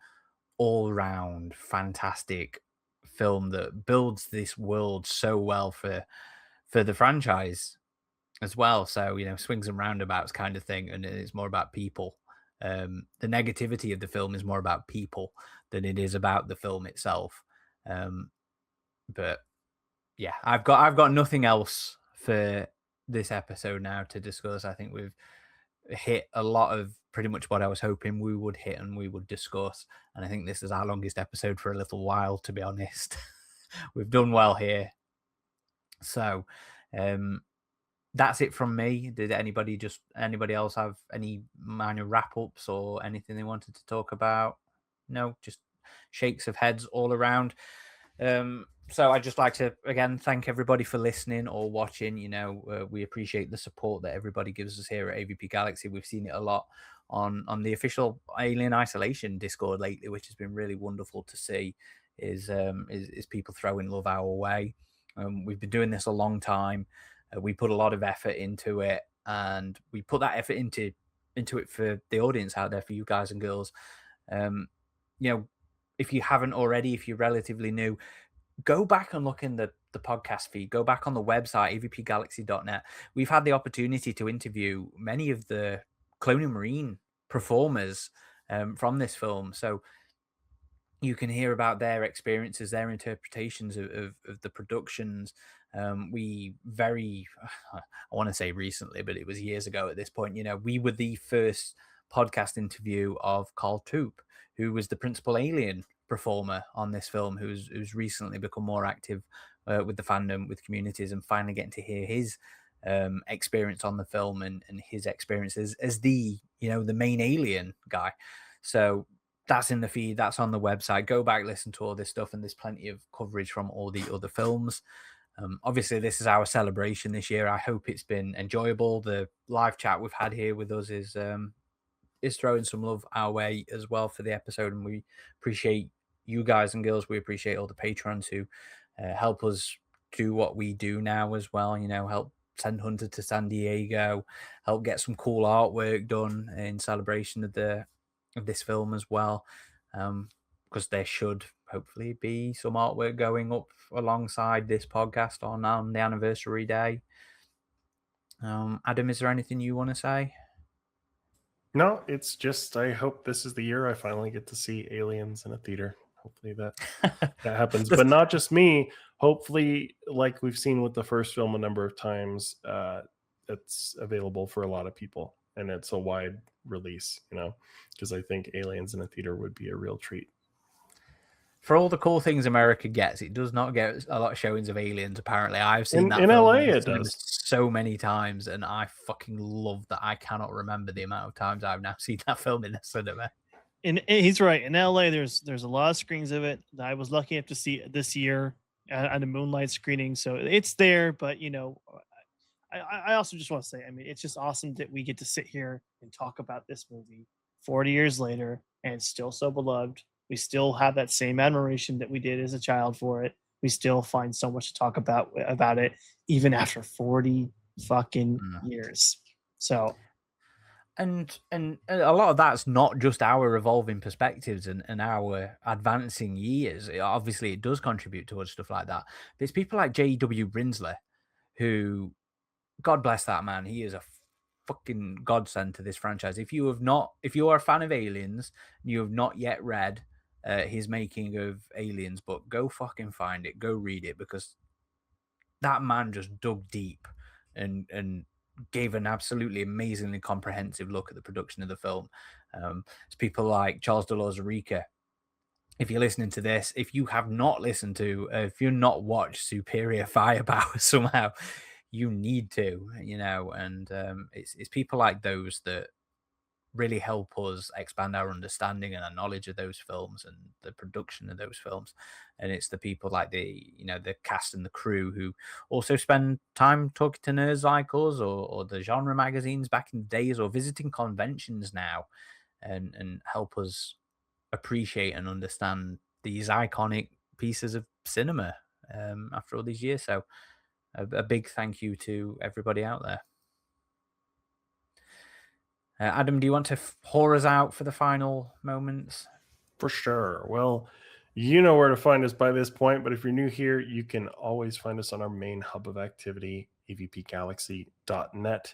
A: all round fantastic film that builds this world so well for the franchise as well. So, swings and roundabouts kind of thing, and it's more about people. The negativity of the film is more about people than it is about the film itself. But yeah, I've got nothing else for this episode now to discuss. I think we've hit a lot of pretty much what I was hoping we would hit and we would discuss. And I think this is our longest episode for a little while, to be honest. We've done well here. So, that's it from me. Did anybody else have any minor wrap ups or anything they wanted to talk about? No, just shakes of heads all around. So I'd just like to again thank everybody for listening or watching. We appreciate the support that everybody gives us here at AvP Galaxy. We've seen it a lot on the official Alien Isolation Discord lately, which has been really wonderful to see. Is people throwing love our way. We've been doing this a long time. We put a lot of effort into it, and we put that effort into it for the audience out there, for you guys and girls. Um, if you haven't already, if you're relatively new, go back and look in the podcast feed. Go back on the website, avpgalaxy.net. We've had the opportunity to interview many of the Clone and Marine performers from this film. So you can hear about their experiences, their interpretations of the productions. I want to say recently, but it was years ago at this point. We were the first podcast interview of Carl Toop, who was the principal alien performer on this film, who's recently become more active with the fandom, with communities, and finally getting to hear his experience on the film and his experiences as the the main alien guy. So that's in the feed, that's on the website. Go back, listen to all this stuff, and there's plenty of coverage from all the other films. Obviously, this is our celebration this year. I hope it's been enjoyable. The live chat we've had here with us is throwing some love our way as well for the episode, and we appreciate you guys and girls. We appreciate all the patrons who help us do what we do now as well. Help send Hunter to San Diego, help get some cool artwork done in celebration of this film as well. Because there should hopefully be some artwork going up alongside this podcast on the anniversary day. Adam, is there anything you want to say?
B: No, it's just I hope this is the year I finally get to see Aliens in a theater. Hopefully that happens, but not just me. Hopefully, like we've seen with the first film a number of times, it's available for a lot of people, and it's a wide release. Because I think Aliens in a theater would be a real treat.
A: For all the cool things America gets, it does not get a lot of showings of Aliens. Apparently, I've seen that
B: in
A: film
B: LA. It does
A: so many times, and I fucking love that. I cannot remember the amount of times I've now seen that film in the cinema.
D: And he's right. In LA, there's a lot of screens of it. I was lucky enough to see it this year at a Moonlight screening, so it's there. But I also just want to say, I mean, it's just awesome that we get to sit here and talk about this movie 40 years later, and it's still so beloved. We still have that same admiration that we did as a child for it. We still find so much to talk about it, even after 40 fucking years. So.
A: And a lot of that's not just our evolving perspectives and our advancing years. Obviously, it does contribute towards stuff like that. But it's people like J.W. Brinsley, who, God bless that man, he is a fucking godsend to this franchise. If you are a fan of Aliens, and you have not yet read his making of Aliens book, go fucking find it, go read it, because that man just dug deep and gave an absolutely amazingly comprehensive look at the production of the film. It's people like Charles de Lauzarica. If you're listening to this, if you have not listened to, if you're not watched Superior Firepower somehow, you need to, and it's people like those that really help us expand our understanding and our knowledge of those films and the production of those films. And it's the people like the cast and the crew who also spend time talking to nerds like us or the genre magazines back in the days, or visiting conventions now, and help us appreciate and understand these iconic pieces of cinema after all these years. So a big thank you to everybody out there. Adam, do you want to whore us out for the final moments?
B: For sure. Well, you know where to find us by this point, but if you're new here, you can always find us on our main hub of activity, avpgalaxy.net.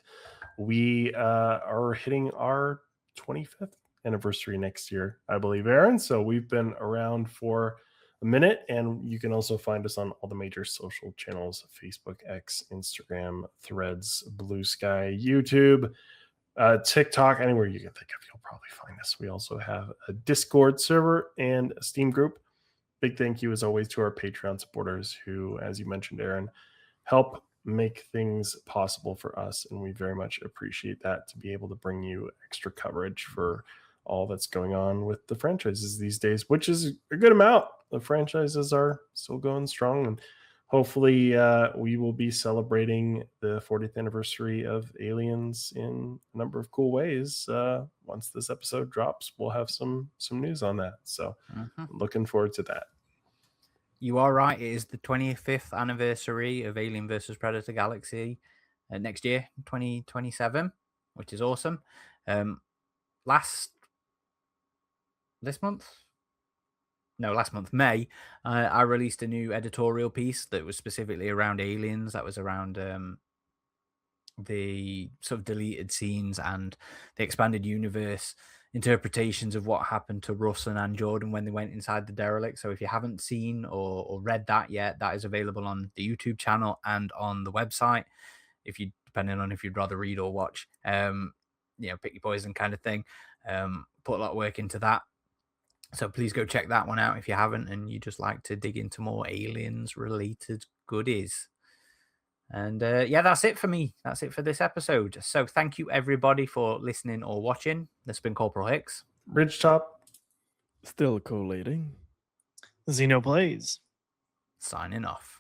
B: We are hitting our 25th anniversary next year, I believe, Aaron. So we've been around for a minute, and you can also find us on all the major social channels: Facebook, X, Instagram, Threads, Blue Sky, YouTube, TikTok, anywhere you can think of, you'll probably find us. We also have a Discord server and a Steam group. Big thank you, as always, to our Patreon supporters who, as you mentioned, Aaron, help make things possible for us. And we very much appreciate that, to be able to bring you extra coverage for all that's going on with the franchises these days, which is a good amount. The franchises are still going strong, and hopefully we will be celebrating the 40th anniversary of Aliens in a number of cool ways. Once this episode drops, we'll have some news on that. So looking forward to that.
A: You are right. It is the 25th anniversary of Alien vs. Predator Galaxy next year, 2027, which is awesome. Last month, May, I released a new editorial piece that was specifically around Aliens. That was around the sort of deleted scenes and the expanded universe interpretations of what happened to Russ and Ann Jordan when they went inside the derelict. So if you haven't seen or read that yet, that is available on the YouTube channel and on the website. Depending on if you'd rather read or watch, pick your poison kind of thing. Put a lot of work into that. So please go check that one out if you haven't, and you just like to dig into more Aliens related goodies. And yeah, that's it for me. That's it for this episode. So thank you everybody for listening or watching. This has been Corporal Hicks.
B: RidgeTop.
C: Still collating.
D: TheXenoPlays.
A: Signing off.